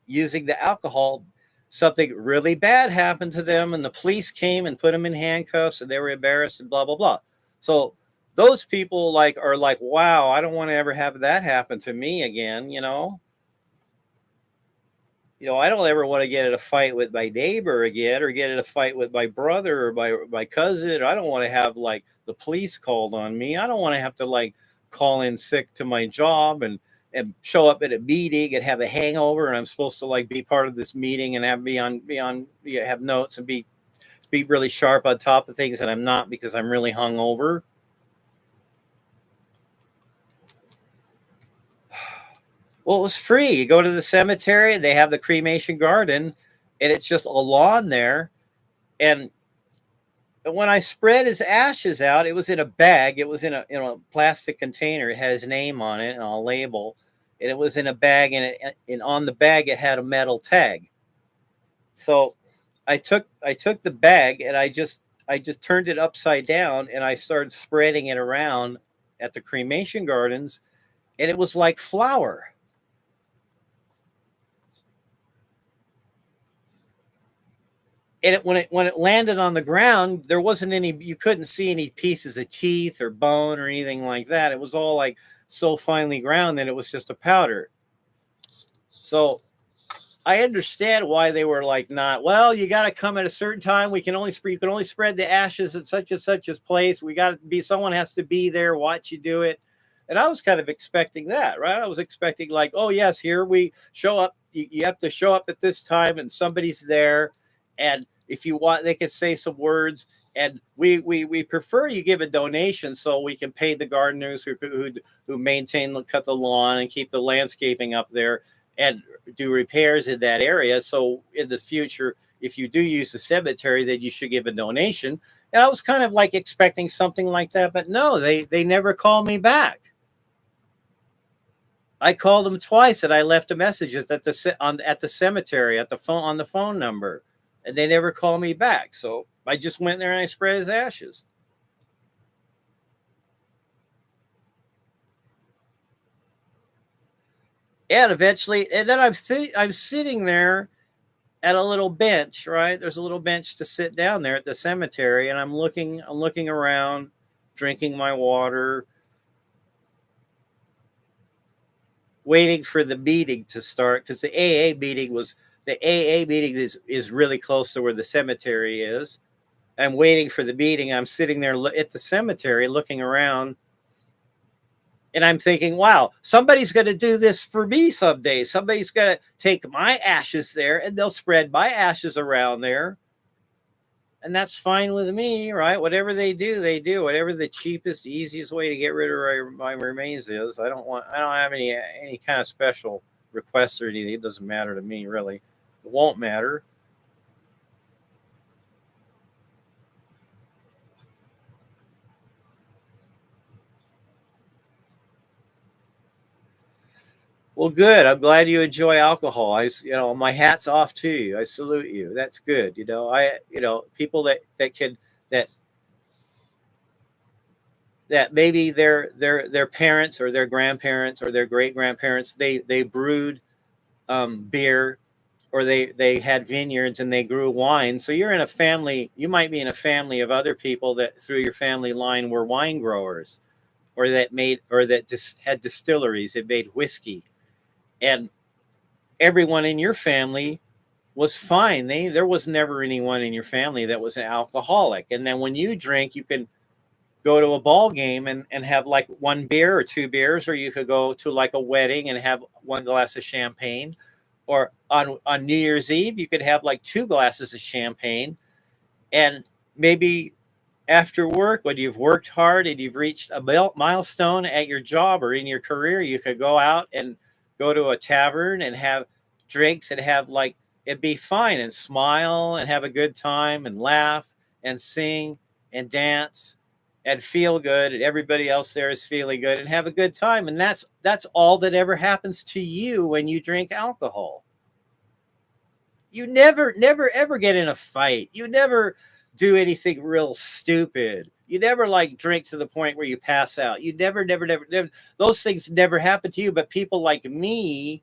B: using the alcohol, something really bad happened to them, and the police came and put them in handcuffs, and they were embarrassed and blah blah blah. So those people are like, wow, I don't want to ever have that happen to me again. I don't ever want to get in a fight with my neighbor again, or get in a fight with my brother or my cousin. I don't want to have like the police called on me. I don't want to have to like call in sick to my job and and show up at a meeting and have a hangover, and I'm supposed to like be part of this meeting and have have notes and be really sharp on top of things, and I'm not because I'm really hungover. Well, it was free. You go to the cemetery, they have the cremation garden, and it's just a lawn there. And when I spread his ashes out, it was in a bag. It was in a plastic container. It had his name on it and a label, and it was in a bag. And on the bag it had a metal tag. So I took the bag and I just turned it upside down and I started spreading it around at the cremation gardens, and it was like flour. And when it landed on the ground, there wasn't any. You couldn't see any pieces of teeth or bone or anything like that. It was all like so finely ground that it was just a powder. So I understand why they were like, not well. You got to come at a certain time. You can only spread the ashes at such and such a place. We got to be. Someone has to be there, watch you do it. And I was kind of expecting that, right? I was expecting like, oh yes, here we show up. You have to show up at this time, and somebody's there, and if you want, they could say some words, and we prefer you give a donation so we can pay the gardeners who maintain cut the lawn and keep the landscaping up there and do repairs in that area. So in the future, if you do use the cemetery, then you should give a donation. And I was kind of like expecting something like that, but no, they never called me back. I called them twice and I left a message at the cemetery at the phone on the phone number, and they never called me back. So I just went there and I spread his ashes. And eventually, and then I'm sitting there at a little bench, right? There's a little bench to sit down there at the cemetery, and I'm looking around, drinking my water, waiting for the meeting to start because the AA meeting is really close to where the cemetery is. I'm waiting for the meeting. I'm sitting there at the cemetery looking around, and I'm thinking, wow, somebody's going to do this for me someday. Somebody's going to take my ashes there and they'll spread my ashes around there. And that's fine with me, right? Whatever they do, they do. Whatever the cheapest, easiest way to get rid of my remains is. I don't have any kind of special requests or anything. It doesn't matter to me, really. It won't matter. Well, good. I'm glad you enjoy alcohol. My hat's off to you. I salute you. That's good. People that can that that maybe their parents or their grandparents or their great grandparents they brewed beer, or they had vineyards and they grew wine. So you're in a family. You might be in a family of other people that through your family line were wine growers, or that just had distilleries. It made whiskey, and everyone in your family was fine. There was never anyone in your family that was an alcoholic. And then when you drink, you can go to a ball game and have like one beer or two beers, or you could go to like a wedding and have one glass of champagne, or on New Year's Eve you could have like two glasses of champagne. And maybe after work, when you've worked hard and you've reached a milestone at your job or in your career, you could go out and go to a tavern and have drinks and have like it'd be fine, and smile and have a good time and laugh and sing and dance and feel good, and everybody else there is feeling good and have a good time. And that's all that ever happens to you when you drink alcohol. You never ever get in a fight. You never do anything real stupid. You never like drink to the point where you pass out. You never. Those things never happen to you. But people like me,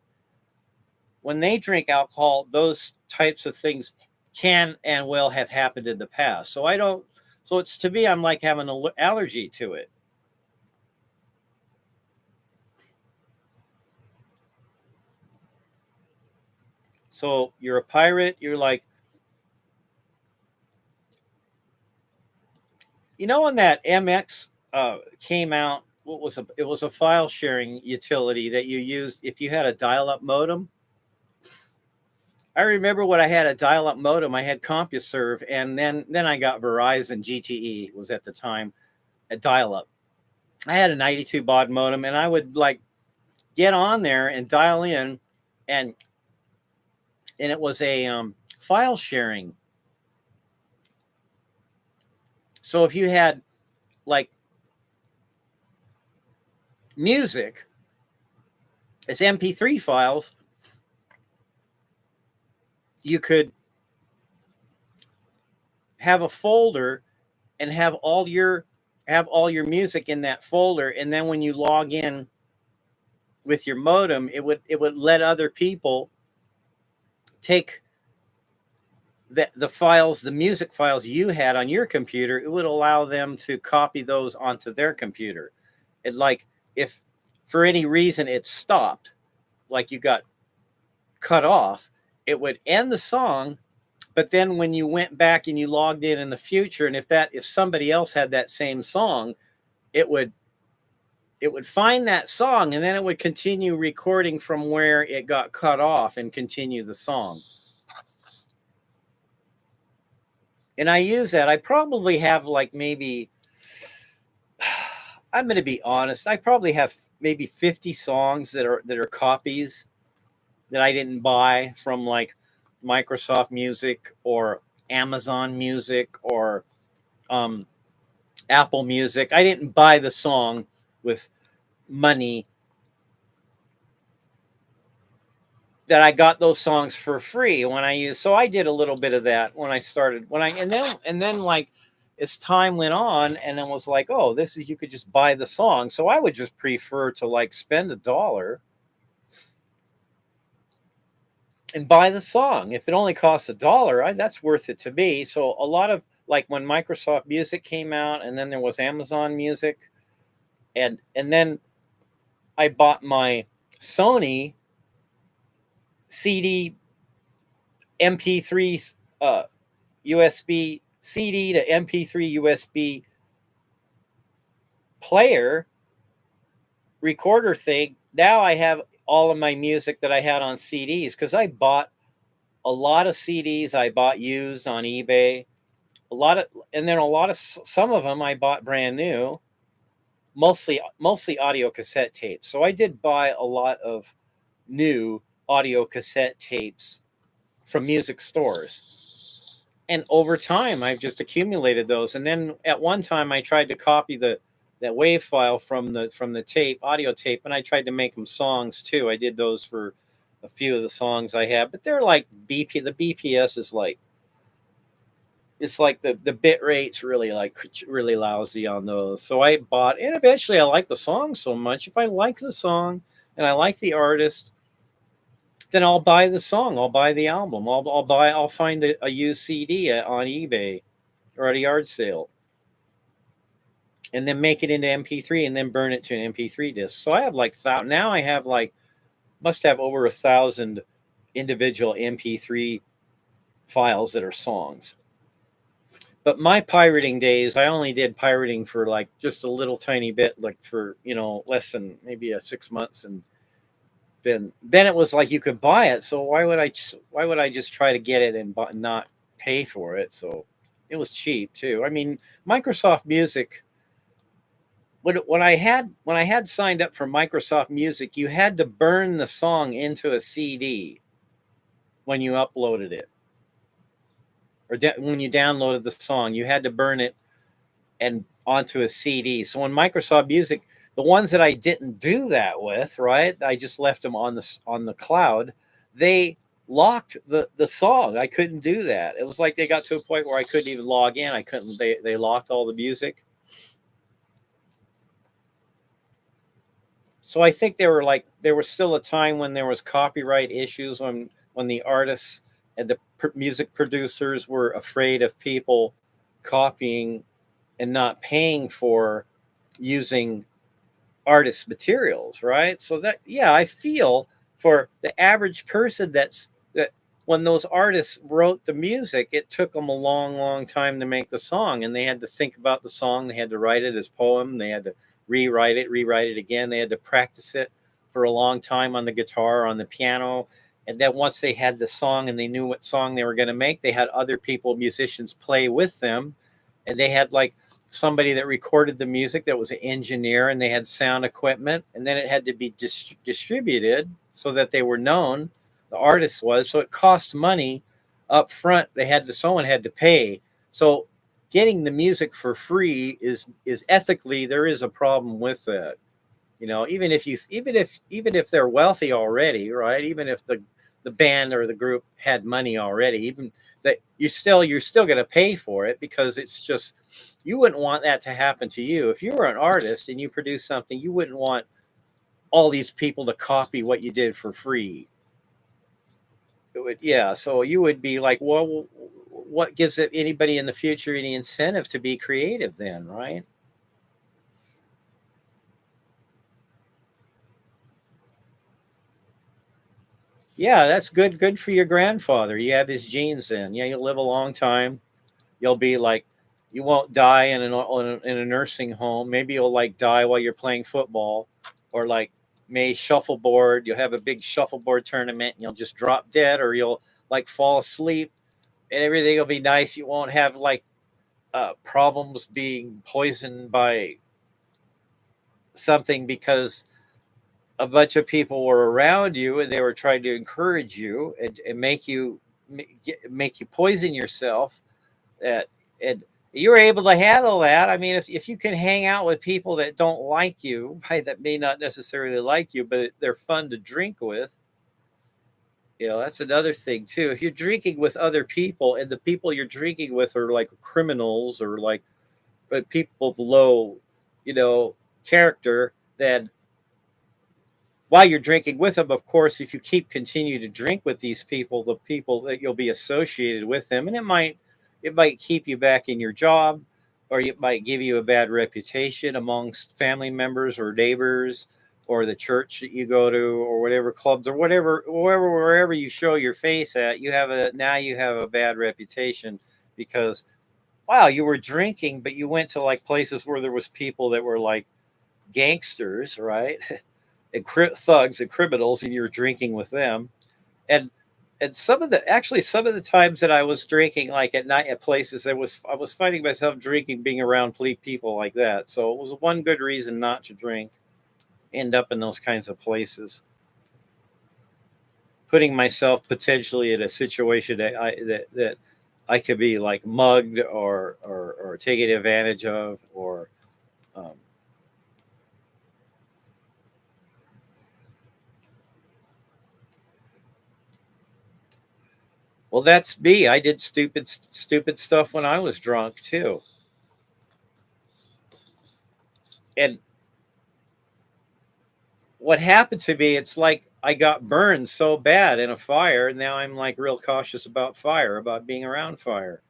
B: when they drink alcohol, those types of things can and will have happened in the past. So I don't. So it's to me, I'm like having an allergy to it. So you're a pirate. You're like, when that MX came out it was a file sharing utility that you used if you had a dial-up modem. I remember when I had a dial-up modem, I had CompuServe, and then I got Verizon. GTE was at the time a dial-up. I had a 92 baud modem, and I would like get on there and dial in, and it was a file sharing. So if you had like music as MP3 files, you could have a folder and have all your music in that folder, and then when you log in with your modem, it would let other people take the files, the music files you had on your computer. It would allow them to copy those onto their computer. It, like, if for any reason it stopped, like you got cut off, it would end the song. But then when you went back and you logged in the future, and if somebody else had that same song, it would find that song, and then it would continue recording from where it got cut off and continue the song. And I use that. I probably have like maybe, I'm going to be honest, I probably have maybe 50 songs that are copies that I didn't buy from like Microsoft Music or Amazon Music or Apple Music. I didn't buy the song with money. That I got those songs for free when I used. So I did a little bit of that when I started. And then like as time went on, and then was like, oh, this is, you could just buy the song. So I would just prefer to like spend $1 and buy the song. If it only costs $1, that's worth it to me. So a lot of, like, when Microsoft Music came out, and then there was Amazon Music, and then I bought my Sony CD MP3 USB CD to MP3 USB player recorder thing. Now I have all of my music that I had on CDs, because I bought a lot of CDs. I bought used on eBay, and then some of them I bought brand new, mostly audio cassette tapes. So I did buy a lot of new audio cassette tapes from music stores, and over time I've just accumulated those. And then at one time I tried to copy that wave file from the tape, audio tape, and I tried to make them songs too. I did those for a few of the songs I have, but they're like the BPS is like, it's like the bit rate's really lousy on those. So I bought, and eventually I like the song so much. If I like the song and I like the artist, then I'll buy the song. I'll buy the album. I'll find a used CD on eBay or at a yard sale, and then make it into MP3, and then burn it to an MP3 disc. So I have like now I have like, must have over 1,000 individual MP3 files that are songs. But my pirating days, I only did pirating for like just a little tiny bit, like for, less than maybe 6 months, and then it was like you could buy it. So why would I just try to get it and not pay for it? So it was cheap too. I mean, Microsoft Music, when I had signed up for Microsoft Music, you had to burn the song into a CD when you uploaded it, or when you downloaded the song, you had to burn it and onto a CD. So when Microsoft Music, the ones that I didn't do that with, right, I just left them on the cloud, they locked the song. I couldn't do that. It was like they got to a point where I couldn't even log in. I couldn't. They locked all the music. So I think there was still a time when there was copyright issues, when the artists and the music producers were afraid of people copying and not paying for using artist materials, right? So that, yeah, I feel for the average person that when those artists wrote the music, it took them a long time to make the song, and they had to think about the song. They had to write it as poem. They had to
A: rewrite it again. They had to practice it for a long time on the guitar, on the piano. And then once they had the song and they knew what song they were going to make, they had other people, musicians, play with them. And they had like somebody that recorded the music that was an engineer, and they had sound equipment. And then it had to be distributed so that they were known, the artist was. So it cost money up front. Someone had to pay. So getting the music for free is ethically, there is a problem with that. You know, even if they're wealthy already, right? Even if the band or the group had money already, even that you're still going to pay for it, because it's just, you wouldn't want that to happen to you. If you were an artist and you produce something, you wouldn't want all these people to copy what you did for free. It would, yeah. So you would be like, well, what gives anybody in the future any incentive to be creative then, right? Yeah, that's good. Good for your grandfather. You have his genes in. Yeah, you'll live a long time. You'll be like, you won't die in a nursing home. Maybe you'll like die while you're playing football, or like may shuffleboard. You'll have a big shuffleboard tournament and you'll just drop dead, or you'll like fall asleep and everything will be nice. You won't have like problems being poisoned by something because a bunch of people were around you and they were trying to encourage you and make you poison yourself. That and you're able to handle that. I mean, if you can hang out with people that don't like you, right, that may not necessarily like you, but they're fun to drink with. You know, that's another thing too. If you're drinking with other people and the people you're drinking with are like criminals or like people of low, you know, character, then while you're drinking with them, of course, if you continue to drink with these people, the people that you'll be associated with them, and it might keep you back in your job, or it might give you a bad reputation amongst family members or neighbors, or the church that you go to, or whatever clubs or wherever you show your face at. You have a bad reputation because wow, you were drinking, but you went to like places where there was people that were like gangsters, right? And thugs and criminals, and you're drinking with them. And some of the times that I was drinking, like at night at places, I was finding myself drinking, being around people like that. So it was one good reason not to drink, end up in those kinds of places, putting myself potentially in a situation that I could be like mugged or taken advantage of, or um, well, that's me. I did stupid stuff when I was drunk too. And what happened to me, it's like I got burned so bad in a fire, and now I'm like real cautious about fire, about being around fire,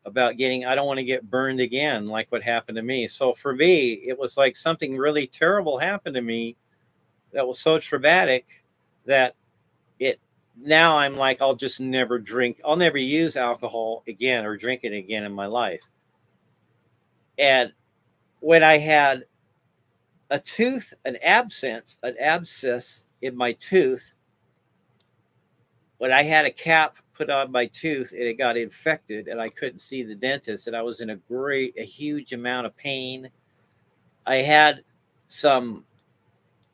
A: about I don't want to get burned again, like what happened to me. So for me, it was like something really terrible happened to me that was so traumatic that it, now I'm like, I'll just never drink. I'll never use alcohol again or drink it again in my life. And when I had an abscess in my tooth, when I had a cap put on my tooth and it got infected and I couldn't see the dentist and I was in a huge amount of pain. I had some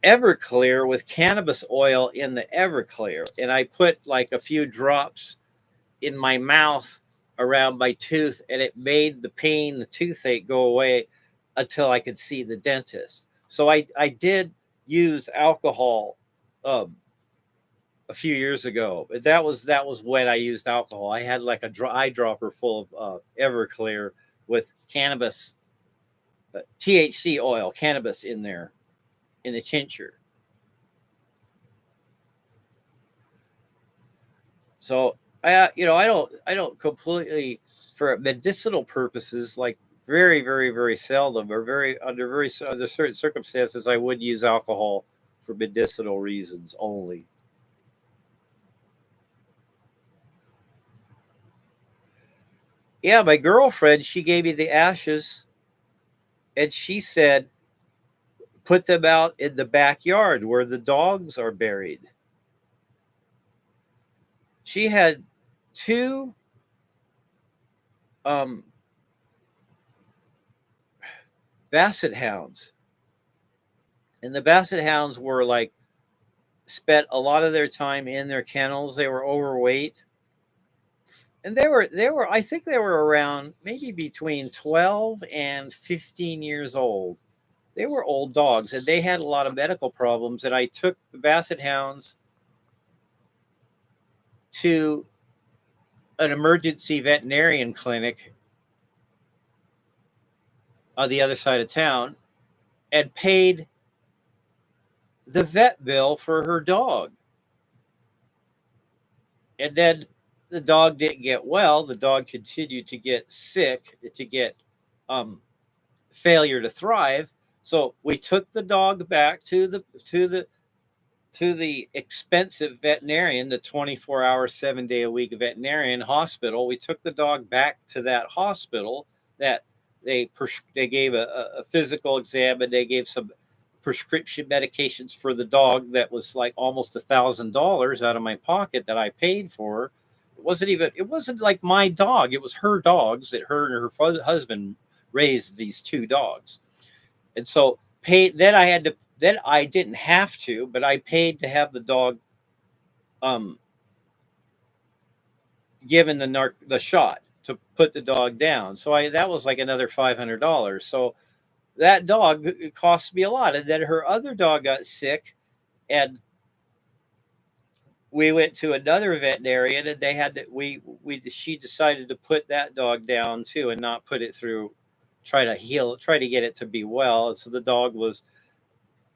A: Everclear with cannabis oil in the Everclear, and I put like a few drops in my mouth around my tooth, and it made the pain, the toothache go away until I could see the dentist. So I did use alcohol um, a few years ago. But that was when I used alcohol. I had like a eyedropper full of Everclear with cannabis, THC oil, cannabis in there in the tincture. So I don't completely, for medicinal purposes, like very very very seldom, or under certain circumstances, I would use alcohol for medicinal reasons only. Yeah, my girlfriend, she gave me the ashes, and she said
B: put them out in the backyard where the dogs are buried. She had two um, basset hounds, and the basset hounds were like spent a lot of their time in their kennels. They were overweight, and they were I think they were around maybe between 12 and 15 years old. They were old dogs, and they had a lot of medical problems. And I took the basset hounds to an emergency veterinarian clinic on the other side of town and paid the vet bill for her dog. And then the dog didn't get well. The dog continued to get sick, to get failure to thrive. So we took the dog back to the expensive veterinarian, the 24-hour, 7-day a week veterinarian hospital. We took the dog back to that hospital that they gave a physical exam, and they gave some prescription medications for the dog that was like almost $1,000 out of my pocket that I paid for. It wasn't like my dog. It was her dogs that her and her husband raised these two dogs. And so then I didn't have to, but I paid to have the dog given the shot to put the dog down. So that was like another $500. So that dog, it cost me a lot. And then her other dog got sick, and we went to another veterinarian, and they had to, she decided to put that dog down too, and not put it through, try to get it to be well. So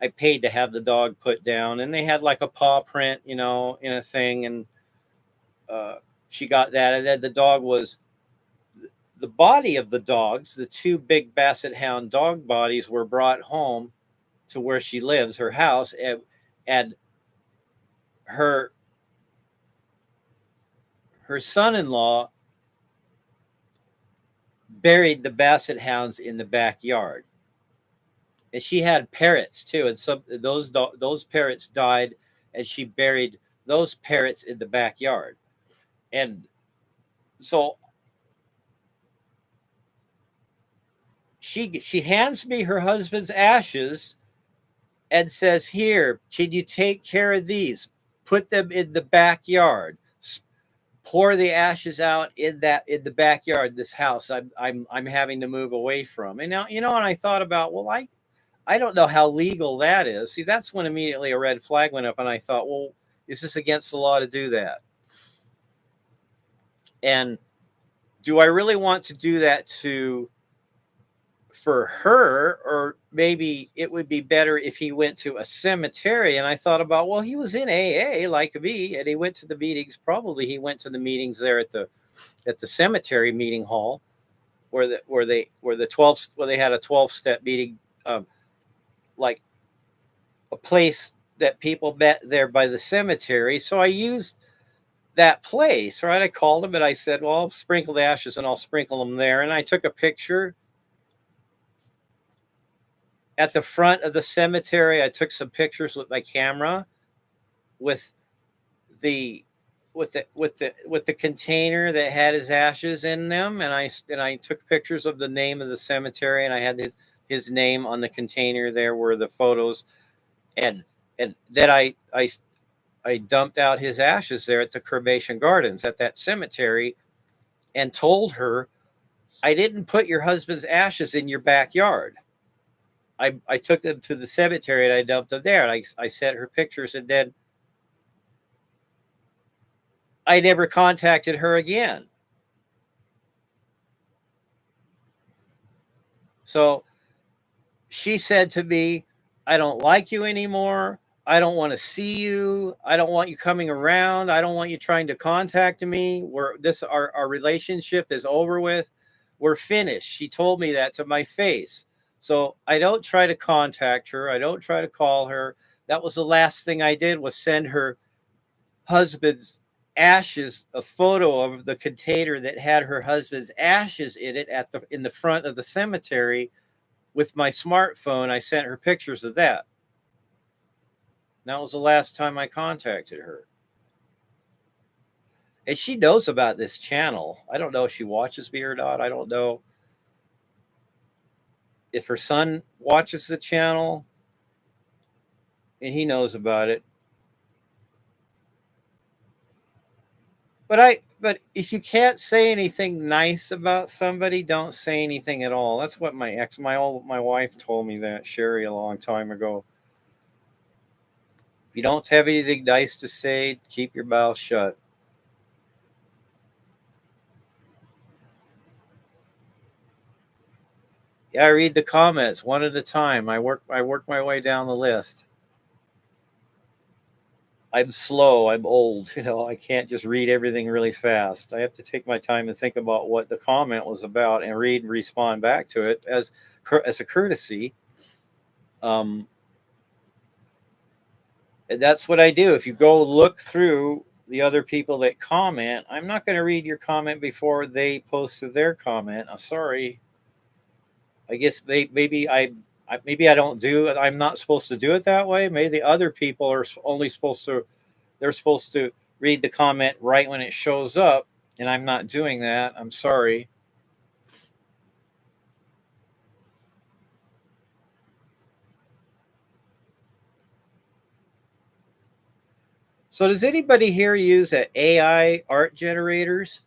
B: I paid to have the dog put down, and they had like a paw print, in a thing. And she got that. And then the body of the dogs, the two big basset hound dog bodies, were brought home to where she lives, her house, and her son-in-law buried the basset hounds in the backyard. And she had parrots too, and some those parrots died, and she buried those parrots in the backyard. And so she hands me her husband's ashes and says, "Here, can you take care of these? Put them in the backyard. Pour the ashes out in the backyard. This house I'm having to move away from." And now, and I thought about, well, I don't know how legal that is. See, that's when immediately a red flag went up, and I thought, well, is this against the law to do that? And do I really want to do that for her? Or maybe it would be better if he went to a cemetery. And I thought about, well, he was in AA like me, and he went to the meetings. Probably he went to the meetings there at the cemetery meeting hall, where they had a 12-step meeting, like a place that people met there by the cemetery. So I used that place, right? I called him and I said, well, I'll sprinkle the ashes and I'll sprinkle them there. And I took a picture at the front of the cemetery. I took some pictures with my camera with the container that had his ashes in them. And I took pictures of the name of the cemetery, and I had his name on the container. There were the photos. And then I dumped out his ashes there at the cremation gardens at that cemetery, and told her, I didn't put your husband's ashes in your backyard. I took them to the cemetery and I dumped them there. And I sent her pictures, and then I never contacted her again. So she said to me, I don't like you anymore. I don't want to see you. I don't want you coming around. I don't want you trying to contact me. Our relationship is over with. We're finished. She told me that to my face. So I don't try to contact her. I don't try to call her. That was the last thing I did, was send her husband's ashes, a photo of the container that had her husband's ashes in it in the front of the cemetery, with my smartphone, I sent her pictures of that. That was the last time I contacted her. And she knows about this channel. I don't know if she watches me or not. I don't know if her son watches the channel, and he knows about it. But if you can't say anything nice about somebody, don't say anything at all. That's what my wife told me, that Sherry, a long time ago. If you don't have anything nice to say, keep your mouth shut. Yeah, I read the comments one at a time. I work my way down the list. I'm slow. I'm old. I can't just read everything really fast. I have to take my time and think about what the comment was about and read and respond back to it as a courtesy. And that's what I do. If you go look through the other people that comment, I'm not going to read your comment before they posted their comment. I'm sorry. I guess maybe I don't do it. I'm not supposed to do it that way. Maybe the other people are only supposed to. They're supposed to read the comment right when it shows up, and I'm not doing that. I'm sorry. So, does anybody here use AI art generators?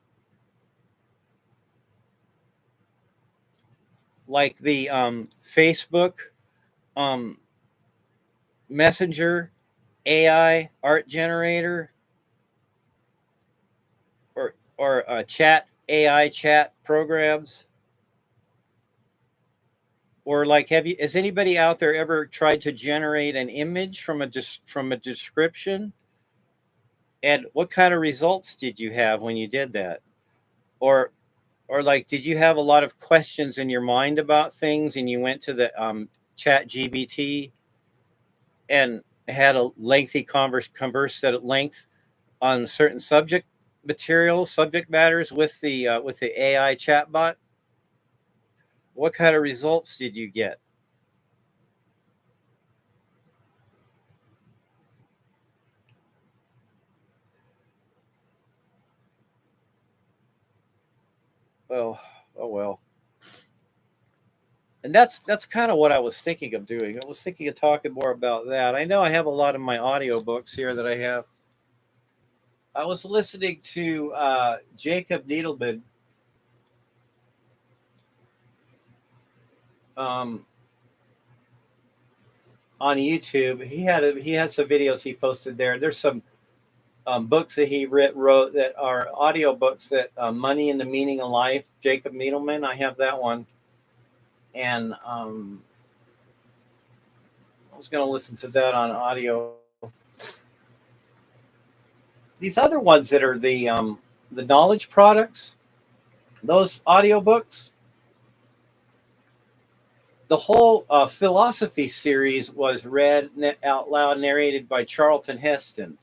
B: Like the Facebook Messenger AI art generator, or chat AI chat programs, or like has anybody out there ever tried to generate an image from a description? And what kind of results did you have when you did that? Or like, did you have a lot of questions in your mind about things, and you went to the chat GBT and had a lengthy converse at length on certain subject matters with the AI chatbot? What kind of results did you get? Well, oh well. And that's kind of what I was thinking of doing. I was thinking of talking more about that. I know I have a lot of my audiobooks here that I have. I was listening to Jacob Needleman um, on YouTube. He had some videos he posted there. There's some books that he wrote that are audio books, that Money and the Meaning of Life. Jacob Needleman. I have that one, and I was going to listen to that on audio. These other ones that are the knowledge products, those audiobooks, the whole philosophy series was read out loud, narrated by Charlton Heston,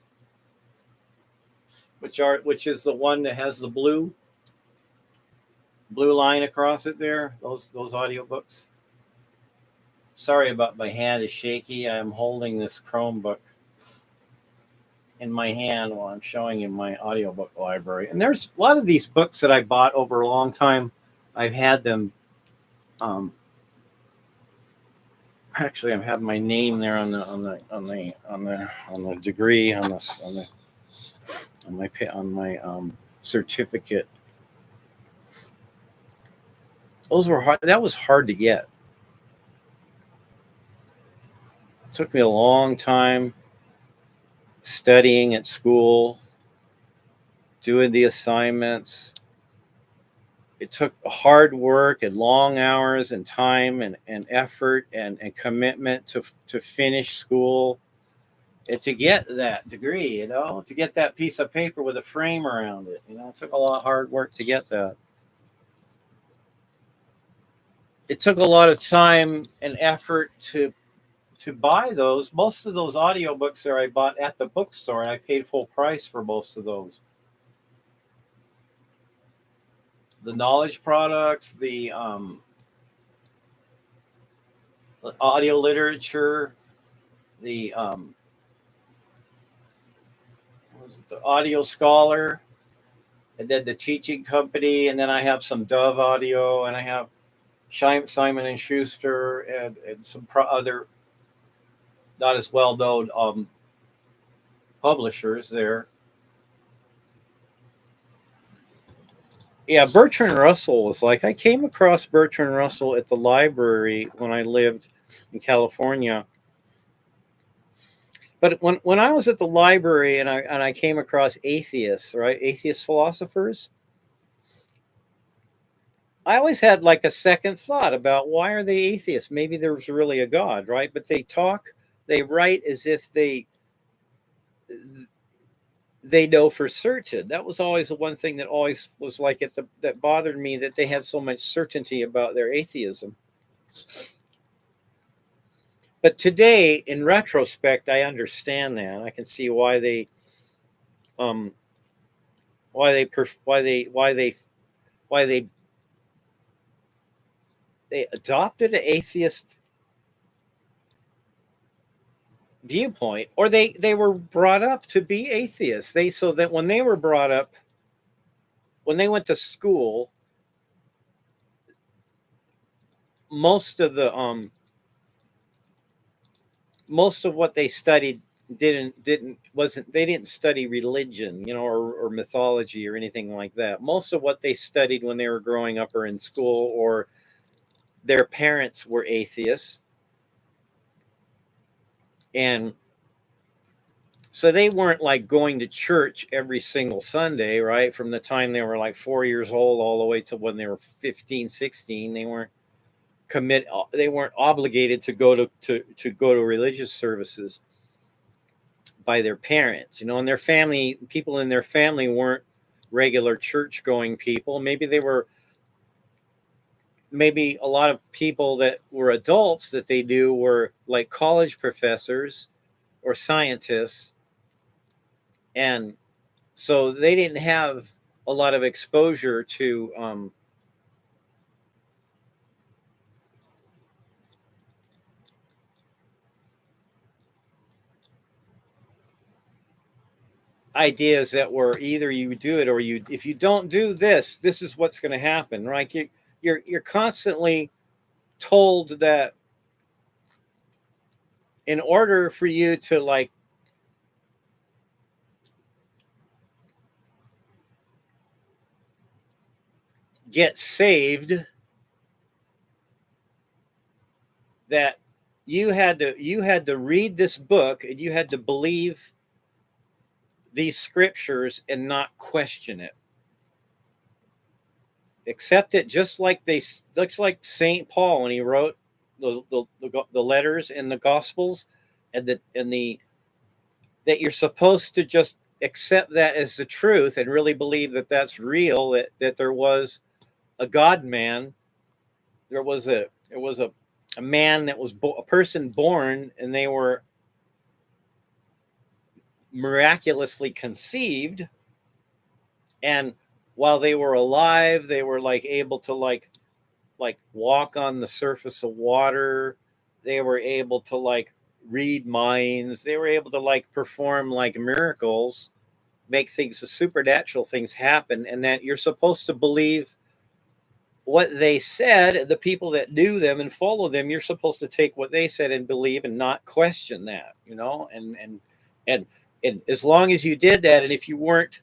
B: which is the one that has the blue line across it there. Those audiobooks. Sorry about my hand is shaky. I am holding this Chromebook in my hand while I'm showing you my audiobook library. And there's a lot of these books that I bought over a long time. I've had them. Actually, I have my name there on the degree on my certificate. Those were hard. That was hard to get. It took me a long time studying at school, doing the assignments. It took hard work and long hours and time and effort and commitment to finish school and to get that degree, to get that piece of paper with a frame around it. It took a lot of hard work to get that. It took a lot of time and effort to buy those. Most of those audiobooks there I bought at the bookstore, and I paid full price for most of those. The knowledge products, the audio literature, the what was it, the audio scholar, and then the teaching company, and then I have some Dove Audio, and I have Simon and Schuster, and some other not as well known publishers there. Yeah, Bertrand Russell was like, I came across Bertrand Russell at the library when I lived in California. But when I was at the library and I came across atheists, right, atheist philosophers, I always had like a second thought about why are they atheists? Maybe there's really a God, right? But they write as if they know for certain. That was always the one thing that always was like that bothered me, that they had so much certainty about their atheism. But today, in retrospect, I understand that. I can see why they adopted an atheist viewpoint, or they were brought up to be atheists. So that when they were brought up, when they went to school, most of what they studied they didn't study religion, or mythology or anything like that. Most of what they studied when they were growing up or in school, or their parents were atheists, and so they weren't like going to church every single Sunday, right? From the time they were like 4 years old all the way to when they were 15, 16. They weren't obligated to go to religious services by their parents, and their family, people in their family weren't regular church going people. Maybe a lot of people that were adults that they knew were like college professors or scientists, and so they didn't have a lot of exposure to ideas that were either you do it or if you don't do this, this is what's going to happen, right? You're constantly told that in order for you to like get saved, that you had to read this book and you had to believe these scriptures and not question it. Accept it just like looks like Saint Paul when he wrote the letters in the Gospels, and that you're supposed to just accept that as the truth and really believe that that's real, that there was a God man, there was a man that was a person born, and they were miraculously conceived, and while they were alive, they were like able to like walk on the surface of water. They were able to like read minds. They were able to like perform like miracles, make things, supernatural things happen, and that you're supposed to believe what they said. The people that knew them and follow them, you're supposed to take what they said and believe and not question that, and as long as you did that, and if you weren't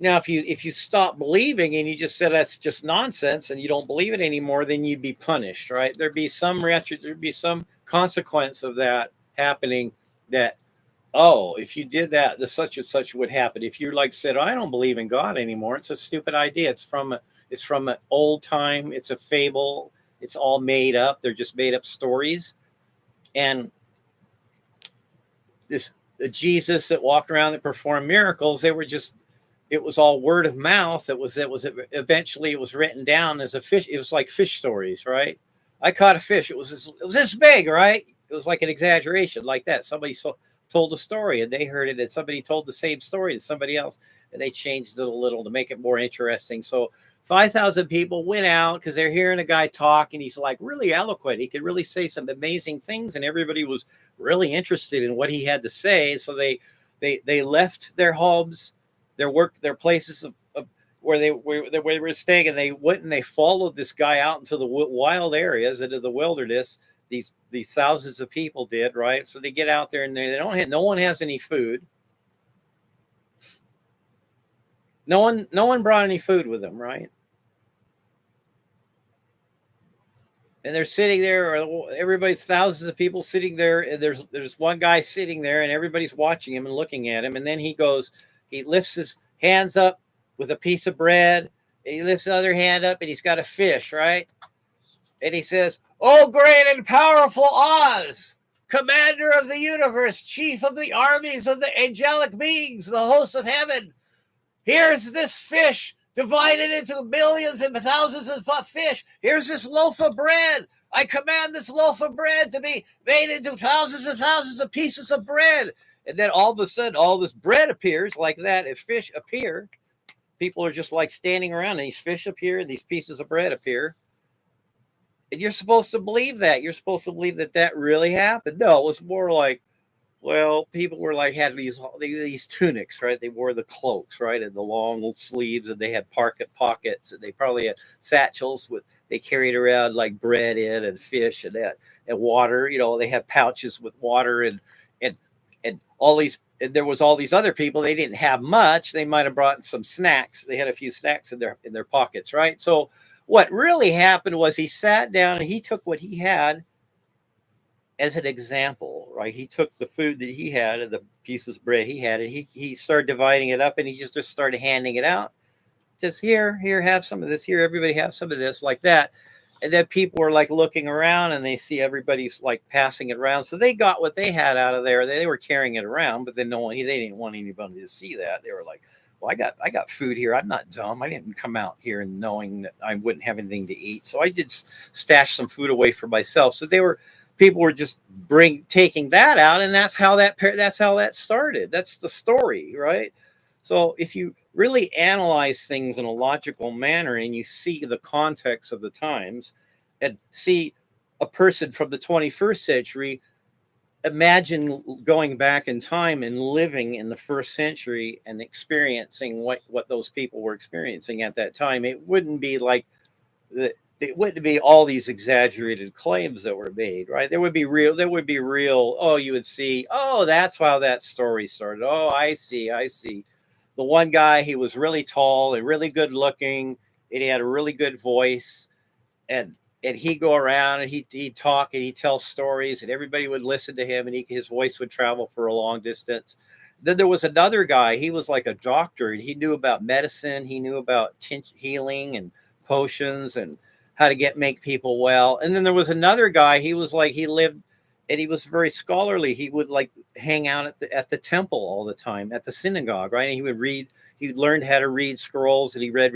B: now, if you stop believing and you just said that's just nonsense and you don't believe it anymore, then you'd be punished, right? There'd be some consequence of that happening. That, oh, if you did that, the such and such would happen. If you like said, oh, I don't believe in God anymore, it's a stupid idea. It's from an old time. It's a fable. It's all made up. They're just made up stories. And the Jesus that walked around that performed miracles, it was all word of mouth. Eventually it was written down as a fish. It was like fish stories, right? I caught a fish. It was this big, right? It was like an exaggeration like that. Somebody told a story and they heard it, and somebody told the same story to somebody else, and they changed it a little to make it more interesting. So 5,000 people went out because they're hearing a guy talk, and he's like really eloquent. He could really say some amazing things, and everybody was really interested in what he had to say. So they left their homes, their work, their places of where they were staying, and they went and they followed this guy out into the wild areas, into the wilderness. These thousands of people did, right? So they get out there, and they don't have, no one has any food. No one brought any food with them, right? And they're sitting there, or everybody's thousands of people sitting there, and there's one guy sitting there, and everybody's watching him and looking at him. And then he lifts his hands up with a piece of bread, and he lifts the other hand up, and he's got a fish, right? And he says, "Oh, great and powerful Oz, commander of the universe, chief of the armies of the angelic beings, the hosts of heaven, here's this fish divided into millions and thousands of fish. Here's this loaf of bread. I command this loaf of bread to be made into thousands and thousands of pieces of bread." And then all of a sudden, all this bread appears like that. If fish appear, people are just like standing around, and these fish appear, and these pieces of bread appear. And you're supposed to believe that. You're supposed to believe that that really happened. No, it was more like, well, people were like, had these tunics, right? They wore the cloaks, right? And the long sleeves, and they had pockets, and they probably had satchels they carried around like bread in and fish and that and water. You know, they had pouches with water and all these. And there was all these other people. They didn't have much. They might have brought some snacks. They had a few snacks in their pockets, right? So what really happened was he sat down and he took what he had as an example, right? He took the food that he had and the pieces of bread he had, and he started dividing it up, and he just started handing it out. Just here, have some of this. Here, everybody have some of this, like that. And then people were like looking around, and they see everybody's like passing it around. So they got what they had out of there. They were carrying it around, but then they didn't want anybody to see that. They were like, well, I got food here. I'm not dumb. I didn't come out here and knowing that I wouldn't have anything to eat. So I did stash some food away for myself. So people were just taking that out, and that's how that started. That's the story, right? So if you really analyze things in a logical manner, and you see the context of the times, and see a person from the 21st century, imagine going back in time and living in the first century and experiencing what those people were experiencing at that time. It wouldn't be like it wouldn't be all these exaggerated claims that were made, right? There would be real. Oh, you would see, oh, that's how that story started. Oh, I see. The one guy, he was really tall and really good looking, and he had a really good voice, and he'd go around and he'd talk and he'd tell stories, and everybody would listen to him, and his voice would travel for a long distance. Then there was another guy. He was like a doctor, and he knew about medicine. He knew about healing and potions and how to make people well. And then there was another guy. He was like, he lived, and he was very scholarly. He would like hang out at the temple all the time, at the synagogue, right? And he would read. He learned how to read scrolls, and he read.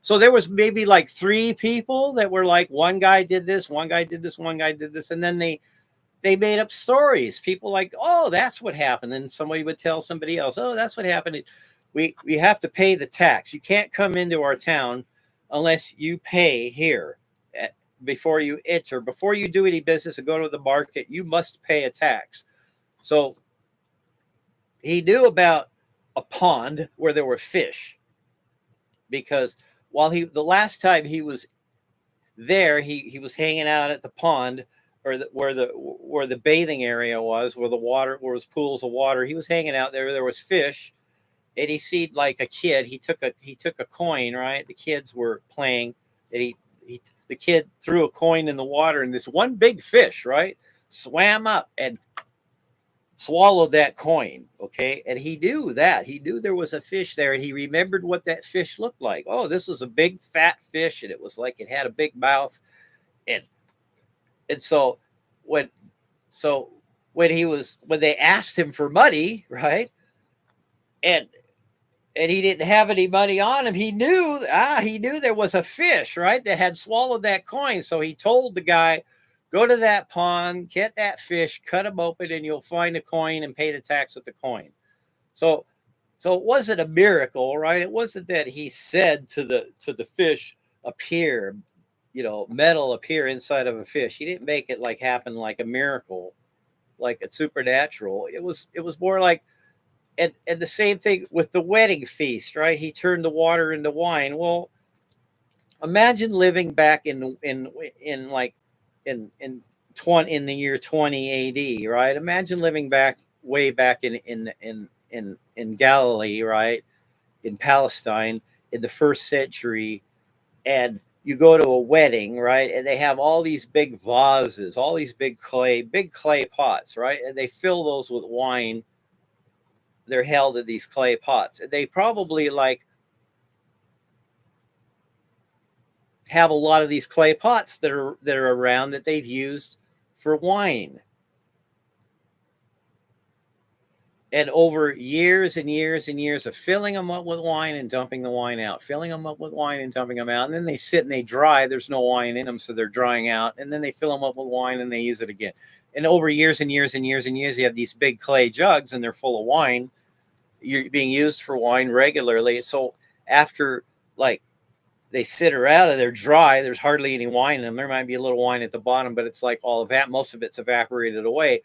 B: So there was maybe like 3 people that were like, one guy did this, one guy did this, one guy did this, and then they made up stories. People like, oh, that's what happened. And somebody would tell somebody else, oh, that's what happened. We have to pay the tax. You can't come into our town unless you pay here. Before you enter, before you do any business and go to the market, you must pay a tax. So he knew about a pond where there were fish, because the last time he was there, he was hanging out at the pond, or where the bathing area was, where was pools of water. He was hanging out there. There was fish, and he seen like a kid. He took a coin, right? The kids were playing, and the kid threw a coin in the water, and this one big fish, right, swam up and swallowed that coin. Okay. And he knew there was a fish there, and he remembered what that fish looked like. Oh, this was a big fat fish, and it was like it had a big mouth. And so when they asked him for money, right, and he didn't have any money on him, he knew there was a fish, right, that had swallowed that coin. So he told the guy, go to that pond, get that fish, cut him open, and you'll find a coin and pay the tax with the coin. So So it wasn't a miracle, right? It wasn't that he said to the fish, appear, metal appear inside of a fish. He didn't make it like happen like a miracle, like it's supernatural. It was more like, and the same thing with the wedding feast, right? He turned the water into wine. Well, imagine living back in like in 20 in the year 20 AD, right? Imagine living back way back in Galilee, right? In Palestine in the first century, and you go to a wedding, right? And they have all these big vases, all these big clay pots, right? And they fill those with wine. They're held in these clay pots. And they probably like have a lot of these clay pots that are around that they've used for wine. And over years and years and years of filling them up with wine and dumping the wine out, filling them up with wine and dumping them out. And then they sit and they dry. There's no wine in them, so they're drying out. And then they fill them up with wine and they use it again. And over years and years and years and years, you have these big clay jugs and they're full of wine. You're being used for wine regularly. So after like they sit around and they're dry, there's hardly any wine in them. There might be a little wine at the bottom, but it's like all of that. Most of it's evaporated away.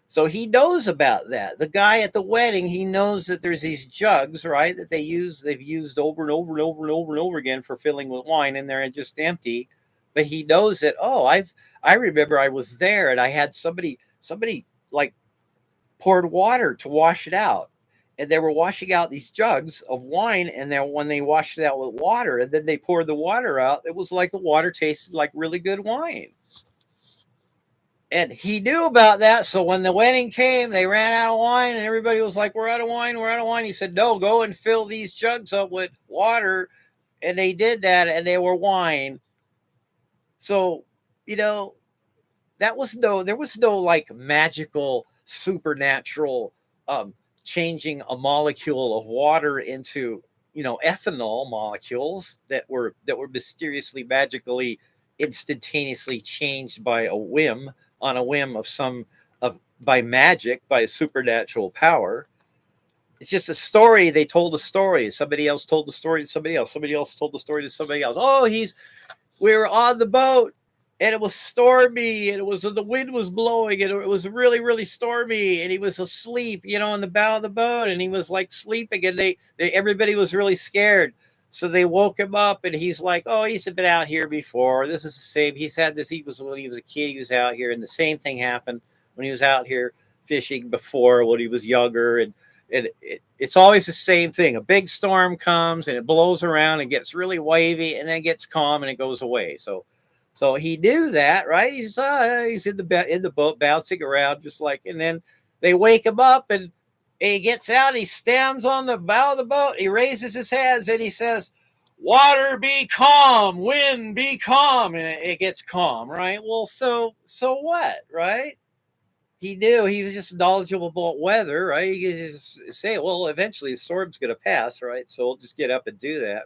B: So he knows about that. The guy at the wedding, he knows that there's these jugs, right, that they've used over and over and over and over and over again for filling with wine, and they're just empty. But he knows that, I remember I was there and I had somebody like poured water to wash it out. And they were washing out these jugs of wine, and then when they washed it out with water, and then they poured the water out, it was like the water tasted like really good wine. And he knew about that. So when the wedding came, they ran out of wine, and everybody was like, we're out of wine, we're out of wine. He said, no, go and fill these jugs up with water. And they did that, and they were wine. So, there was no like magical, supernatural changing a molecule of water into, ethanol molecules that were mysteriously, magically, instantaneously changed by a whim, on a whim of by magic, by a supernatural power. It's just a story. They told a story. Somebody else told the story to somebody else. Somebody else told the story to somebody else. We were on the boat and it was stormy and the wind was blowing and it was really, really stormy, and he was asleep, on the bow of the boat, and he was like sleeping, and everybody was really scared. So they woke him up, and he's like, oh, he's been out here before. This is the same. He's had this. When he was a kid, he was out here, and the same thing happened when he was out here fishing before when he was younger. And it's always the same thing. A big storm comes and it blows around and gets really wavy, and then gets calm and it goes away. So he knew that, right? He's in the boat bouncing around just like, and then they wake him up, and he gets out. He stands on the bow of the boat. He raises his hands and he says, "Water be calm, wind be calm," and it gets calm, right? Well, so what, right? He knew. He was just knowledgeable about weather, right? He could just say, well, eventually the storm's going to pass, right? So we'll just get up and do that.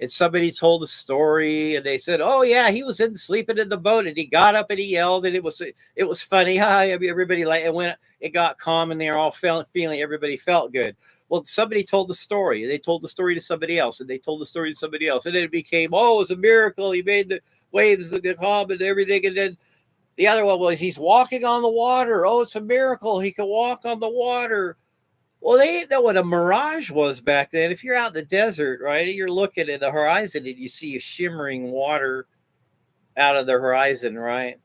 B: And somebody told a story, and they said, oh yeah, he was sleeping in the boat, and he got up and he yelled, and it was funny. Everybody like, and when it got calm and they were all feeling, everybody felt good. Well, somebody told the story. They told the story to somebody else, and they told the story to somebody else, and then it became, oh, it was a miracle. He made the waves get calm and everything, and then the other one was, he's walking on the water. Oh, it's a miracle. He can walk on the water. Well, they didn't know what a mirage was back then. If you're out in the desert, right, and you're looking at the horizon and you see a shimmering water out of the horizon, right?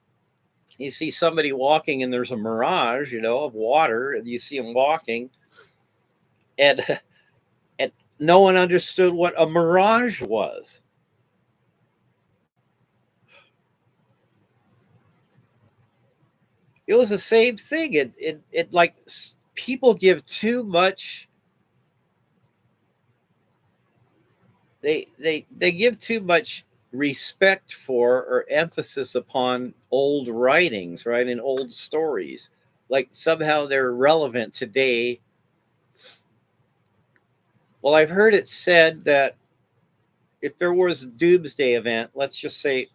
B: You see somebody walking and there's a mirage, of water, and you see them walking. And no one understood what a mirage was. It was the same thing. It like people give too much. They give too much respect for or emphasis upon old writings, right? And old stories. Like somehow they're relevant today. Well, I've heard it said that if there was a doomsday event, let's just say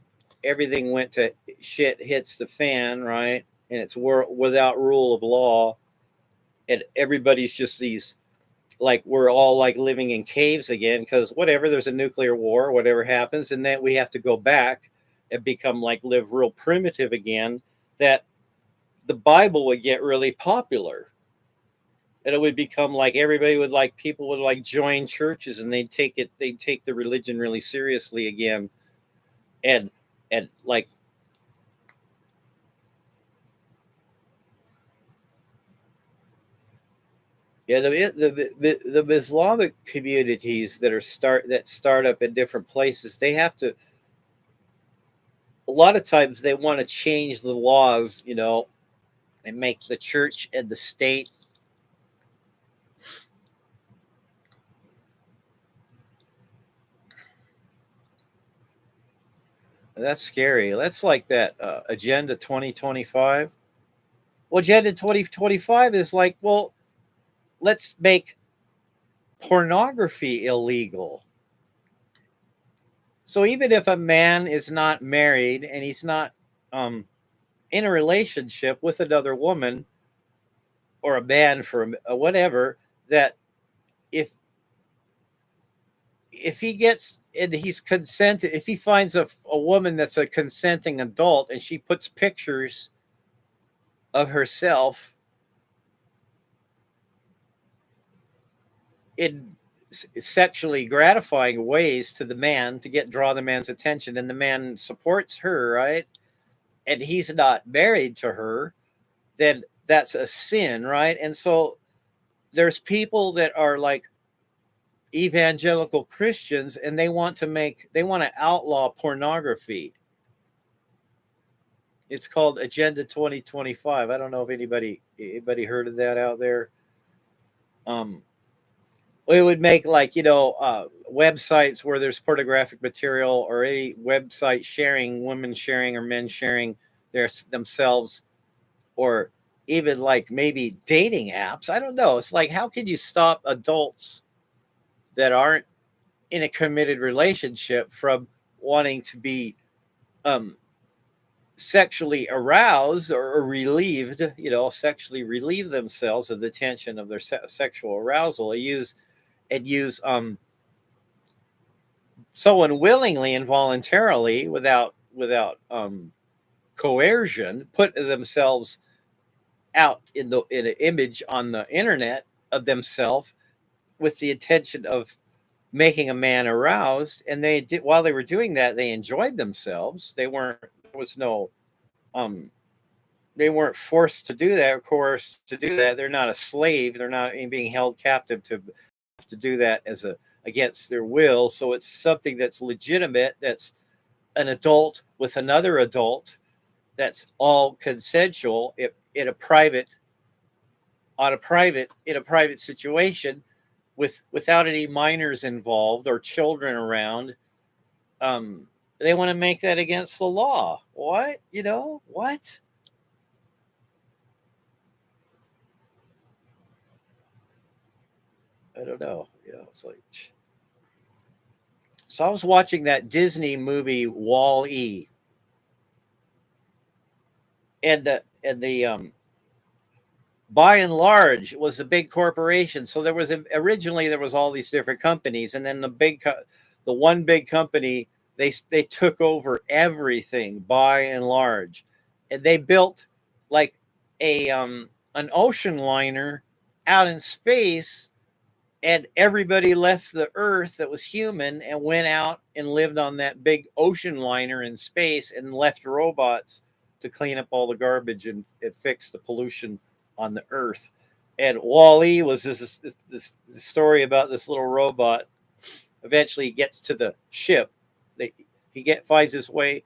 B: everything went to shit, hits the fan, right? And it's without rule of law, and everybody's just these
A: like we're all like living in caves again, because whatever, there's a nuclear war, whatever happens, and then we have to go back and become like live real primitive again, that the Bible would get really popular. And it would become like everybody would like, people would like join churches, and they'd take the religion really seriously again. And like, yeah, the Islamic communities that start up in different places, they have to, a lot of times they want to change the laws, and make the church and the state. That's scary. That's like that Agenda 2025. Well, Agenda 2025 is like, well, let's make pornography illegal. So even if a man is not married and he's not um, in a relationship with another woman, or a man for whatever, that if he gets, and he's consented, if he finds a woman that's a consenting adult and she puts pictures of herself in sexually gratifying ways to the man to draw the man's attention, and the man supports her, right, and he's not married to her, then that's a sin, right? And so there's people that are like evangelical Christians, and they want to outlaw pornography. It's called Agenda 2025. I don't know if anybody heard of that out there. We would make like, websites where there's pornographic material, or any website sharing, women sharing or men sharing themselves, or even like maybe dating apps. I don't know. It's like, how can you stop adults that aren't in a committed relationship from wanting to be sexually aroused or relieved, sexually relieve themselves of the tension of their sexual arousal, and use so unwillingly and voluntarily, without coercion, put themselves out in an image on the internet of themselves, with the intention of making a man aroused. And they did, while they were doing that, they enjoyed themselves. There was no they weren't forced to do that, or coerced to do that. They're not a slave. They're not being held captive to do that against their will. So it's something that's legitimate. That's an adult with another adult. That's all consensual in a private situation, without any minors involved or children around. They want to make that against the law. What? What? I don't know. It's like. So I was watching that Disney movie Wall-E, and the by and large, it was a big corporation. So originally there was all these different companies, and then the one big company, they took over everything by and large, and they built like an ocean liner out in space, and everybody left the Earth that was human and went out and lived on that big ocean liner in space, and left robots to clean up all the garbage and fix the pollution on the Earth. And Wall-E was this story about this little robot. Eventually, he gets to the ship. He finds his way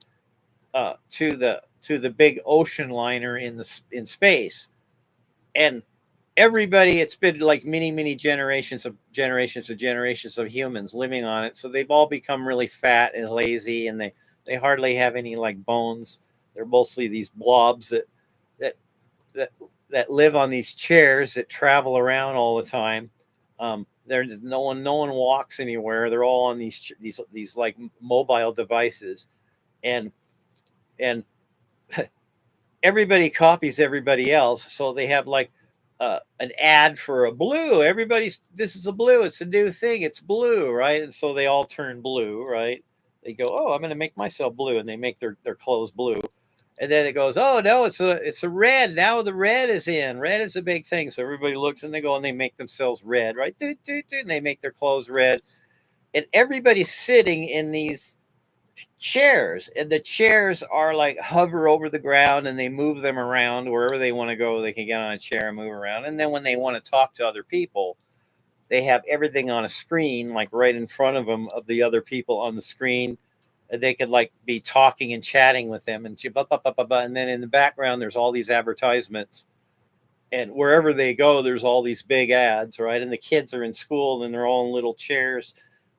A: to the big ocean liner in space, and everybody, it's been like many generations of humans living on it. So they've all become really fat and lazy, and they hardly have any like bones. They're mostly these blobs that live on these chairs that travel around all the time. There's no one walks anywhere. They're all on these like mobile devices, and everybody copies everybody else. So they have like
B: an ad for a blue. This is a blue. It's a new thing. It's blue, right? And so they all turn blue, right? They go, oh, I'm going to make myself blue, and they make their clothes blue. And then it goes, oh no, it's a red. Now the red is in. Red is a big thing. So everybody looks and they go and they make themselves red, right? And they make their clothes red. And everybody's sitting in these chairs, and the chairs are like hover over the ground, and they move them around wherever they want to go. They can get on a chair and move around. And then when they want to talk to other people, they have everything on a screen, like right in front of them, of the other people on the screen. They could like be talking and chatting with them, and and then in the background there's all these advertisements, and wherever they go there's all these big ads, right? And the kids are in school and they're all in little chairs,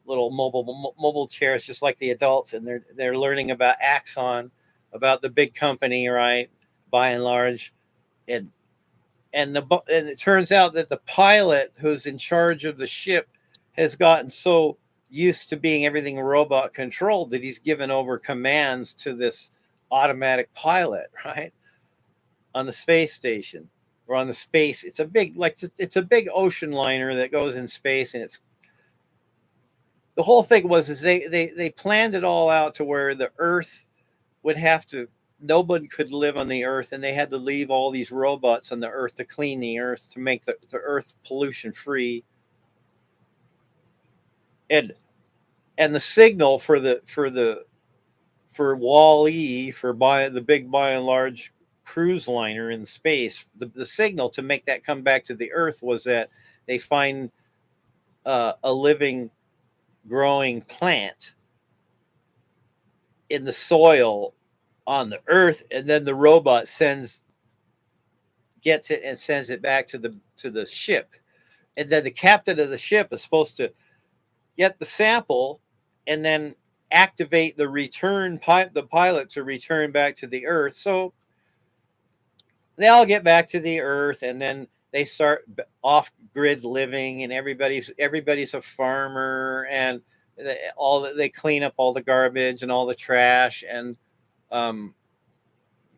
B: little mobile chairs, just like the adults, and they're learning about Axon, about the big company, right? By and large, and and it turns out that the pilot who's in charge of the ship has gotten so used to being everything robot controlled that he's given over commands to this automatic pilot, right? On the space station, or on the space. It's a big, like, it's a big ocean liner that goes in space, and it's the whole thing was is they planned it all out to where the Earth would have to, nobody could live on the Earth, and they had to leave all these robots on the Earth to clean the Earth, to make the Earth pollution free. And the signal for Wall-E, for the big by and large cruise liner in space, the signal to make that come back to the Earth was that they find a living, growing plant in the soil on the Earth, and then the robot gets it and sends it back to the ship, and then the captain of the ship is supposed to get the sample and then activate the pilot to return back to the Earth. So they all get back to the Earth, and then they start off-grid living, and everybody's a farmer, and they clean up all the garbage and all the trash, and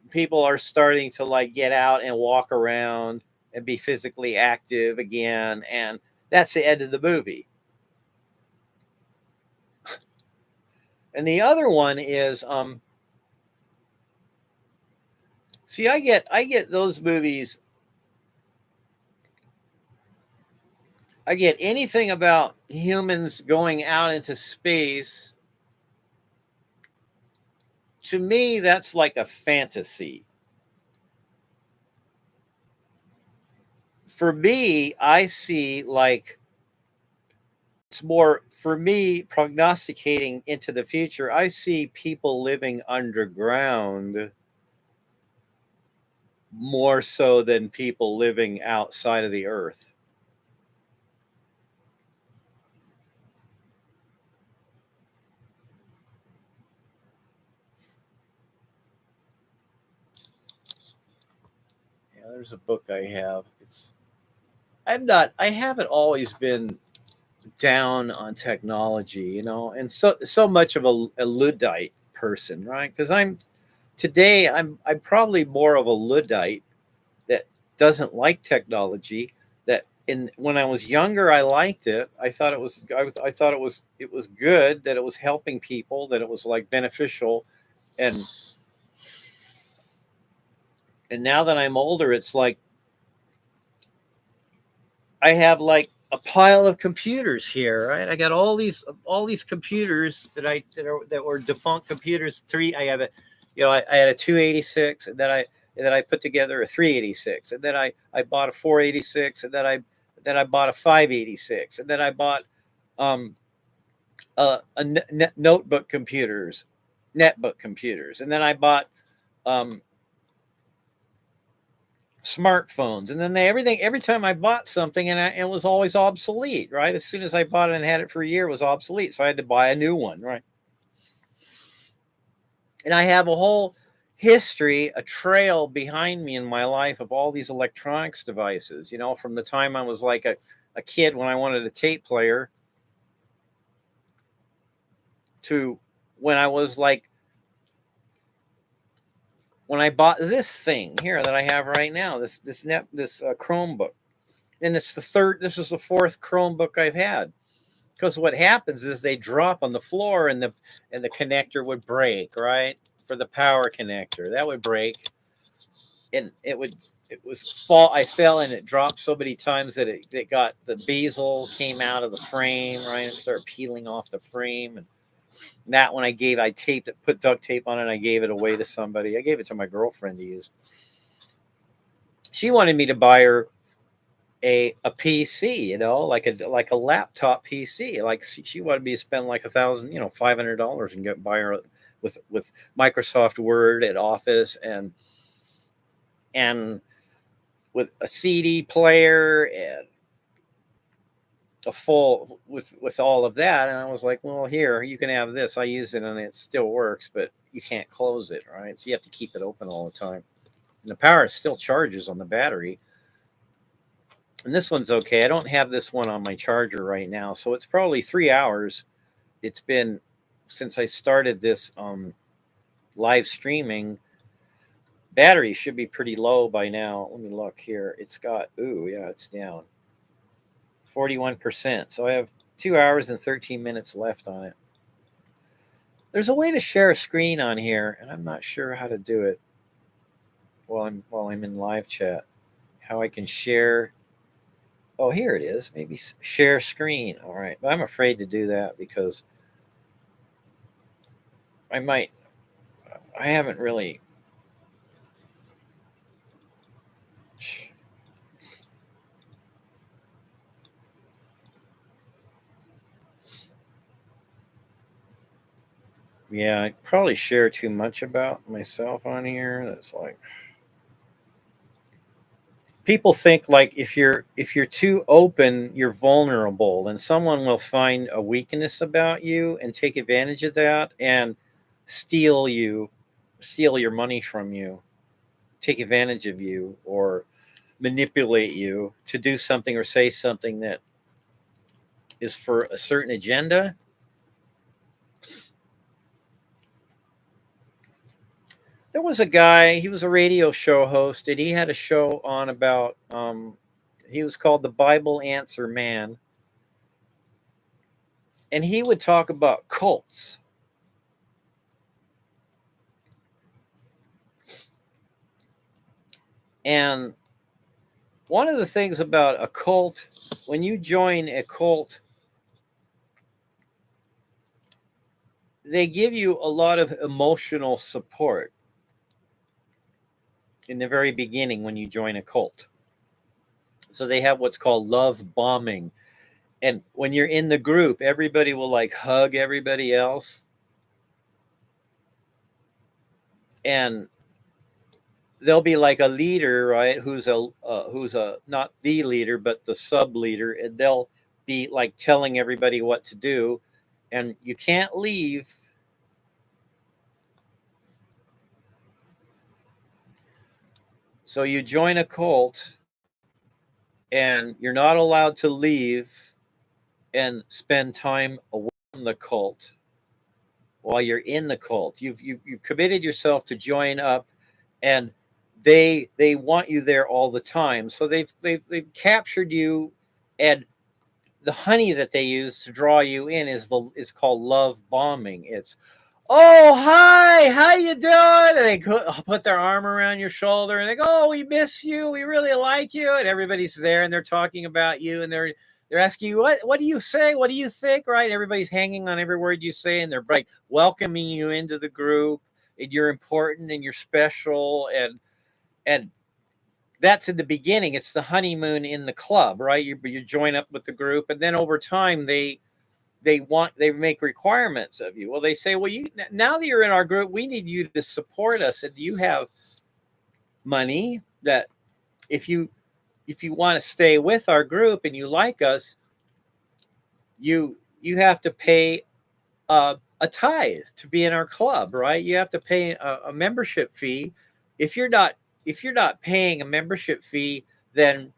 B: people are starting to like get out and walk around and be physically active again, and that's the end of the movie. And the other one is see, I get those movies. I get anything about humans going out into space. To me, that's like a fantasy. For me, I see like, it's more for me prognosticating into the future. I see people living underground more so than people living outside of the Earth. Yeah, there's a book I have. I haven't always been down on technology, and so much of a Luddite person, right? Because I'm probably more of a Luddite that doesn't like technology. That when I was younger, I liked it. I thought I thought it was good, that it was helping people, that it was like beneficial, and now that I'm older, it's like I have like a pile of computers here, right? I got all these computers that were defunct computers. I have a, I had a 286, and then I put together a 386, and then I bought a 486, and then I bought a 586, and then I bought netbook computers, and then I bought smartphones, and then every time I bought something, and it was always obsolete, right? As soon as I bought it and had it for a year, it was obsolete, so I had to buy a new one, right? And I have a whole history, a trail behind me in my life of all these electronics devices, from the time I was like a kid when I wanted a tape player, to when I was like
A: when I bought this thing here that I have right now, this Chromebook, and this is the fourth Chromebook I've had. Because what happens is they drop on the floor, and the connector would break, right? For the power connector, that would break, and it was fall. I fell and it dropped so many times that it got the bezel came out of the frame, right, and started peeling off the frame. And that one I taped it, put duct tape on it, and I gave it away to somebody. I gave it to my girlfriend to use. She wanted me to buy her a PC, like a laptop PC. Like she wanted me to spend like $1,000, $500 and buy her with Microsoft Word and Office and with a CD player and a full with all of that. And I was like, well, here, you can have this. I use it and it still works, but you can't close it, right? So you have to keep it open all the time. And the power still charges on the battery. And this one's okay. I don't have this one on my charger right now, so it's probably 3 hours. It's been since I started this live streaming. Battery should be pretty low by now. Let me look here. It's got it's down 41%. So I have 2 hours and 13 minutes left on it. There's a way to share a screen on here, and I'm not sure how to do it while I'm in live chat. How I can share. Oh, here it is. Maybe share screen. All right. But I'm afraid to do that because I haven't really. Yeah, I probably share too much about myself on here. That's like people think like if you're too open, you're vulnerable, and someone will find a weakness about you and take advantage of that and steal your money from you, take advantage of you, or manipulate you to do something or say something that is for a certain agenda. There was a guy, he was a radio show host, and he had a show on about he was called the Bible Answer Man, and he would talk about cults. And one of the things about a cult, when you join a cult, they give you a lot of emotional support in the very beginning when you join a cult. So they have what's called love bombing. And when you're in the group, everybody will like hug everybody else. And there'll be like a leader, right? Who's a not the leader, but the sub leader, and they'll be like telling everybody what to do, and you can't leave. So you join a cult, and you're not allowed to leave and spend time away from the cult while you're in the cult. You've committed yourself to join up, and they want you there all the time. So they've captured you, and the honey that they use to draw you in is called love bombing. It's, oh, hi, how you doing? And they put their arm around your shoulder and they go, oh, we miss you, we really like you, and everybody's there and they're talking about you, and they're asking you, what do you say, what do you think, right? Everybody's hanging on every word you say, and they're like welcoming you into the group, and you're important and you're special, and that's in the beginning. It's the honeymoon in the club, right? You join up with the group, and then over time they make requirements of you. Well, they say, well, now that you're in our group, we need you to support us, and you have money that if you want to stay with our group and you like us, you have to pay a tithe to be in our club, right? You have to pay a membership fee. If you're not paying a membership fee, then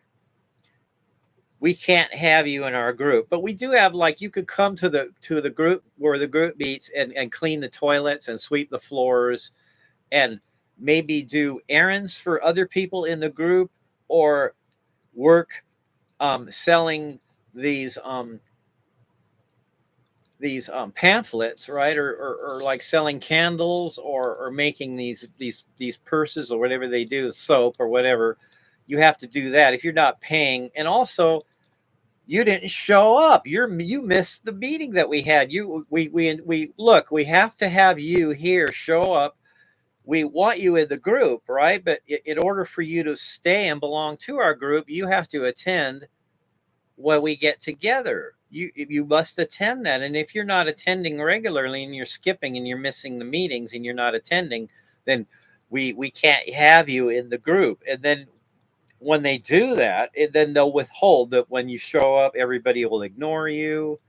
A: we can't have you in our group. But we do have, like, you could come to the group where the group meets and clean the toilets and sweep the floors, and
B: maybe do errands for other people in the group, or work selling these pamphlets, right? Or like selling candles, or making these purses or whatever they do, soap or whatever. You have to do that if you're not paying. And also, you didn't show up. You missed the meeting that we had. We look. We have to have you here. Show up. We want you in the group, right? But in order for you to stay and belong to our group, you have to attend when we get together. You must attend that. And if you're not attending regularly, and you're skipping, and you're missing the meetings, and you're not attending, then we can't have you in the group. And then when they do that, then they'll withhold that. When you show up, everybody will ignore you.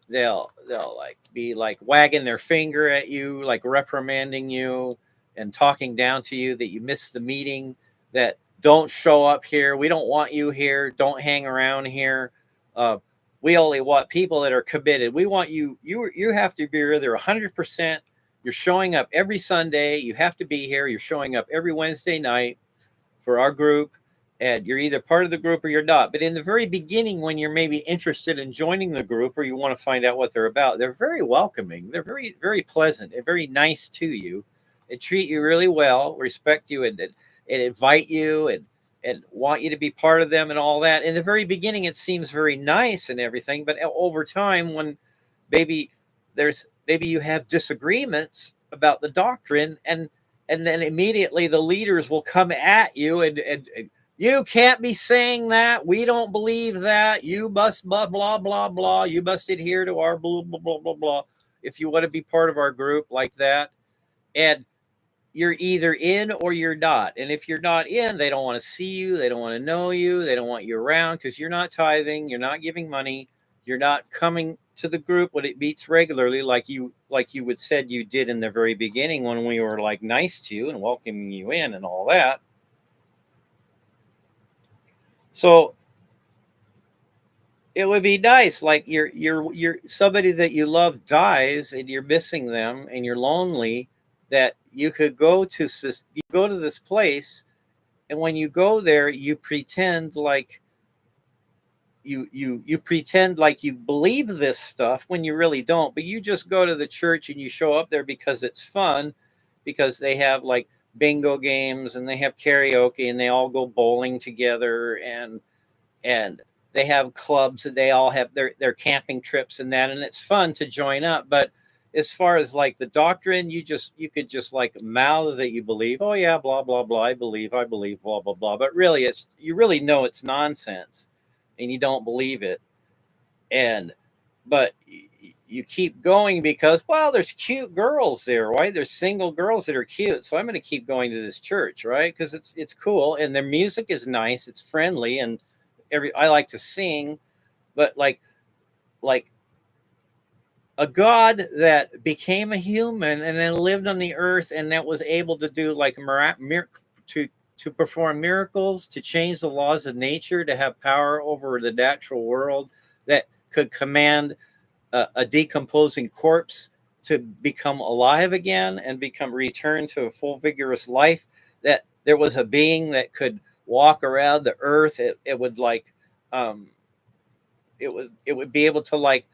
B: They'll like be like wagging their finger at you, like reprimanding you and talking down to you that you missed the meeting, that don't show up here, we don't want you here, don't hang around here. uh, we only want people that are committed. We want you have to be either 100%, you're showing up every Sunday, you have to be here, you're showing up every Wednesday night for our group, and you're either part of the group or you're not. But in the very beginning, when you're maybe interested in joining the group, or you want to find out what they're about, they're very welcoming, they're very, very pleasant and very nice to you. They treat you really well, respect you, and invite you, and want you to be part of them and all that. In the very beginning, it seems very nice and everything, but over time, when maybe maybe you have disagreements about the doctrine, and then immediately the leaders will come at you, and you can't be saying that, we don't believe that, you must blah blah blah blah, you must adhere to our blah blah blah blah blah if you want to be part of our group, like that. And you're either in or you're not. And if you're not in, they don't want to see you, they don't want to know you, they don't want you around, because you're not tithing, you're not giving money, you're not coming to the group when it meets regularly, like you would said you did in the very beginning, when we were like nice to you and welcoming you in and all that. So it would be nice, like you're somebody that you love dies, and you're missing them, and you're lonely, that you could go to this place, and when you go there, you pretend like you pretend like you believe this stuff when you really don't. But you just go to the church, and you show up there because it's fun, because they have like bingo games, and they have karaoke, and they all go bowling together, and they have clubs, and they all have their camping trips and that, and it's fun to join up. But as far as like the doctrine, you could just like mouth that you believe, oh yeah, blah blah blah, I believe, blah blah blah, but really you really know it's nonsense, and you don't believe it. And but you keep going because, well, there's cute girls there, right? There's single girls that are cute, so I'm going to keep going to this church, right? Because it's cool, and their music is nice, it's friendly, and I like to sing. But like a God that became a human and then lived on the earth, and that was able to do like to perform miracles, to change the laws of nature, to have power over the natural world, that could command a decomposing corpse to become alive again and become returned to a full vigorous life. That there was a being that could walk around the earth. It would like it would be able to like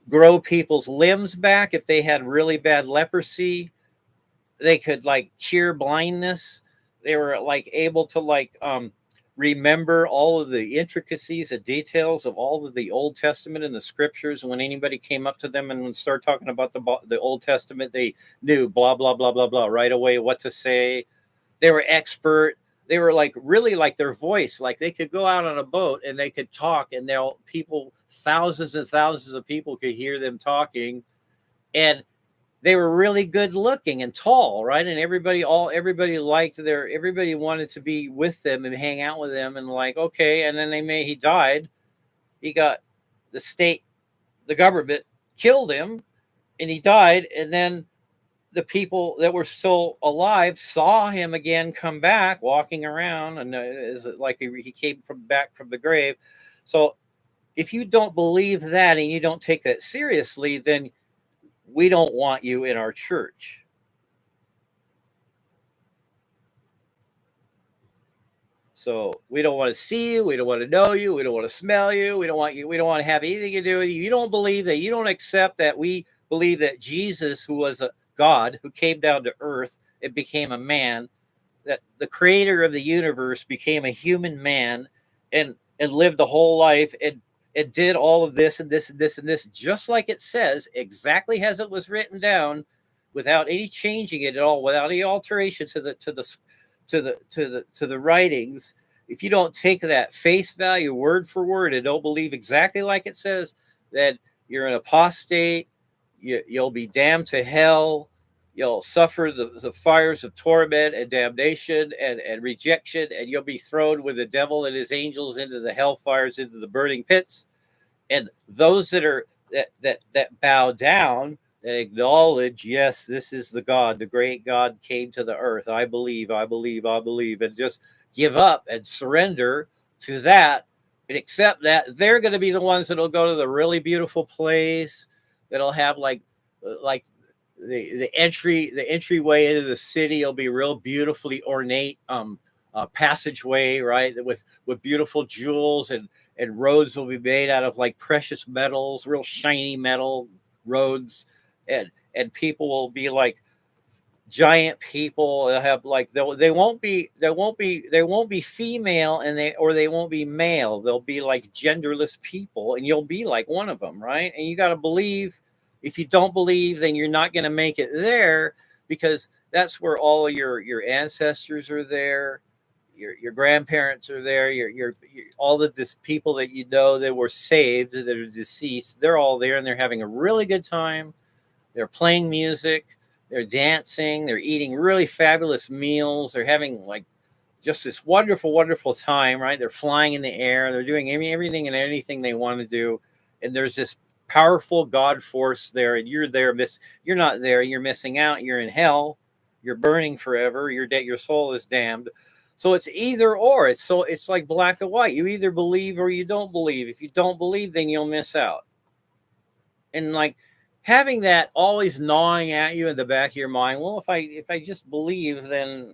B: grow people's limbs back if they had really bad leprosy. They could like cure blindness. They were like able to like remember all of the intricacies and details of all of the Old Testament and the scriptures. And when anybody came up to them and would start talking about the Old Testament, they knew blah blah blah blah blah right away what to say. They were expert. They were like really like their voice, like they could go out on a boat and they could talk, and thousands and thousands of people could hear them talking. And they were really good looking and tall, right? And everybody liked everybody wanted to be with them and hang out with them, and like, okay. And then he died. He got the government killed him, and he died. And then the people that were still alive saw him again come back walking around, and is it like he came back from the grave. So if you don't believe that and you don't take that seriously, then we don't want you in our church.
C: So we don't want to see you. We don't want to know you. We don't want to smell you. We don't want you. We don't want to have anything to do with you. You don't believe that. You don't accept that we believe that Jesus, who was a God, who came down to earth and became a man, that the creator of the universe became a human man and lived the whole life and did all of this and this and this and this, just like it says, exactly as it was written down, without any changing it at all, without any alteration to the writings. If you don't take that face value word for word and don't believe exactly like it says, then you're an apostate. You'll be damned to hell. You'll suffer the fires of torment and damnation and rejection, and you'll be thrown with the devil and his angels into the hellfires, into the burning pits. And those that bow down and acknowledge, yes, this is the God, the great God came to the earth. I believe, and just give up and surrender to that and accept that, they're going to be the ones that'll go to the really beautiful place that'll have like the entryway into the city will be real beautifully ornate passageway, right, with beautiful jewels, and roads will be made out of like precious metals, real shiny metal roads, and people will be like giant people. They'll have like they won't be female, and they won't be male. They'll be like genderless people, and you'll be like one of them, right? And you got to believe. If you don't believe, then you're not going to make it there, because that's where all of your ancestors are there. Your grandparents are there. Your all the people that you know that were saved, that are deceased, they're all there, and they're having a really good time. They're playing music, they're dancing, they're eating really fabulous meals, they're having like just this wonderful, wonderful time, right? They're flying in the air, they're doing everything and anything they want to do, and there's this powerful God force there, and you're there. You're not there. You're missing out. You're in hell. You're burning forever. Your soul is damned. So it's either or. It's like black and white. You either believe or you don't believe. If you don't believe, then you'll miss out. And like having that always gnawing at you in the back of your mind. Well, if I just believe, then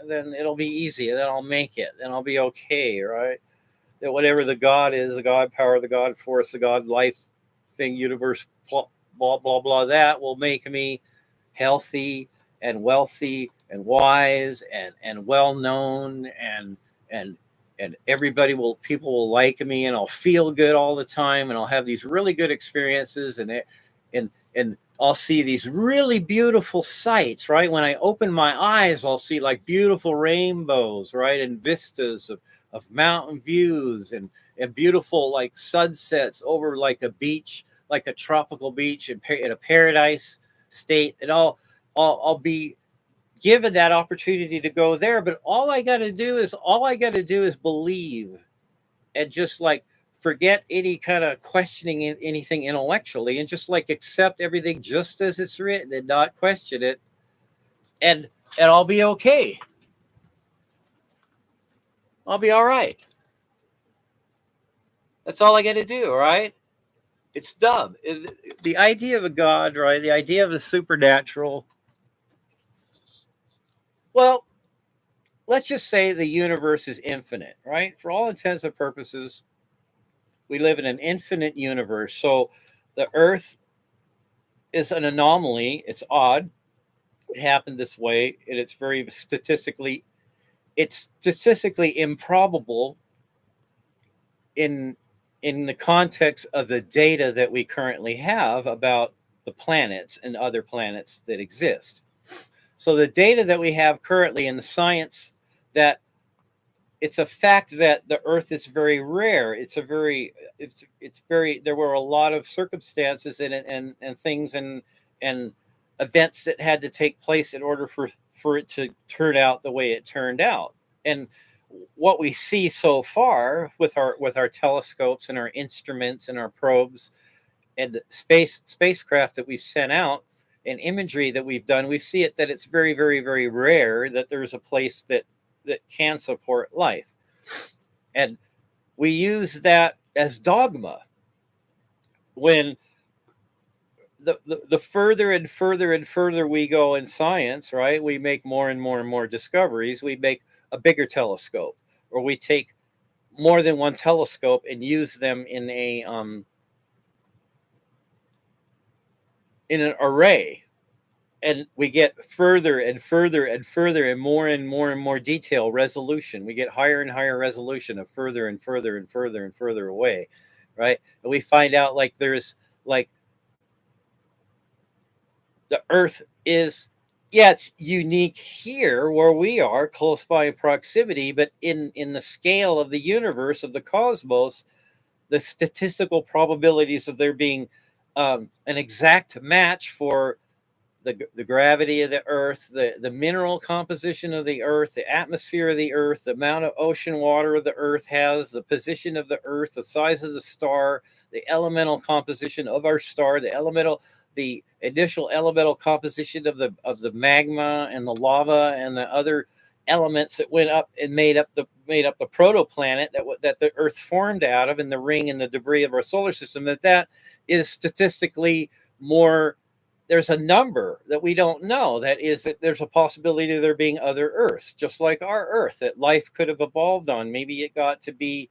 C: it'll be easy. Then I'll make it. Then I'll be okay, right? That whatever the God is, the God power, the God force, the God life thing, universe, blah blah blah, that will make me healthy and wealthy and wise and well known, and people will like me, and I'll feel good all the time, and I'll have these really good experiences, and I'll see these really beautiful sights, right? When I open my eyes, I'll see like beautiful rainbows, right? And vistas of mountain views, and beautiful like sunsets over like a beach, like a tropical beach in a paradise state. And I'll be given that opportunity to go there. But all I got to do is believe, and just like forget any kind of questioning anything intellectually, and just like accept everything just as it's written and not question it. And I'll be okay. I'll be all right. That's all I got to do, right? It's dumb. The idea of a God, right? The idea of the supernatural. Well, let's just say the universe is infinite, right? For all intents and purposes, we live in an infinite universe. So the Earth is an anomaly. It's odd. It happened this way, and it's statistically improbable in the context of the data that we currently have about the planets and other planets that exist. So the data that we have currently in the science, that it's a fact that the Earth is very rare. It's very there were a lot of circumstances in it, and things and events that had to take place in order for it to turn out the way it turned out. And what we see so far with our telescopes and our instruments and our probes and the spacecraft that we've sent out and imagery that we've done, we see it that it's very, very, very rare that there's a place that can support life. And we use that as dogma. When the further and further and further we go in science, right, we make more and more and more discoveries. We make a bigger telescope. or we take more than one telescope and use them in an array, and we get further and further and further and more and more and more detail resolution. We get higher and higher resolution of further and further and further and further away, right? And we find out like there's like the Earth is, yeah, it's unique here where we are close by in proximity, but in the scale of the universe, of the cosmos, the statistical probabilities of there being an exact match for the gravity of the Earth, the mineral composition of the Earth, the atmosphere of the Earth, the amount of ocean water the Earth has, the position of the Earth, the size of the star, the elemental composition of our star, the initial elemental composition of the magma and the lava and the other elements that went up and made up the protoplanet that the Earth formed out of, and the ring and the debris of our solar system. That is statistically more. There's a number that we don't know. That is that there's a possibility of there being other Earths, just like our Earth, that life could have evolved on. Maybe it got to be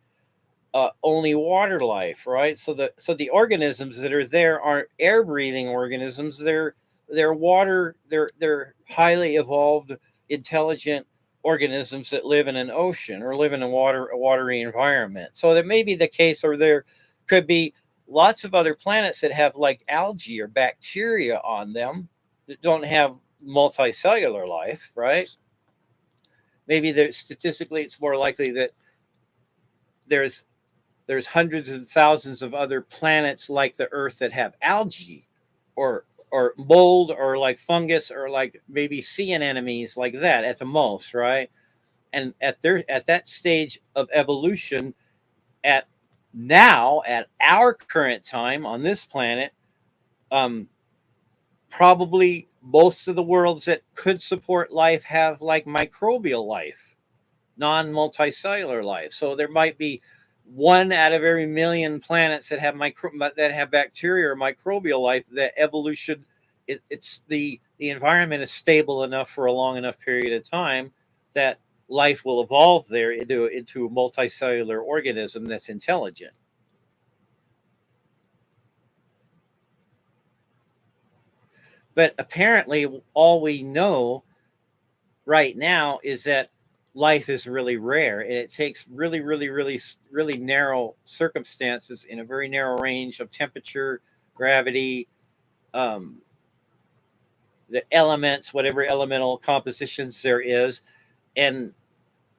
C: only water life, right? So the organisms that are there aren't air breathing organisms. They're water. They're highly evolved, intelligent organisms that live in an ocean or live in a watery environment. So that may be the case, or there could be lots of other planets that have like algae or bacteria on them that don't have multicellular life, right? Maybe statistically it's more likely that there's hundreds and thousands of other planets like the Earth that have algae or mold or like fungus or like maybe sea anemones like that at the most, right? And at that stage of evolution, at our current time on this planet, probably most of the worlds that could support life have like microbial life, non-multicellular life. So there might be one out of every million planets that have bacteria or microbial life. That evolution, it's the environment is stable enough for a long enough period of time that life will evolve there into a multicellular organism that's intelligent. But apparently, all we know right now is that life is really rare, and it takes really, really, really, really narrow circumstances in a very narrow range of temperature, gravity, the elements, whatever elemental compositions there is, and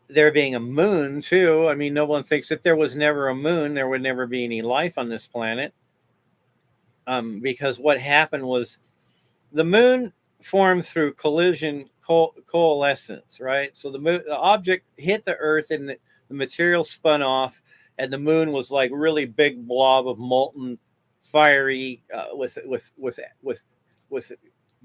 C: there being a moon too. I mean, no one thinks if there was never a moon, there would never be any life on this planet. Because what happened was the moon formed through coalescence, right? So the object hit the Earth, and the material spun off, and the moon was like really big blob of molten, fiery, with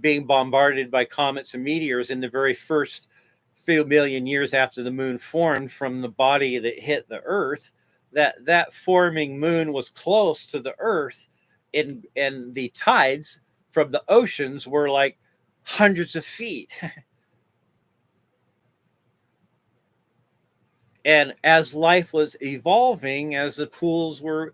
C: being bombarded by comets and meteors in the very first few million years after the moon formed from the body that hit the Earth. That forming moon was close to the Earth, and the tides from the oceans were like hundreds of feet. And as life was evolving, as the pools were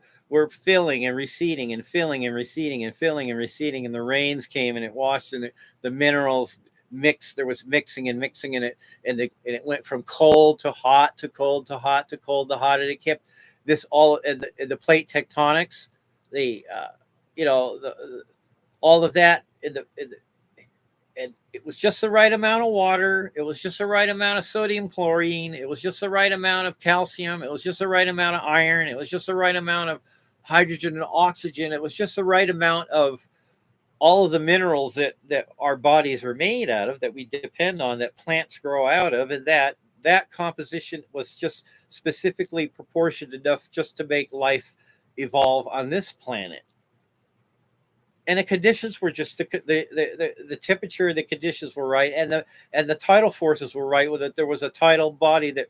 C: filling and receding and filling and receding and filling and receding, and the rains came and it washed, and the minerals mixed. There was mixing and mixing in it, and it went from cold to hot to cold to hot to cold to hot, and it kept this all. And the plate tectonics, all of that, and it was just the right amount of water. It was just the right amount of sodium chlorine. It was just the right amount of calcium. It was just the right amount of iron. It was just the right amount of hydrogen and oxygen. It was just the right amount of all of the minerals that our bodies are made out of, that we depend on, that plants grow out of, and that composition was just specifically proportioned enough just to make life evolve on this planet. And the conditions were just the temperature and the conditions were right, and the tidal forces were right with it. There was a tidal body that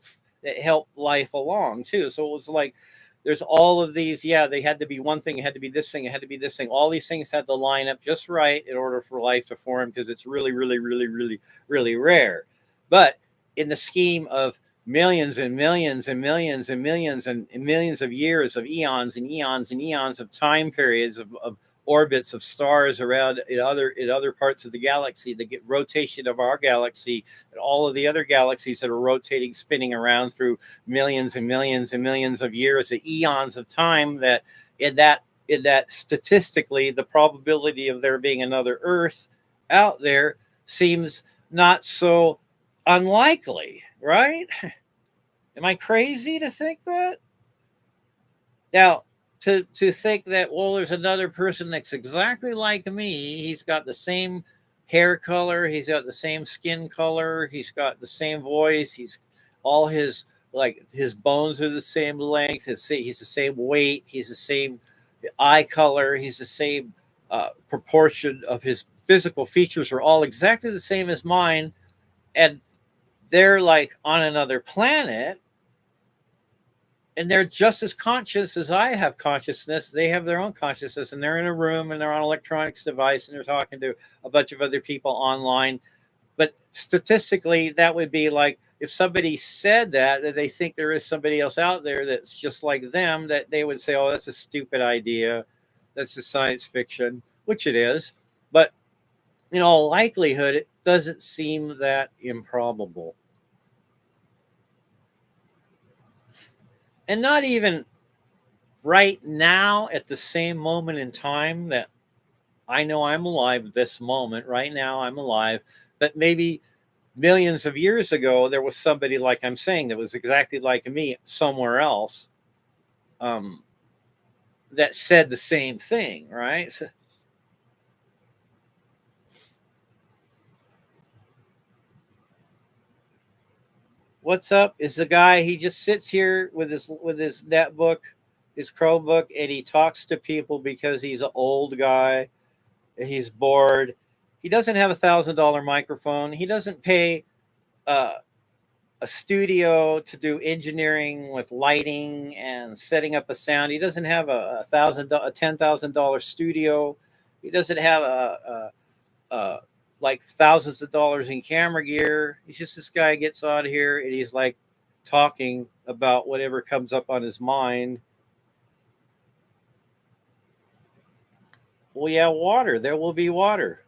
C: helped life along too. So it was like there's all of these. Yeah, they had to be one thing. It had to be this thing. It had to be this thing. All these things had to line up just right in order for life to form, because it's really, really, really, really, really rare. But in the scheme of millions and millions and millions and millions and millions of years of eons and eons and eons of time periods of orbits of stars around in other parts of the galaxy, the rotation of our galaxy and all of the other galaxies that are rotating, spinning around through millions and millions and millions of years, the eons of time, that in that statistically the probability of there being another Earth out there seems not so unlikely, right? Am I crazy to think that? Now, to think that, well, there's another person that's exactly like me. He's got the same hair color, he's got the same skin color, he's got the same voice, he's all his, like, his bones are the same length, he's the same weight, he's the same eye color, he's the same proportion of his physical features are all exactly the same as mine, and they're like on another planet, and they're just as conscious as I have consciousness. They have their own consciousness, and they're in a room and they're on an electronics device and they're talking to a bunch of other people online. But statistically, that would be like if somebody said that they think there is somebody else out there that's just like them, that they would say, oh, that's a stupid idea. That's just science fiction, which it is. But in all likelihood, it doesn't seem that improbable. And not even right now at the same moment in time that I know I'm alive this moment, right now I'm alive, but maybe millions of years ago, there was somebody, like I'm saying, that was exactly like me somewhere else, that said the same thing, right? So, what's up is the guy, he just sits here with his netbook, his Chromebook, and he talks to people because he's an old guy. He's bored. He doesn't have $1,000 microphone. He doesn't pay uh, a studio to do engineering with lighting and setting up a sound. He doesn't have a $10,000 studio. He doesn't have a like thousands of dollars in camera gear. He's just this guy gets on here and he's like talking about whatever comes up on his mind. Well, yeah, water. There will be water.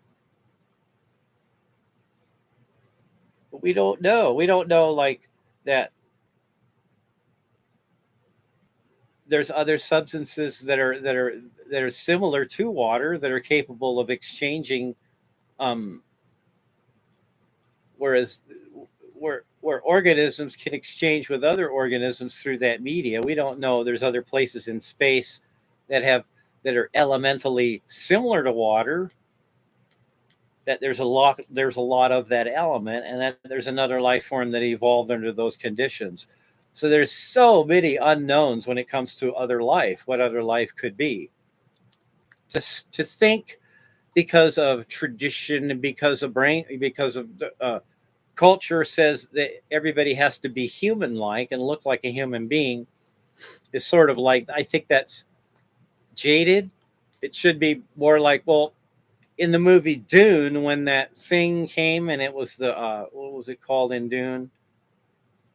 C: But we don't know. We don't know, like, that there's other substances that are similar to water that are capable of exchanging, um, whereas where organisms can exchange with other organisms through that media. We don't know there's other places in space that are elementally similar to water, that there's a lot of that element, and that there's another life form that evolved under those conditions. So there's so many unknowns when it comes to other life, what other life could be. To think, because of tradition and because of culture says that everybody has to be human like and look like a human being, is sort of like, I think that's jaded. It should be more like, well, in the movie Dune, when that thing came, and it was the what was it called in Dune?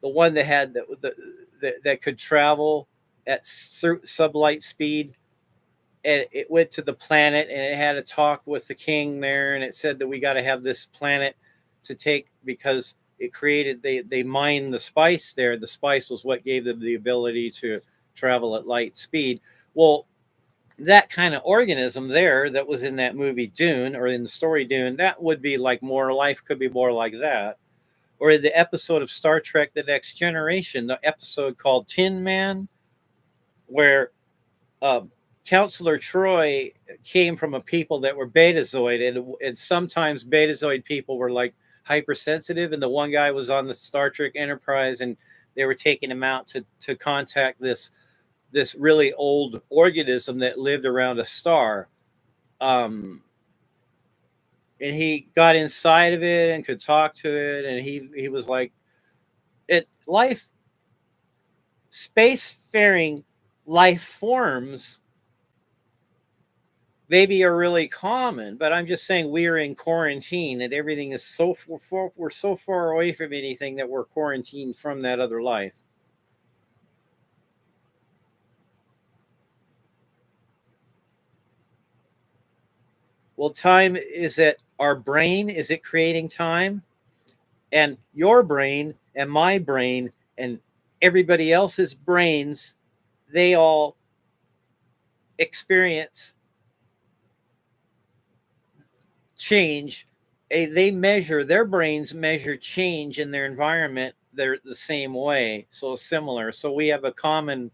C: The one that had that could travel at sublight speed, and it went to the planet, and it had a talk with the king there, and it said that we got to have this planet to take, because it created, they mined the spice there. The spice was what gave them the ability to travel at light speed. Well, that kind of organism there that was in that movie Dune, or in the story Dune, that would be like, more life could be more like that. Or the episode of Star Trek The Next Generation, the episode called Tin Man, where um, Counselor Troy came from a people that were Betazoid, and sometimes Betazoid people were like hypersensitive, and the one guy was on the Star Trek Enterprise, and they were taking him out to contact this really old organism that lived around a star. And he got inside of it and could talk to it, and he was like, it life spacefaring life forms maybe are really common, but I'm just saying we are in quarantine and everything is we're so far away from anything that we're quarantined from that other life. Well, time is it our brain? Is it creating time? And your brain and my brain and everybody else's brains, they all experience change. They measure, their brains measure change in their environment. They're the same way, so similar. So we have a common,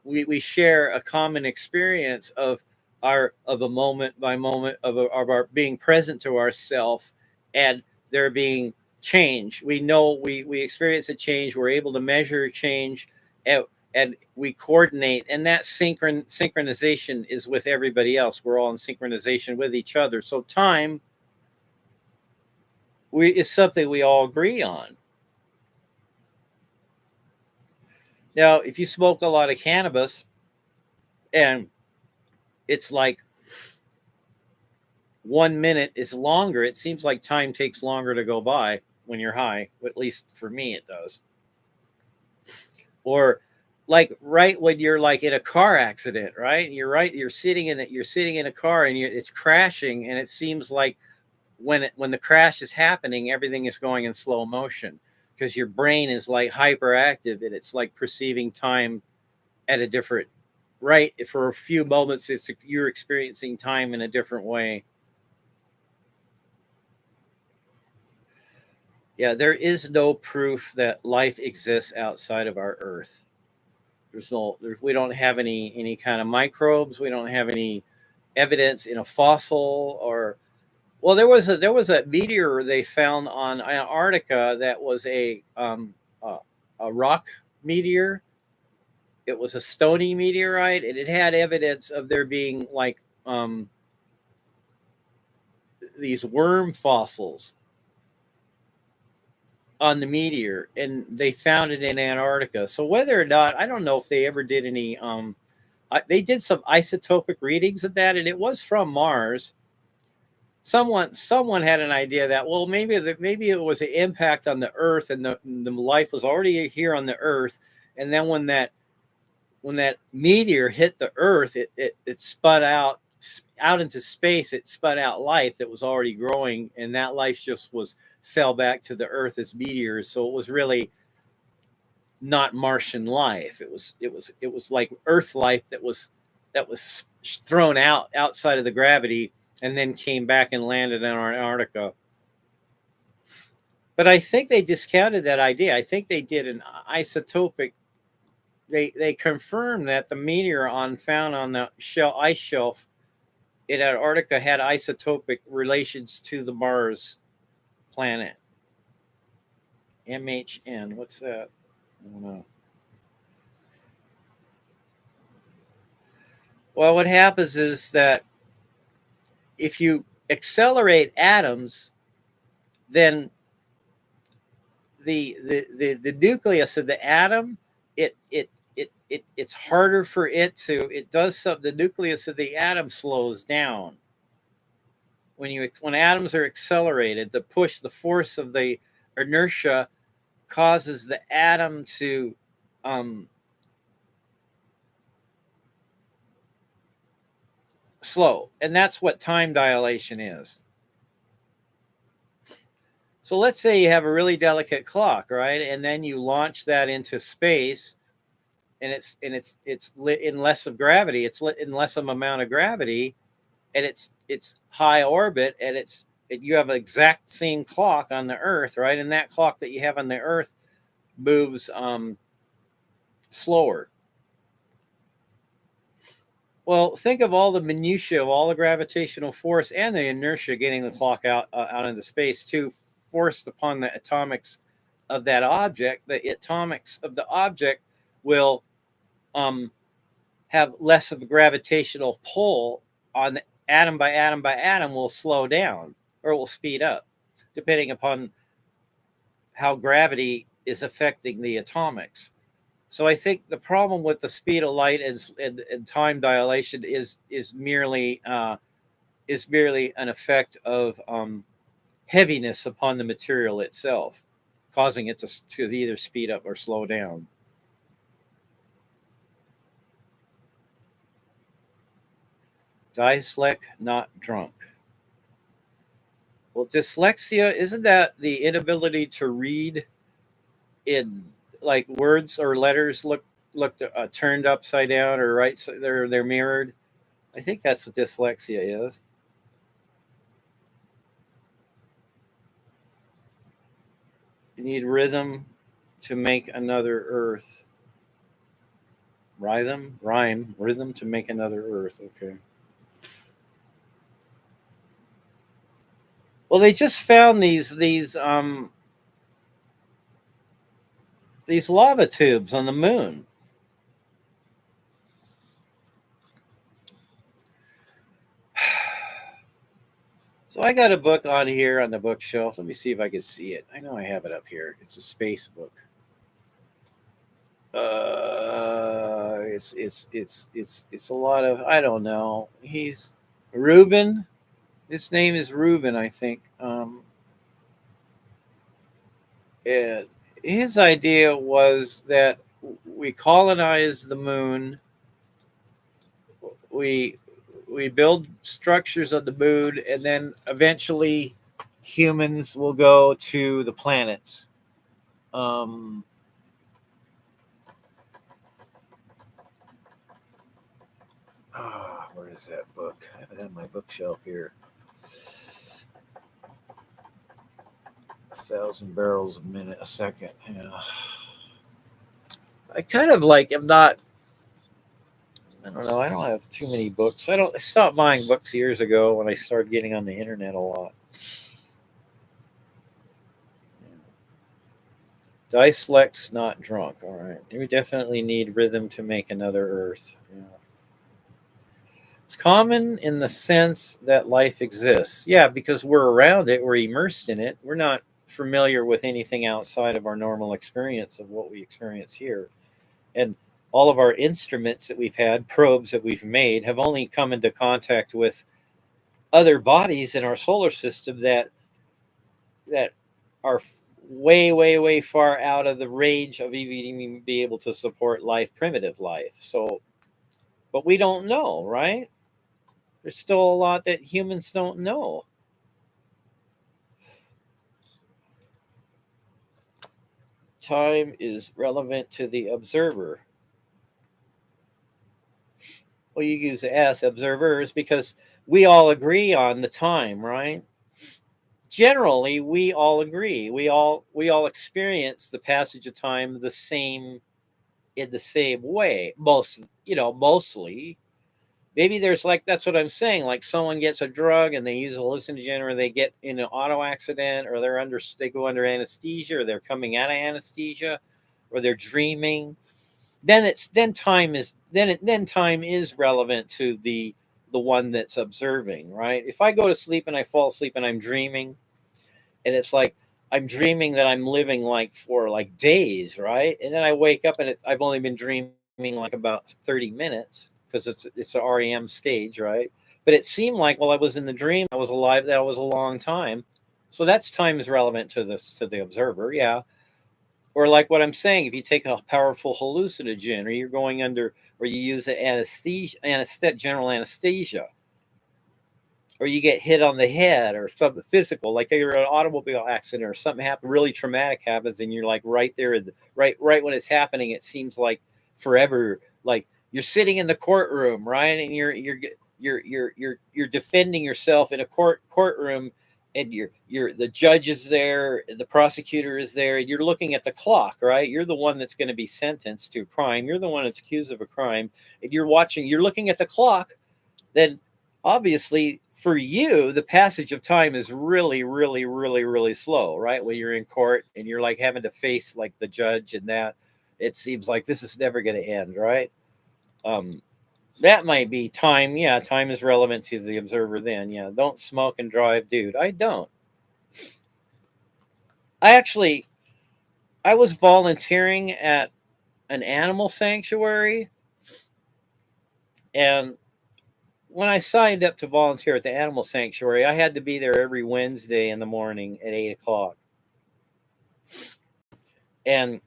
C: we share a common experience of a moment by moment of our being present to ourself, and there being change. We know we experience a change. We're able to measure change, and we coordinate, and that synchronization is with everybody else. We're all in synchronization with each other. So time is something we all agree on. Now, if you smoke a lot of cannabis, and it's like 1 minute is longer, it seems like time takes longer to go by when you're high. At least for me, it does. Or like right when you're like in a car accident, right? You're sitting in it. You're sitting in a car and it's crashing, and it seems like when the crash is happening, everything is going in slow motion because your brain is like hyperactive and it's like perceiving time at a different, right? For a few moments, you're experiencing time in a different way. Yeah, there is no proof that life exists outside of our Earth. We don't have any kind of microbes. We don't have any evidence in a fossil or, well, there was a meteor they found on Antarctica that was a rock meteor. It was a stony meteorite, and it had evidence of there being like these worm fossils on the meteor, and they found it in Antarctica. So whether or not, I don't know if they ever did any they did some isotopic readings of that, and it was from Mars. Someone had an idea that, well, maybe it was an impact on the Earth, and the life was already here on the Earth, and then when that meteor hit the Earth, it spun out into space. It spun out life that was already growing, and that life just fell back to the Earth as meteors. So it was really not Martian life. It was like Earth life that was thrown outside of the gravity and then came back and landed in Antarctica. But I think they discounted that idea. I think they did an isotopic. They confirmed that the meteor found on the ice shelf in Antarctica had isotopic relations to the Mars planet. MHN, what's that? I don't know. Well, what happens is that if you accelerate atoms, then the nucleus of the atom, it's harder for it does something. The nucleus of the atom slows down when atoms are accelerated. The force of the inertia causes the atom to slow, and that's what time dilation is. So let's say you have a really delicate clock, right? And then you launch that into space, and it's lit in less of gravity. It's lit in less of amount of gravity, and it's high orbit, and you have an exact same clock on the Earth, right? And that clock that you have on the Earth moves slower. Well, think of all the minutiae of all the gravitational force and the inertia getting the clock out into space too, forced upon the atomics of that object. The atomics of the object will have less of a gravitational pull on the atom by atom by atom, will slow down or will speed up, depending upon how gravity is affecting the atomics. So I think the problem with the speed of light and time dilation is merely an effect of heaviness upon the material itself, causing it to either speed up or slow down. Dyslec, not drunk. Well, dyslexia, isn't that the inability to read in like words or letters look turned upside down or right, so they're mirrored? I think that's what dyslexia is. You need rhythm to make another earth. Rhythm to make another earth. Okay. Well, they just found these lava tubes on the moon. So I got a book on here on the bookshelf. Let me see if I can see it. I know I have it up here. It's a space book. It's a lot of, I don't know. He's Reuben. His name is Reuben, I think. And his idea was that we colonize the moon. We we build structures on the moon, and then eventually humans will go to the planets. Um, where is that book? I have it on my bookshelf here. 1,000 barrels a second. Yeah. I kind of like am not. I don't know. I don't have too many books. I stopped buying books years ago when I started getting on the internet a lot. Dyslex, not drunk. All right. We definitely need rhythm to make another Earth. Yeah. It's common in the sense that life exists. Yeah, because we're around it, we're immersed in it. We're not familiar with anything outside of our normal experience of what we experience here. And all of our instruments that we've had, probes that we've made, have only come into contact with other bodies in our solar system that are way far out of the range of even be able to support life, primitive life. So, but we don't know, right? There's still a lot that humans don't know. Time is relevant to the observer. Well, you use as observers because we all agree on the time, right? Generally, we all agree. We all experience the passage of time the same in the same way. Mostly. Maybe there's like that's what I'm saying. Like someone gets a drug and they use a hallucinogen, or they get in an auto accident, or they go under anesthesia, or they're coming out of anesthesia, or they're dreaming. Then time is relevant to the one that's observing, right? If I go to sleep and I fall asleep and I'm dreaming, and it's like I'm dreaming that I'm living like for like days, right? And then I wake up and I've only been dreaming like about 30 minutes because it's an REM stage, right? But it seemed like while I was in the dream, I was alive. That was a long time. So that's time is relevant to the observer, yeah. Or like what I'm saying, if you take a powerful hallucinogen, or you're going under, or you use an general anesthesia, or you get hit on the head or something physical, like you're in an automobile accident or something happens, really traumatic happens, and you're like right there, right when it's happening, it seems like forever. Like you're sitting in the courtroom, right, and you're defending yourself in a courtroom, and the judge is there, the prosecutor is there, and you're looking at the clock, right? You're the one that's going to be sentenced to a crime. You're the one that's accused of a crime, and you're looking at the clock. Then obviously for you the passage of time is really slow, right? When you're in court and you're like having to face like the judge, and that it seems like this is never going to end, right? That might be time. Yeah, time is relevant to the observer then. Yeah, don't smoke and drive, dude. I don't. I was volunteering at an animal sanctuary. And when I signed up to volunteer at the animal sanctuary, I had to be there every Wednesday in the morning at 8 o'clock. And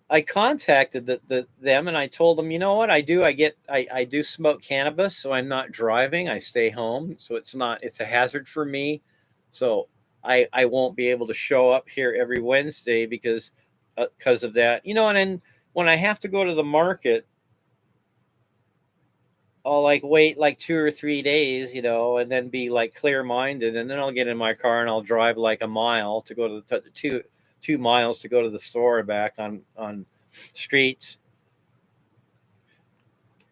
C: I contacted them and I told them, you know what I do? I do smoke cannabis, so I'm not driving. I stay home, so it's a hazard for me. So I won't be able to show up here every Wednesday because of that. You know, and then when I have to go to the market, I'll like wait like 2 or 3 days, you know, and then be like clear minded, and then I'll get in my car and I'll drive like a mile to go to the 2 miles to go to the store and back on streets.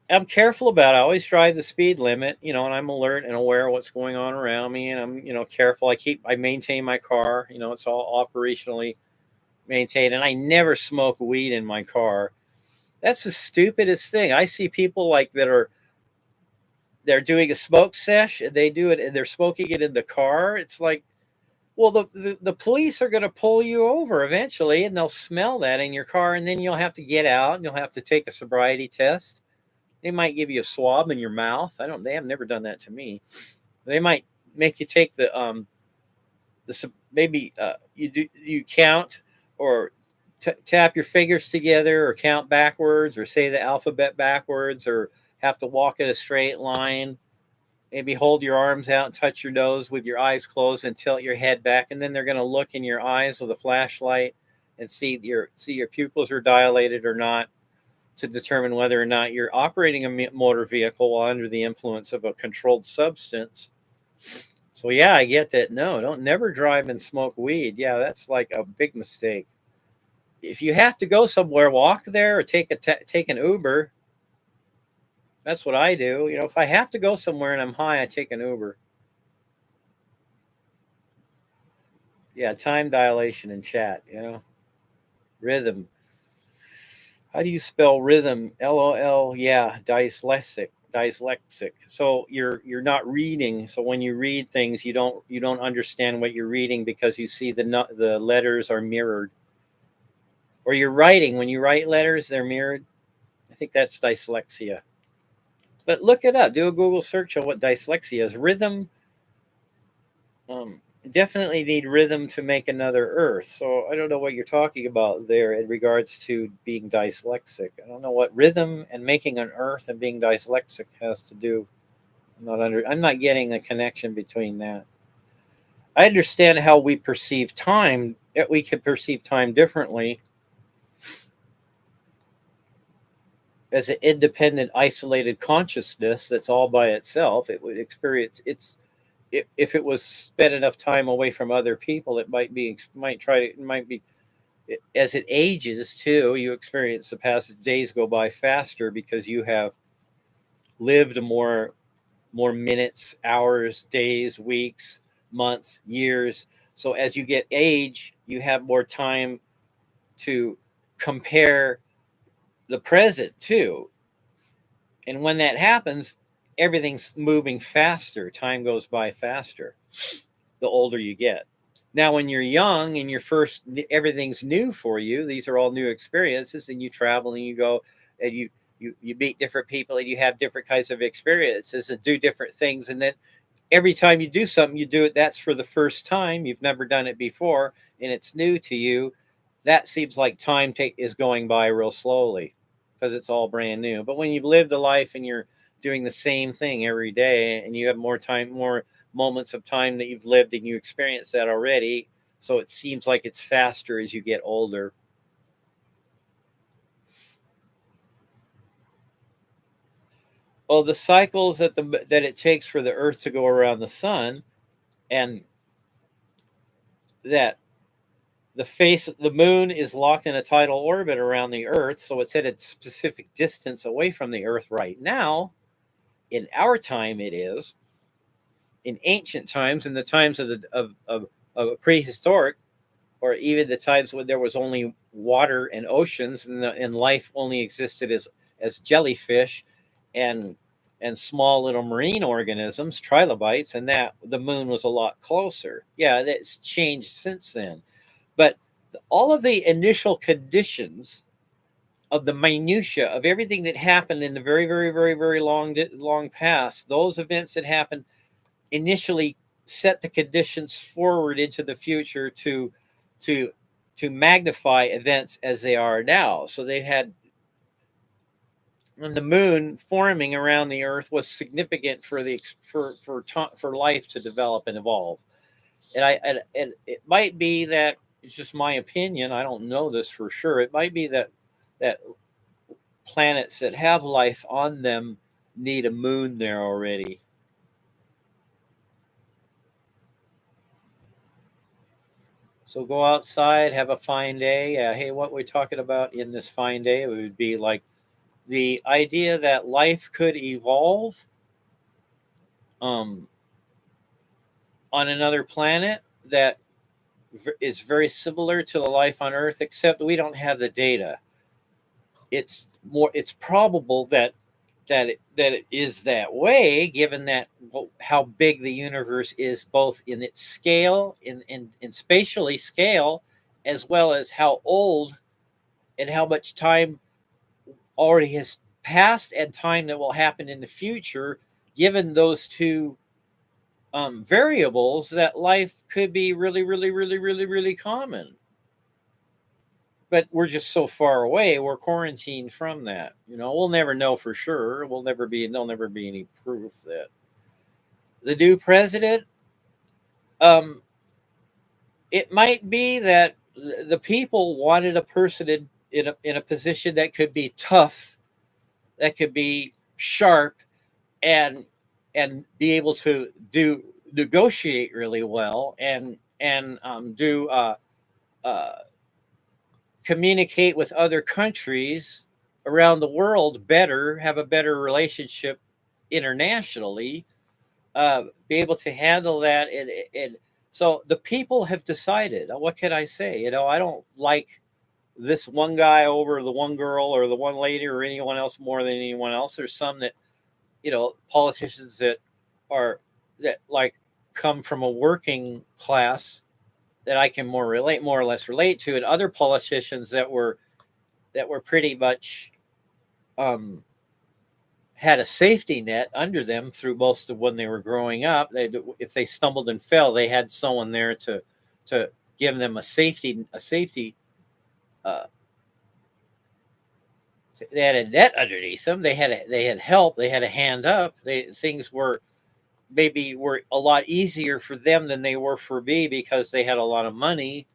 C: I'm careful about it. I always drive the speed limit, you know, and I'm alert and aware of what's going on around me, and I'm, you know, careful. I maintain my car, you know, it's all operationally maintained, and I never smoke weed in my car. That's the stupidest thing. I see people like they're doing a smoke sesh and they do it and they're smoking it in the car. It's like, well, the police are going to pull you over eventually and they'll smell that in your car, and then you'll have to get out and you'll have to take a sobriety test. They might give you a swab in your mouth. They have never done that to me. They might make you take maybe you count or tap your fingers together or count backwards or say the alphabet backwards or have to walk in a straight line. Maybe hold your arms out and touch your nose with your eyes closed and tilt your head back. And then they're going to look in your eyes with a flashlight and see your pupils are dilated or not, to determine whether or not you're operating a motor vehicle while under the influence of a controlled substance. So yeah, I get that. No, don't never drive and smoke weed. Yeah, that's like a big mistake. If you have to go somewhere, walk there or take an Uber. That's what I do. You know, if I have to go somewhere and I'm high, I take an Uber. Yeah, time dilation in chat, you know. Rhythm. How do you spell rhythm? LOL. Yeah, dyslexic. So you're not reading. So when you read things, you don't understand what you're reading because you see the letters are mirrored. Or you're writing. When you write letters, they're mirrored. I think that's dyslexia. But look it up. Do a Google search on what dyslexia is. Rhythm. Definitely need rhythm to make another Earth. So I don't know what you're talking about there in regards to being dyslexic. I don't know what rhythm and making an Earth and being dyslexic has to do. I'm not getting a connection between that. I understand how we perceive time. We can perceive time differently as an independent, isolated consciousness that's all by itself. It would experience if it was spent enough time away from other people, it might be as it ages too, you experience the passage, days go by faster because you have lived more minutes, hours, days, weeks, months, years. So as you get age, you have more time to compare the present too. And when that happens, everything's moving faster. Time goes by faster the older you get. Now, when you're young and everything's new for you, these are all new experiences, and you travel and you go and you meet different people and you have different kinds of experiences and do different things. And then every time you do something, you do it. That's for the first time. You've never done it before and it's new to you. That seems like time is going by real slowly because it's all brand new. But when you've lived a life and you're doing the same thing every day and you have more moments of time that you've lived and you experience that already, so it seems like it's faster as you get older. Well, the cycles that it takes for the Earth to go around the sun, and that the moon is locked in a tidal orbit around the Earth, so it's at a specific distance away from the Earth right now. In our time, it is. In ancient times, in the times of prehistoric, or even the times when there was only water and oceans, and life only existed as jellyfish and small little marine organisms, trilobites, and that the moon was a lot closer. Yeah, that's changed since then. But all of the initial conditions of the minutia of everything that happened in the very, very, very, very long past. Those events that happened initially set the conditions forward into the future to to magnify events as they are now. So they had, and the moon forming around the earth was significant for the for life to develop and evolve. And it might be that, it's just my opinion, I don't know this for sure, it might be that that planets that have life on them need a moon there already. So go outside, have a fine day. Hey, what we're talking about in this fine day, it would be like the idea that life could evolve um, on another planet that is very similar to the life on Earth, except we don't have the data. It's probable that it is that way, given that, well, how big the universe is, both in its scale, in spatially scale, as well as how old and how much time already has passed and time that will happen in the future. Given those two variables, that life could be really, really, really, really, really common. But we're just so far away. We're quarantined from that. We'll never know for sure. There'll never be any proof that the new president, um, it might be that the people wanted a person in a position that could be tough, that could be sharp, and be able to do negotiate really well, and do uh, communicate with other countries around the world better, have a better relationship internationally, be able to handle that. And so the people have decided. What can I say? I don't like this one guy over the one girl or the one lady or anyone else more than anyone else. There's some that, politicians that like come from a working class that I can more or less relate to, and other politicians that were pretty much um, had a safety net under them through most of when they were growing up. If they stumbled and fell, they had someone there to give them a safety. Uh, they had a net underneath them. They had help. They had a hand up. Things were a lot easier for them than they were for me, because they had a lot of money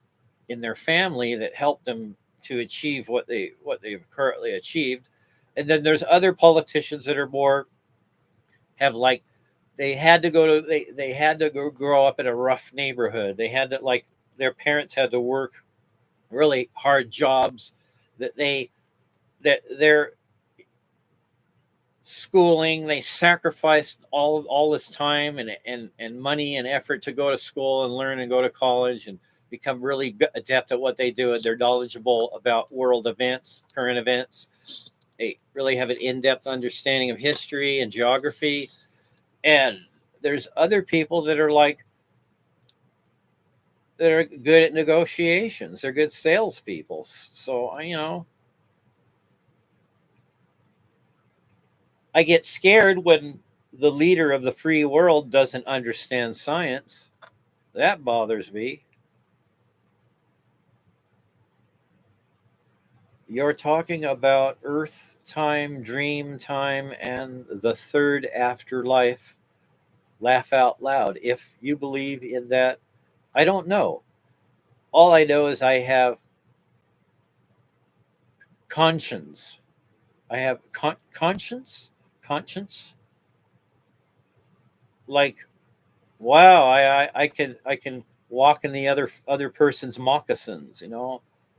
C: in their family that helped them to achieve what they've currently achieved. And then there's other politicians that are more, have like, they had to go grow up in a rough neighborhood. They had to, like, their parents had to work really hard jobs, that their schooling, they sacrificed all this time and money and effort to go to school and learn and go to college and become really adept at what they do, and they're knowledgeable about world events, current events. They really have an in-depth understanding of history and geography. And there's other people that are like, that are good at negotiations. They're good salespeople. So I get scared when the leader of the free world doesn't understand science. That bothers me. You're talking about Earth time, dream time, and the third afterlife. Laugh out loud. If you believe in that, I don't know. All I know is I have conscience. I have conscience. Conscience. Like, wow, I can walk in the other person's moccasins.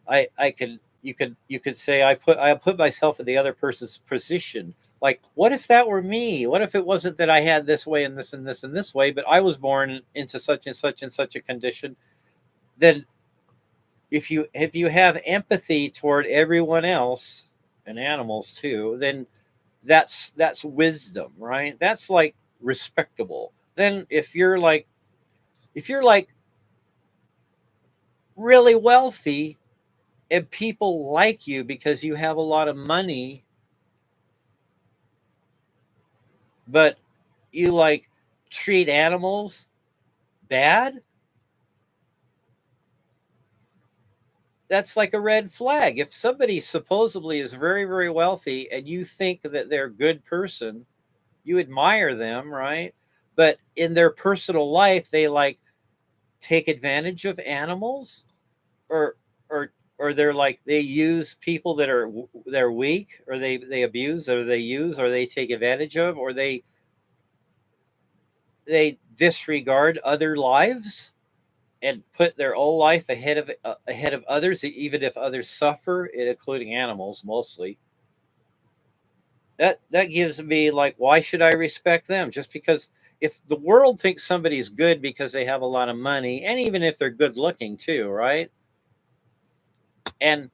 C: I could you could say I put myself in the other person's position. Like, what if that were me? What if it wasn't that I had this way and this and this and this way, but I was born into such and such and such a condition? Then if you have empathy toward everyone else, and animals too, then that's wisdom, right? That's like respectable. Then if you're like really wealthy, and people like you because you have a lot of money, but you like treat animals bad, that's like a red flag. If somebody supposedly is very, very wealthy and you think that they're a good person, you admire them, right? But in their personal life, they like take advantage of animals, or or or they're like they use people that are they're weak, or they abuse, or they use, or they take advantage of, or they disregard other lives and put their own life ahead of others, even if others suffer, including animals mostly. That gives me like, why should I respect them? Just because if the world thinks somebody's good because they have a lot of money, and even if they're good looking too, right? And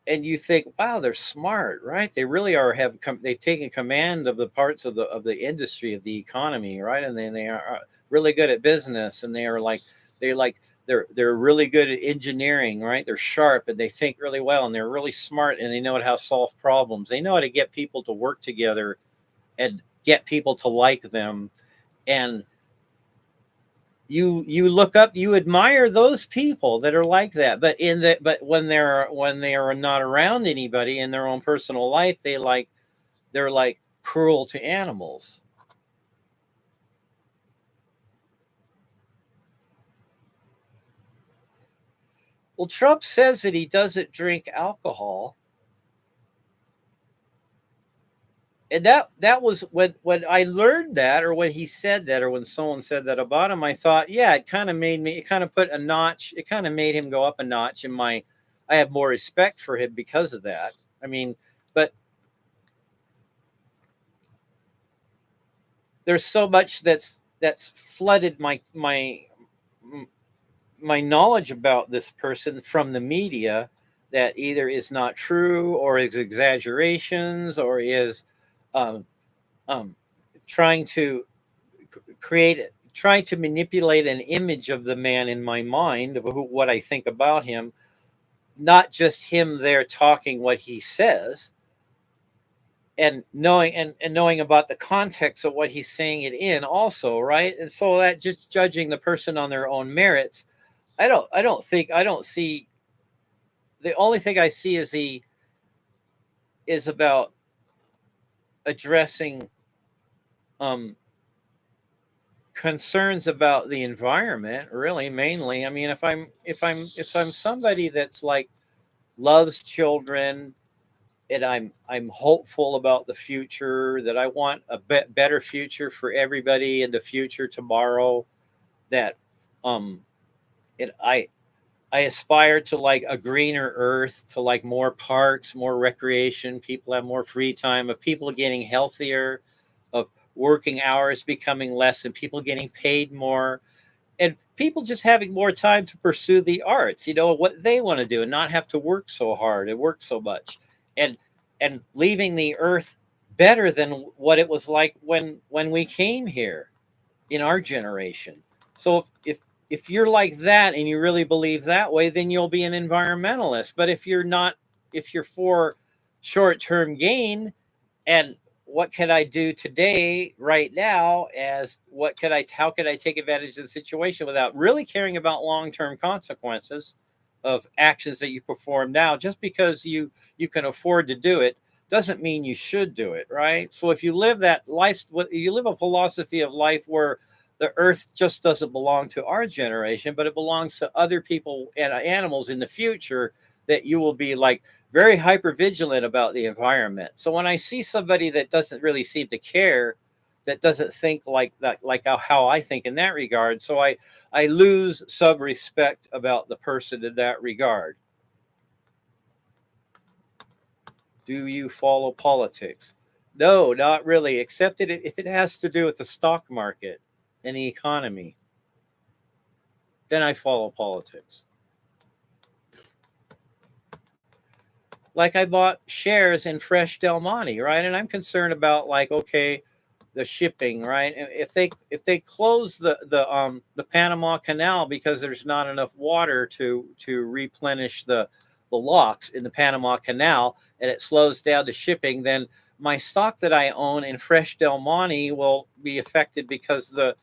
C: and you think, wow, they're smart, right? They really are they've taken command of the parts of the industry, of the economy, right? And then they are really good at business, and they're like they're really good at engineering, right? They're sharp and they think really well, and they're really smart, and they know how to solve problems. They know how to get people to work together and get people to like them. And you look up, you admire those people that are like that. But when they are not around anybody in their own personal life, they're like cruel to animals. Well, Trump says that he doesn't drink alcohol, and that was when I learned that, or when he said that, or when someone said that about him, I thought, yeah, it kind of put a notch, it kind of made him go up a notch in my, I have more respect for him because of that. I mean, but there's so much that's flooded my knowledge about this person from the media, that either is not true, or is exaggerations, or is um, um, trying to trying to manipulate an image of the man in my mind, of what I think about him, not just him there talking what he says, and knowing about the context of what he's saying it in also, right? And so that, just judging the person on their own merits, I don't see, the only thing I see is he is about addressing um concerns about the environment, really, mainly. I mean, if I'm somebody that's like loves children, and I'm hopeful about the future, that I want a better future for everybody in the future tomorrow, that um and I aspire to like a greener earth, to like more parks, more recreation, people have more free time, of people getting healthier, of working hours becoming less and people getting paid more, and people just having more time to pursue the arts, what they want to do, and not have to work so hard and work so much, and leaving the earth better than what it was like when we came here in our generation. So if you're like that and you really believe that way, then you'll be an environmentalist. But if you're not, if you're for short-term gain, and what can I do today, right now, as how could I take advantage of the situation without really caring about long-term consequences of actions that you perform now, just because you can afford to do it doesn't mean you should do it, right? So if you live that life, you live a philosophy of life where the earth just doesn't belong to our generation, but it belongs to other people and animals in the future, that you will be like very hyper vigilant about the environment. So when I see somebody that doesn't really seem to care, that doesn't think like that, like how I think in that regard, so I lose some respect about the person in that regard. Do you follow politics? No, not really, except if it has to do with the stock market and the economy, then I follow politics. Like I bought shares in Fresh Del Monte, right? And I'm concerned about, like, okay, the shipping, right? And if they close the Panama Canal because there's not enough water to replenish the the locks in the Panama Canal, and it slows down the shipping, then my stock that I own in Fresh Del Monte will be affected, because the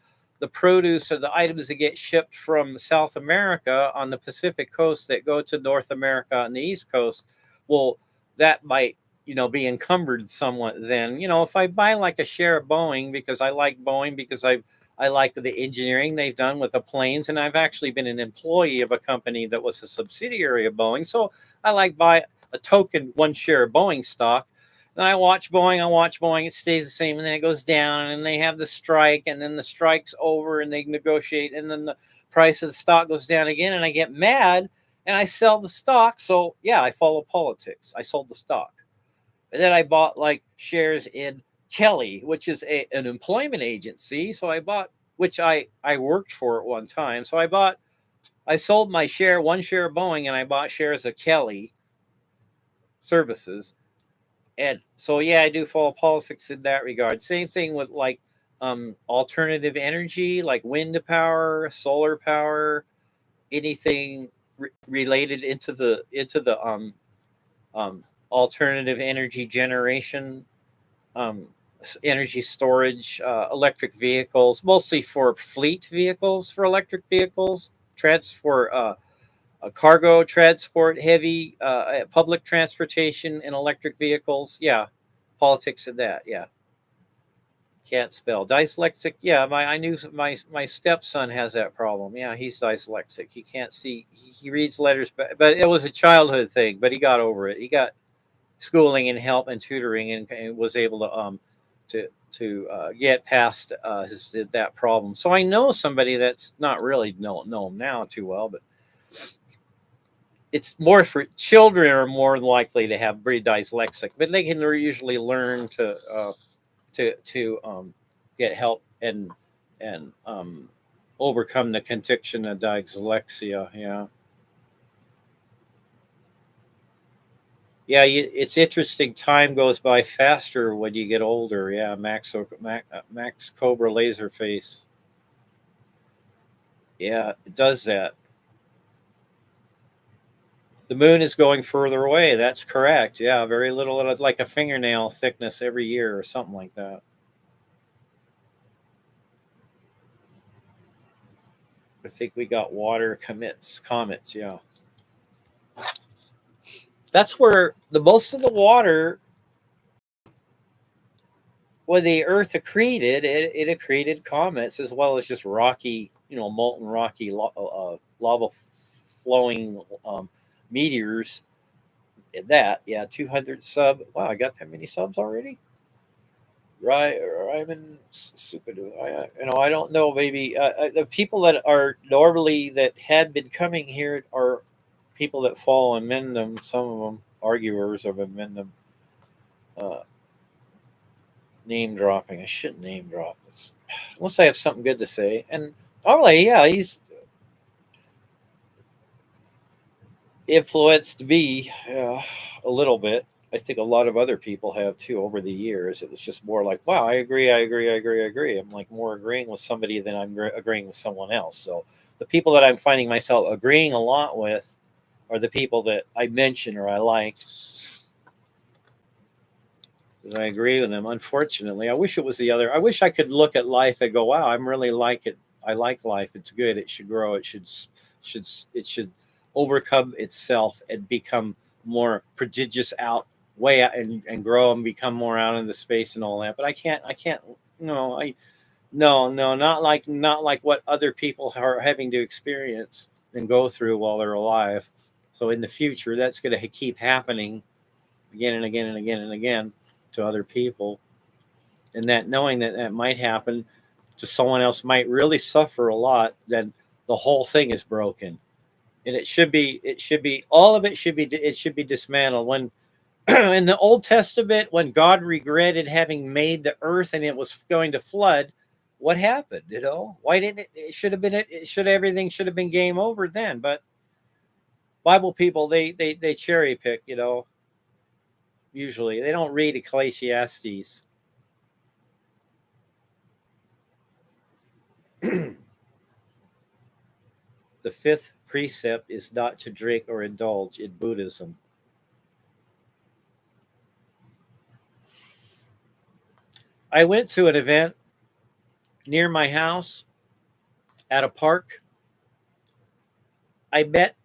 C: produce or the items that get shipped from South America on the Pacific coast that go to North America on the East Coast, well, that might, be encumbered somewhat. Then, if I buy like a share of Boeing, because I like Boeing, because I like the engineering they've done with the planes, and I've actually been an employee of a company that was a subsidiary of Boeing, so I like buy a token one share of Boeing stock. And I watch Boeing, it stays the same, and then it goes down, and they have the strike, and then the strike's over, and they negotiate, and then the price of the stock goes down again, and I get mad, and I sell the stock. So yeah, I follow politics. I sold the stock. And then I bought like shares in Kelly, which is an employment agency. So I bought, which I worked for at one time. So I sold my one share of Boeing, and I bought shares of Kelly Services. And so, yeah, I do follow politics in that regard. Same thing with like alternative energy, like wind power, solar power, anything related into the alternative energy generation, um, energy storage, electric vehicles, mostly for fleet vehicles, for electric vehicles, for cargo transport, heavy public transportation, and electric vehicles. Yeah, politics of that. Yeah, can't spell. Dyslexic. Yeah, I knew my stepson has that problem. Yeah, he's dyslexic. He can't see. He reads letters, but it was a childhood thing. But he got over it. He got schooling and help and tutoring, and was able to get past that problem. So I know somebody that's not really know him now too well, but it's more for children are more likely to have very dyslexic, but they can usually learn to get help and overcome the condition of dyslexia. Yeah. Yeah, it's interesting. Time goes by faster when you get older. Yeah, Max Cobra Laserface. Yeah, it does that. The moon is going further away. That's correct. Yeah, very little, like a fingernail thickness every year or something like that. I think we got water comets. Yeah, that's where the most of the water, when the Earth accreted, it accreted comets as well as just rocky, molten rocky lava flowing meteors. That, yeah, 200 sub. Wow, I got that many subs already. Right, I'm in super. I don't know. Maybe the people that are normally that had been coming here are people that follow Amendum. Some of them arguers of Amendum. Uh, Name dropping. I shouldn't name drop. Unless I have something good to say. And Ollie, yeah, he's influenced me a little bit. I think a lot of other people have too over the years. It was just more like, wow, I agree. I'm like more agreeing with somebody than I'm agreeing with someone else. So the people that I'm finding myself agreeing a lot with are the people that I mention or I like. I agree with them. Unfortunately, I wish it was the other. I wish I could look at life and go, "Wow, I'm really like it. I like life. It's good. It should grow. It should overcome itself and become more prodigious way out and grow and become more out into space and all that." But I can't. No, no, not like what other people are having to experience and go through while they're alive. So in the future, that's going to keep happening again and again and again and again to other people, and that knowing that might happen to someone else might really suffer a lot, then the whole thing is broken, and it should be all of it should be dismantled. When in the Old Testament, when God regretted having made the earth and it was going to flood, what happened? Why didn't it should have been it should everything should have been game over then. But Bible people, they cherry pick. Usually they don't read Ecclesiastes. The fifth precept is not to drink or indulge in Buddhism. I went to an event near my house at a park. I met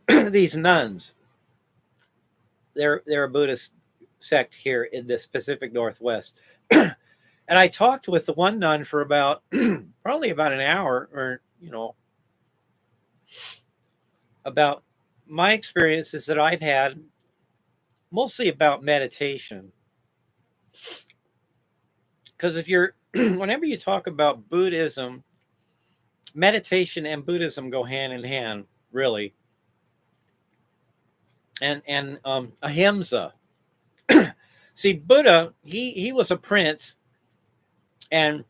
C: these nuns. They're a Buddhist sect here in the Pacific Northwest. And I talked with the one nun for about probably about an hour, or about my experiences that I've had, mostly about meditation. Because if you're whenever you talk about Buddhism, meditation and Buddhism go hand in hand, really. And ahimsa. See, Buddha, he was a prince, and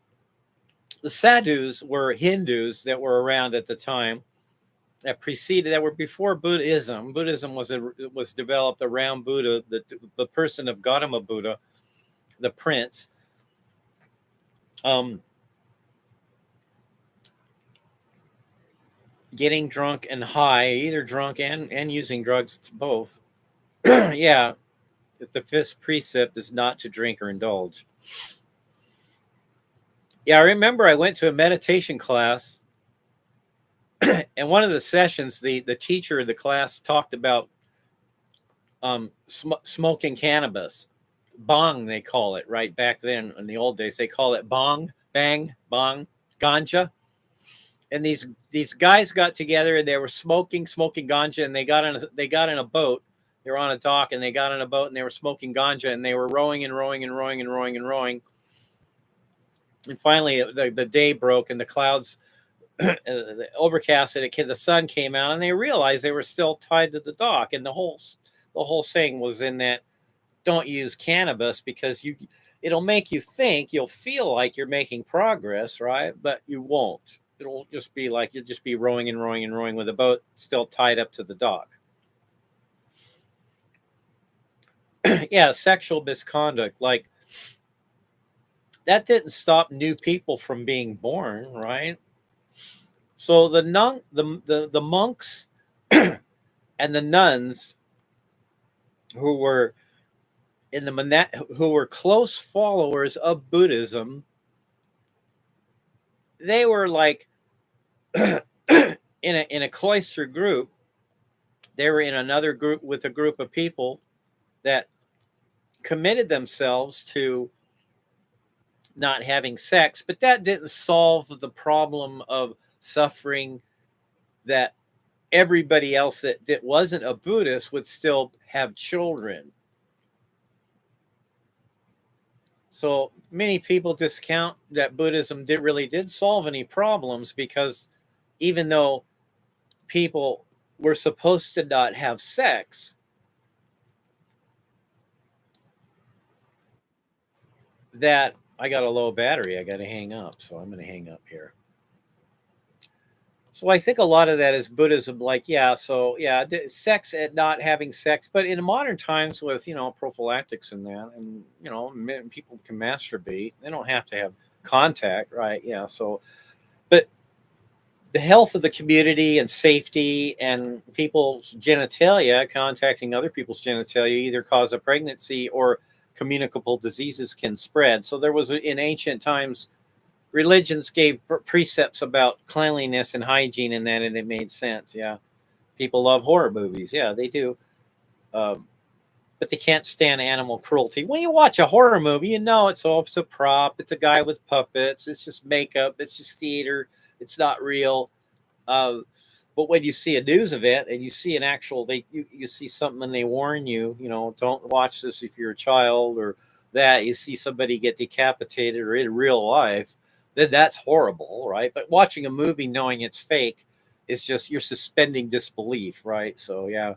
C: the sadhus were Hindus that were around at the time that were before Buddhism. Buddhism was developed around Buddha, the person of Gautama Buddha, the prince. Getting drunk and high, either drunk and using drugs, both. Yeah, the fifth precept is not to drink or indulge. Yeah, I remember I went to a meditation class, and one of the sessions, the teacher of the class talked about smoking cannabis. Bong, they call it, right? Back then, in the old days, they call it bong, bang, bong, ganja. And these guys got together and they were smoking ganja, and they got in a boat. They were on a dock and they got in a boat and they were smoking ganja, and they were rowing and rowing and rowing and rowing and rowing. And finally, the day broke and the clouds overcast, and the sun came out, and they realized they were still tied to the dock. And the whole saying was in that, don't use cannabis because it'll make you think, you'll feel like you're making progress, right? But you won't. It'll just be like you'll just be rowing and rowing and rowing with a boat still tied up to the dock. Yeah, sexual misconduct, like that didn't stop new people from being born, right? So the monks and the nuns who were who were close followers of Buddhism, they were like in a cloistered group. They were in another group with a group of people that committed themselves to not having sex, but that didn't solve the problem of suffering that everybody else that wasn't a Buddhist would still have children. So many people discount that Buddhism really did solve any problems, because even though people were supposed to not have sex, that I got a low battery. I got to hang up. So I'm going to hang up here. So I think a lot of that is Buddhism. Like, yeah, so yeah, sex and not having sex. But in modern times with, prophylactics and that, and, people can masturbate. They don't have to have contact, right? Yeah. So, but the health of the community and safety and people's genitalia, contacting other people's genitalia, either cause a pregnancy or communicable diseases can spread. So there was, in ancient times, religions gave precepts about cleanliness and hygiene and that, and it made sense. Yeah. People love horror movies. Yeah, they do. But they can't stand animal cruelty. When you watch a horror movie, it's a prop. It's a guy with puppets. It's just makeup. It's just theater. It's not real. But when you see a news event and you see an actual, you see something and they warn you, don't watch this if you're a child, or that you see somebody get decapitated or in real life, then that's horrible, right? But watching a movie knowing it's fake is just, you're suspending disbelief, right? So yeah,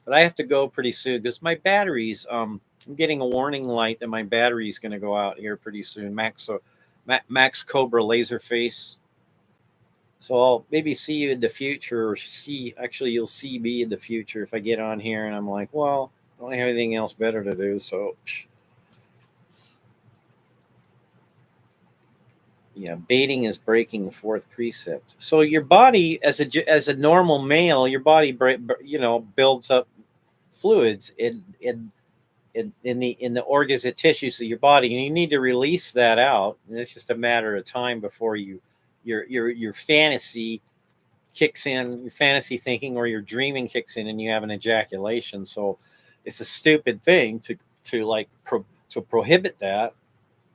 C: but I have to go pretty soon because my batteries, I'm getting a warning light that my battery's going to go out here pretty soon. Max Cobra laser face. So I'll maybe see you in the future, or you'll see me in the future if I get on here and I'm like, well, I don't have anything else better to do. So Yeah, baiting is breaking the fourth precept. So your body, as a normal male, your body builds up fluids in the organs and tissues of your body, and you need to release that out. And it's just a matter of time before your fantasy kicks in, your fantasy thinking or your dreaming kicks in, and you have an ejaculation. So it's a stupid thing to prohibit that.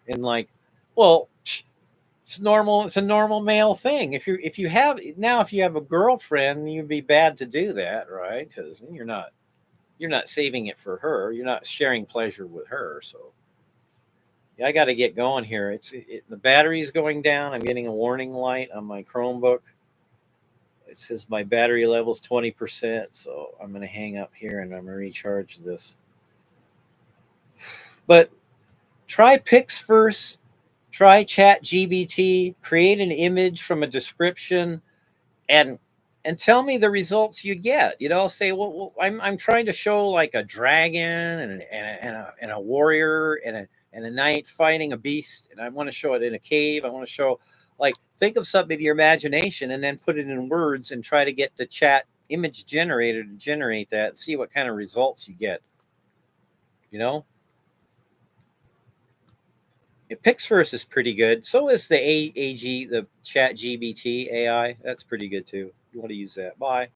C: And like, well, it's normal. It's a normal male thing. If you have a girlfriend, you'd be bad to do that, right? Because you're not saving it for her. You're not sharing pleasure with her. So yeah, I got to get going here. The battery's going down. I'm getting a warning light on my Chromebook. It says my battery level's 20%. So I'm going to hang up here and I'm going to recharge this. But try Pix first. Try Chat GBT. Create an image from a description and tell me the results you get. Say, well I'm trying to show like a dragon and a warrior and a knight fighting a beast, and I want to show it in a cave. I want to show, like, think of something to your imagination and then put it in words and try to get the chat image generator to generate that and see what kind of results you get. Pixverse is pretty good. So is the the Chat GBT AI. That's pretty good too. You want to use that. Bye.